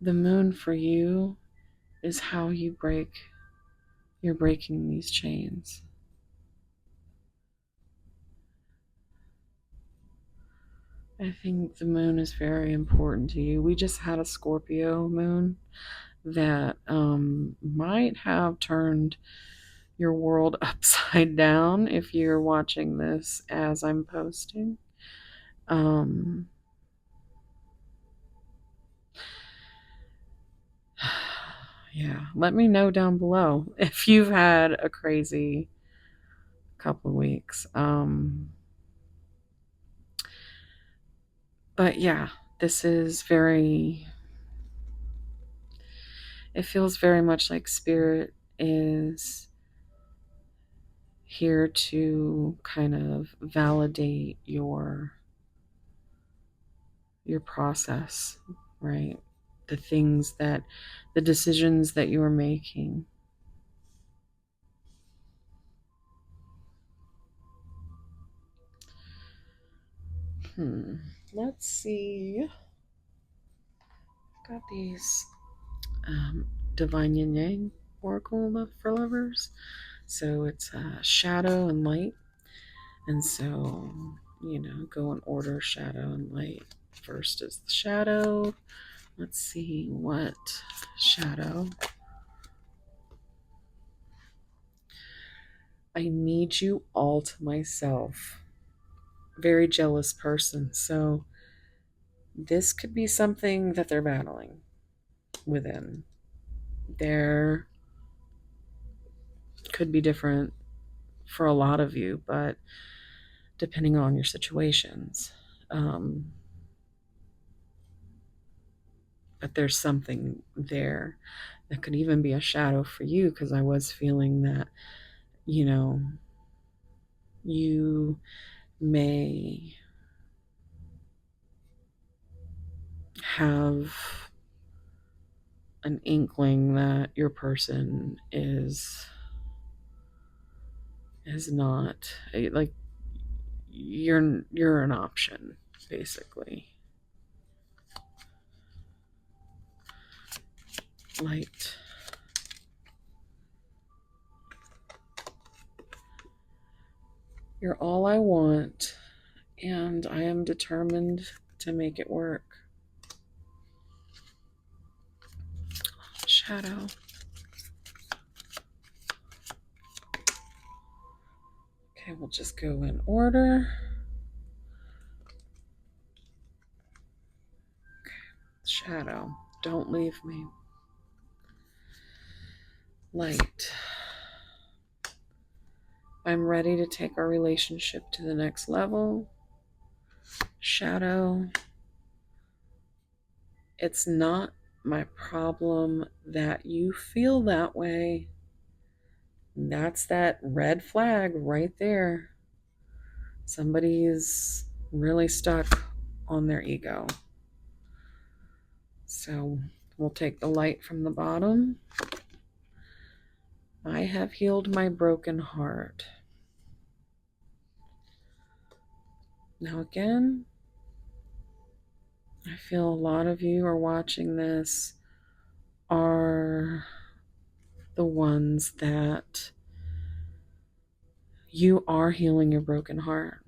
A: the moon for you is how you're breaking these chains. I think the moon is very important to you. We just had a Scorpio moon that might have turned your world upside down if you're watching this as I'm posting. Yeah, let me know down below if you've had a crazy couple of weeks. But yeah, this is it feels very much like Spirit is here to kind of validate your process, right? The decisions that you are making. Let's see. I've got these Divine Yin Yang Oracle for lovers. So it's shadow and light. And so, go in order, shadow and light. First is the shadow. Let's see what shadow. I need you all to myself. Very jealous person. So this could be something that they're battling within. There could be different for a lot of you, but depending on your situations. but there's something there that could even be a shadow for you, because I was feeling that, you know, you may have an inkling that your person is not like you're an option, basically. Light. You're all I want, and I am determined to make it work. Shadow. Okay, we'll just go in order. Shadow. Don't leave me. Light. I'm ready to take our relationship to the next level. Shadow. It's not my problem that you feel that way. That's that red flag right there. Somebody's really stuck on their ego. So we'll take the light from the bottom. I have healed my broken heart. Now again, I feel a lot of you are watching this are the ones that you are healing your broken heart.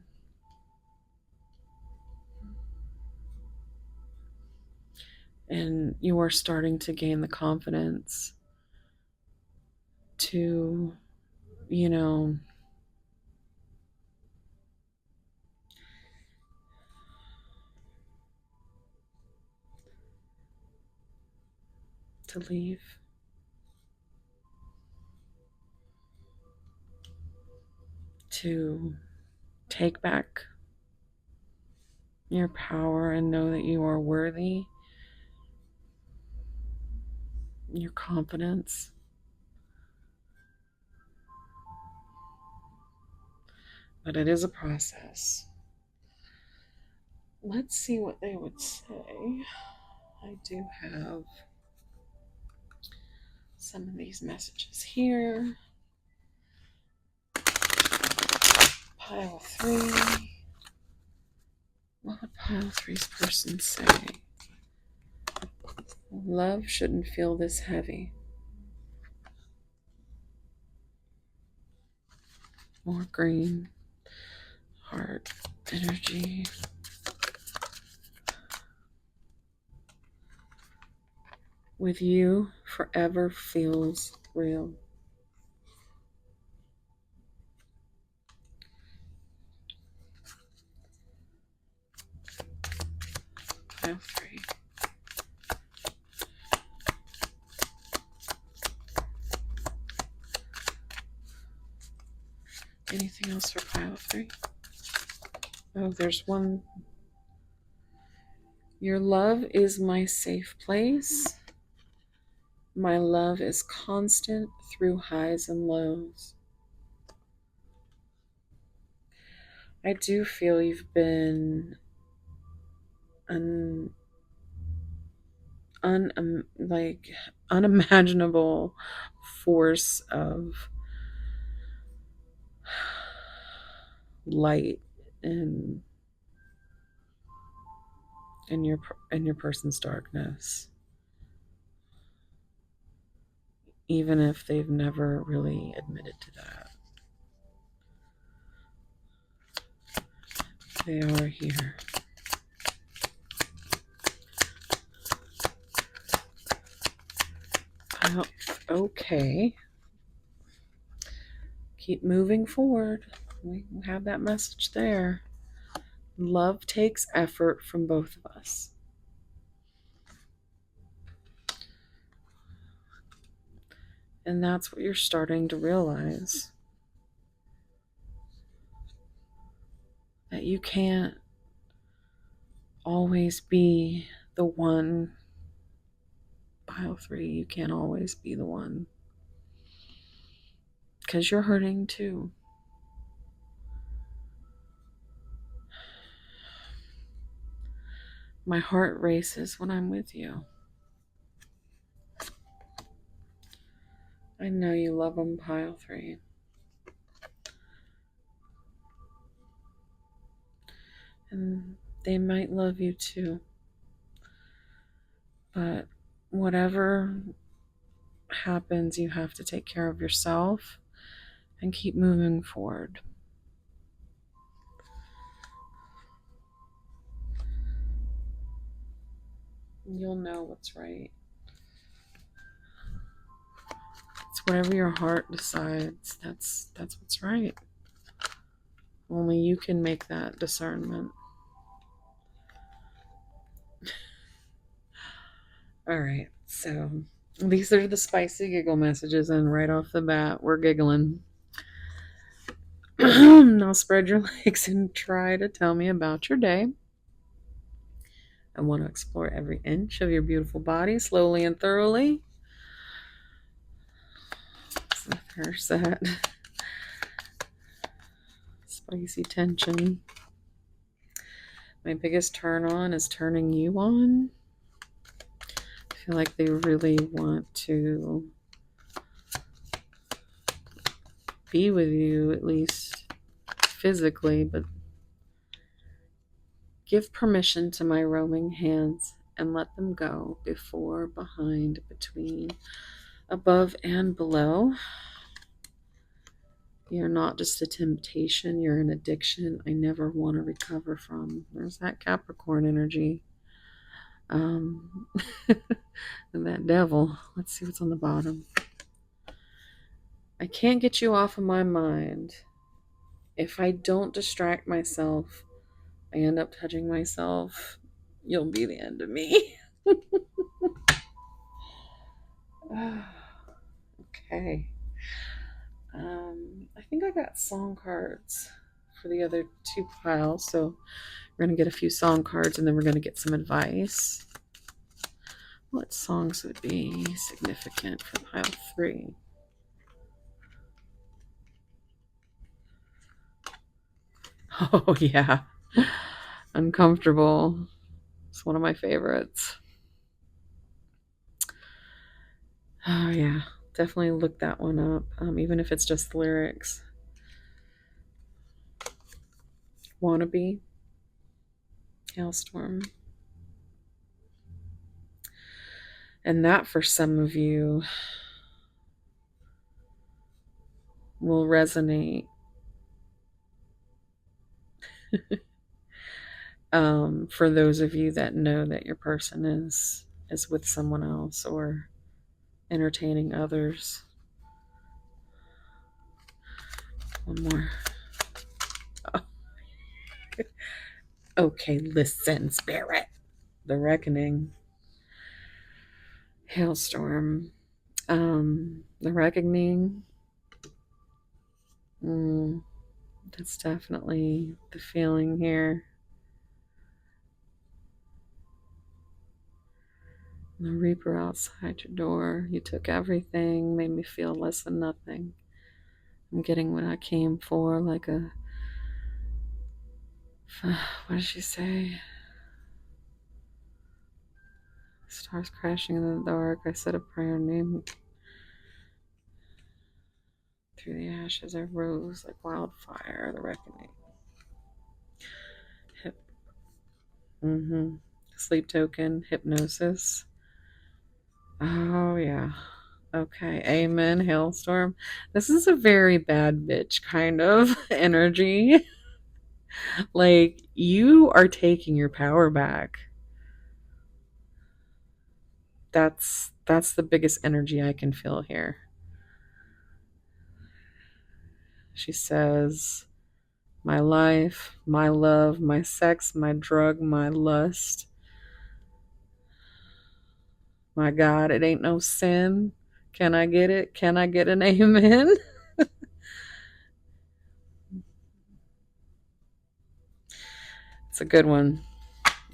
A: And you are starting to gain the confidence to, you know, to leave. To take back your power and know that you are worthy. Your confidence. But it is a process. Let's see what they would say. I do have some of these messages here. Pile 3. What would pile 3's person say? Love shouldn't feel this heavy. More green. Heart. Energy. With you, forever feels real. Pile 3. Anything else for pile 3? Oh, there's one. Your love is my safe place. My love is constant through highs and lows. I do feel you've been an unimaginable force of light in your person's darkness, even if they've never really admitted to that. They are here. Okay. Keep moving forward. We have that message there. Love takes effort from both of us. And that's what you're starting to realize. That you can't always be the one Pile 3, you can't always be the one. Because you're hurting too. My heart races when I'm with you. I know you love them, Pile 3. And they might love you too. But whatever happens, you have to take care of yourself and keep moving forward. You'll know what's right. It's whatever your heart decides. That's what's right. Only you can make that discernment. All right, so these are the spicy giggle messages, and right off the bat, we're giggling. Now spread your legs and try to tell me about your day. I want to explore every inch of your beautiful body slowly and thoroughly. So there's that spicy tension. My biggest turn on is turning you on. I feel like they really want to be with you, at least physically, but give permission to my roaming hands and let them go before, behind, between, above, and below. You're not just a temptation, you're an addiction I never want to recover from. There's that Capricorn energy. And that devil. Let's see what's on the bottom. I can't get you off of my mind. If I don't distract myself, I end up touching myself. You'll be the end of me. Okay. I think I got song cards for the other two piles, so we're going to get a few song cards and then we're going to get some advice. What songs would be significant for pile 3? Oh, yeah. Uncomfortable. It's one of my favorites. Oh, yeah. Definitely look that one up, even if it's just the lyrics. Wannabe. Hailstorm. And that, for some of you, will resonate. For those of you that know that your person is with someone else or entertaining others. One more. Oh. Okay, listen, spirit. The Reckoning. Hailstorm. The Reckoning. That's definitely the feeling here. The Reaper outside your door. You took everything, made me feel less than nothing. I'm getting what I came for, like a... What did she say? Stars crashing in the dark. I said a prayer, name. Through the ashes I rose like wildfire. The Reckoning. Sleep token. Hypnosis. Oh, yeah. Okay. Amen. Hailstorm. This is a very bad bitch kind of energy. Like, you are taking your power back. That's the biggest energy I can feel here. She says, my life, my love, my sex, my drug, my lust. My God, it ain't no sin. Can I get it? Can I get an amen? It's a good one.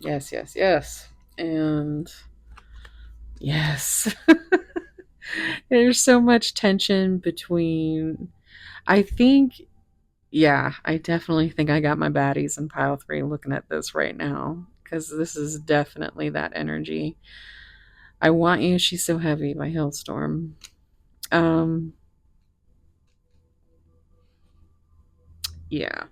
A: Yes, yes, yes. And Yes. There's so much tension between, I think, yeah, I definitely think I got my baddies in pile three looking at this right now because this is definitely that energy. I Want You, She's So Heavy by Hailstorm. Um, yeah.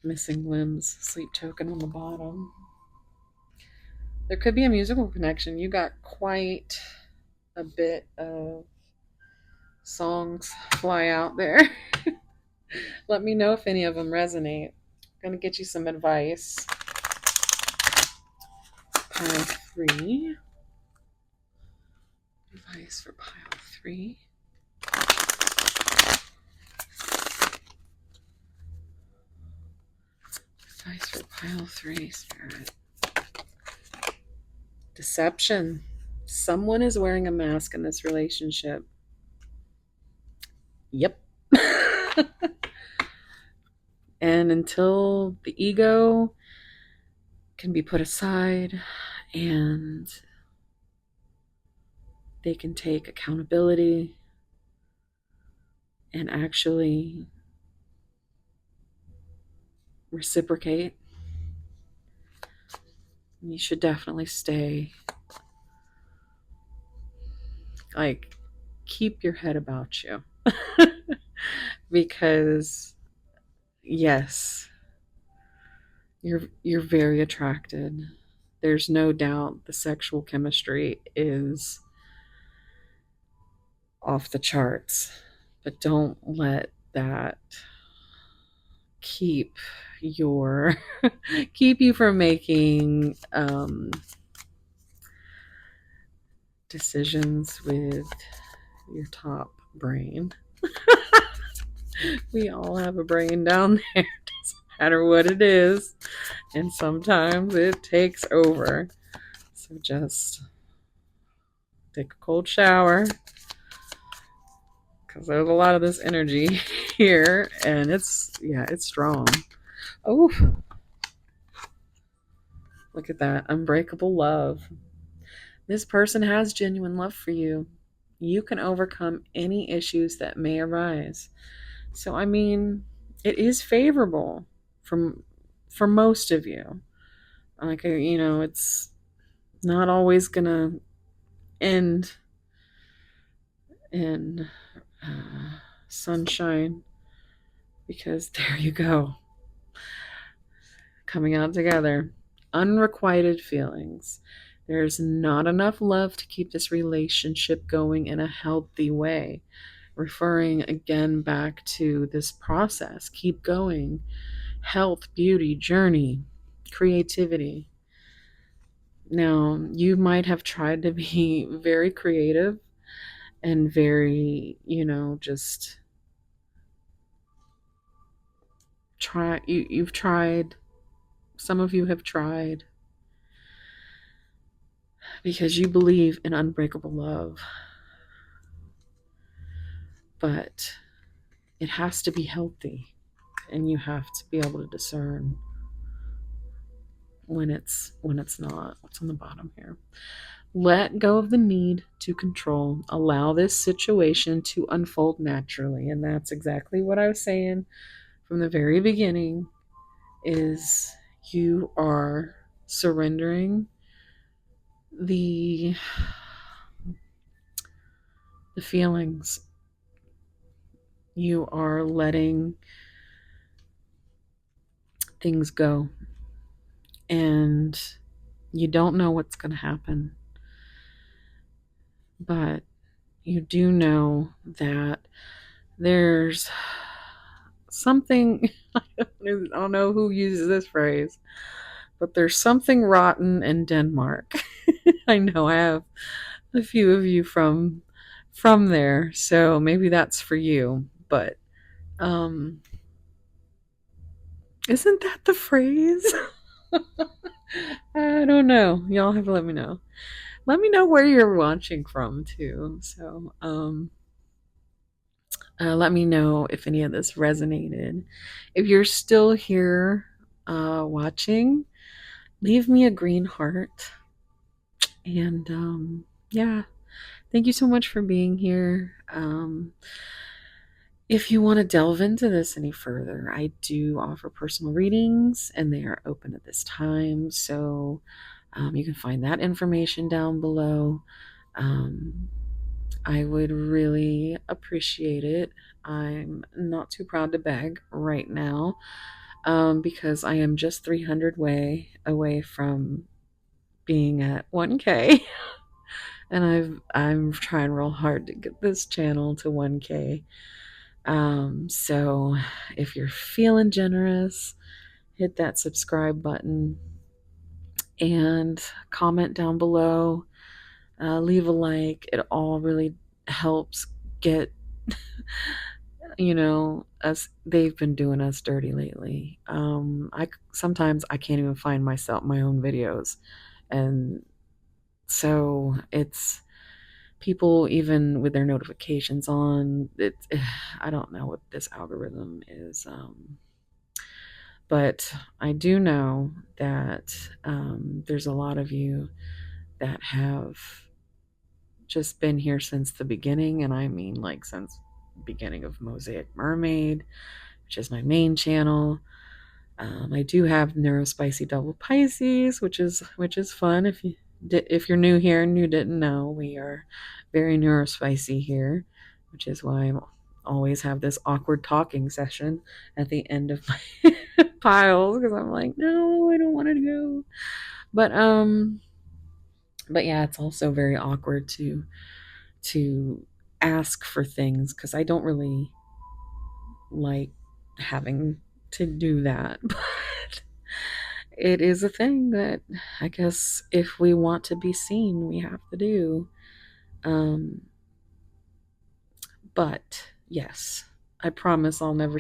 A: Missing Limbs, Sleep Token on the bottom. There could be a musical connection. You got quite a bit of songs fly out there. Let me know if any of them resonate. I'm going to get you some advice. Pile three. Advice for pile three. Advice for pile three, Spirit. Deception. Someone is wearing a mask in this relationship. Yep. And until the ego can be put aside and they can take accountability and actually reciprocate, you should definitely stay. Like, keep your head about you. Because yes, you're very attracted. There's no doubt the sexual chemistry is off the charts. But don't let that keep your keep you from making decisions with your top brain. We all have a brain down there, doesn't matter what it is, and sometimes it takes over. So just take a cold shower because there's a lot of this energy here, and it's strong. Oh, look at that. Unbreakable love. This person has genuine love for you. You can overcome any issues that may arise. So, I mean, it is favorable for most of you. Like, it's not always going to end in sunshine because there you go. Coming out together. Unrequited feelings. There's not enough love to keep this relationship going in a healthy way. Referring again back to this process. Keep going. Health, beauty, journey, creativity. Now, you might have tried to be very creative and very, just you've tried, some of you have tried because you believe in unbreakable love. But it has to be healthy, and you have to be able to discern when it's not. What's on the bottom here? Let go of the need to control. Allow this situation to unfold naturally. And that's exactly what I was saying from the very beginning is you are surrendering the feelings. You are letting things go. And you don't know what's going to happen. But you do know that there's something, I don't know who uses this phrase, but there's something rotten in Denmark. I know I have a few of you from there, so maybe that's for you. But isn't that the phrase? I don't know. Y'all have to let me know. Let me know where you're watching from too. So let me know if any of this resonated. If you're still here watching, leave me a green heart. And yeah, thank you so much for being here. If you want to delve into this any further, I do offer personal readings and they are open at this time. So you can find that information down below. Um, I would really appreciate it. I'm not too proud to beg right now because I am just 300 away from being at 1K. And I'm trying real hard to get this channel to 1K. So if you're feeling generous, hit that subscribe button and comment down below. Leave a like. It all really helps get, us. They've been doing us dirty lately. I sometimes I can't even find my own videos, and so it's people even with their notifications on. I don't know what this algorithm is. But I do know that there's a lot of you that have just been here since the beginning, and I mean like since the beginning of Mosaic Mermaid, which is my main channel. I do have Neurospicy Double Pisces, which is fun. If you're new here and you didn't know, we are very neurospicy here, which is why I always have this awkward talking session at the end of my piles because I'm like, no, I don't want to go. But yeah, it's also very awkward to ask for things because I don't really like having to do that. But it is a thing that I guess if we want to be seen, we have to do. Um, but yes, I promise I'll never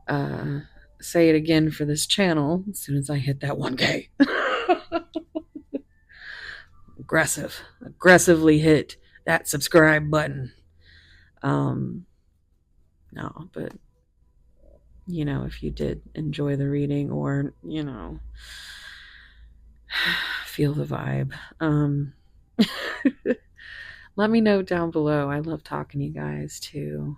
A: uh, say it again for this channel as soon as I hit that 1K. Aggressively hit that subscribe button. Um, no, but if you did enjoy the reading or feel the vibe, let me know down below. I love talking to you guys too.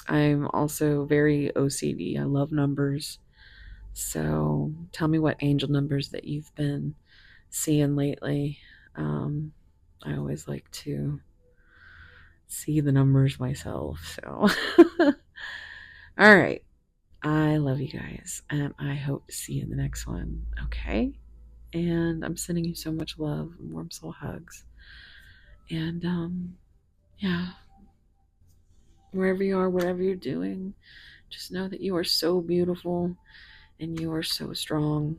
A: I'm also very OCD. I love numbers. So tell me what angel numbers that you've been seeing lately. I always like to see the numbers myself. So, all right. I love you guys, and I hope to see you in the next one. Okay? And I'm sending you so much love and warm soul hugs. And yeah, wherever you are, whatever you're doing, just know that you are so beautiful and you are so strong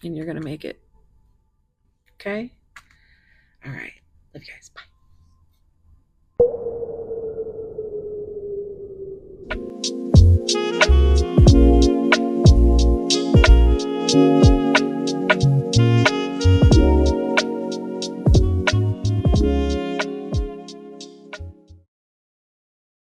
A: and you're going to make it. Okay? All right. Love you guys. Bye.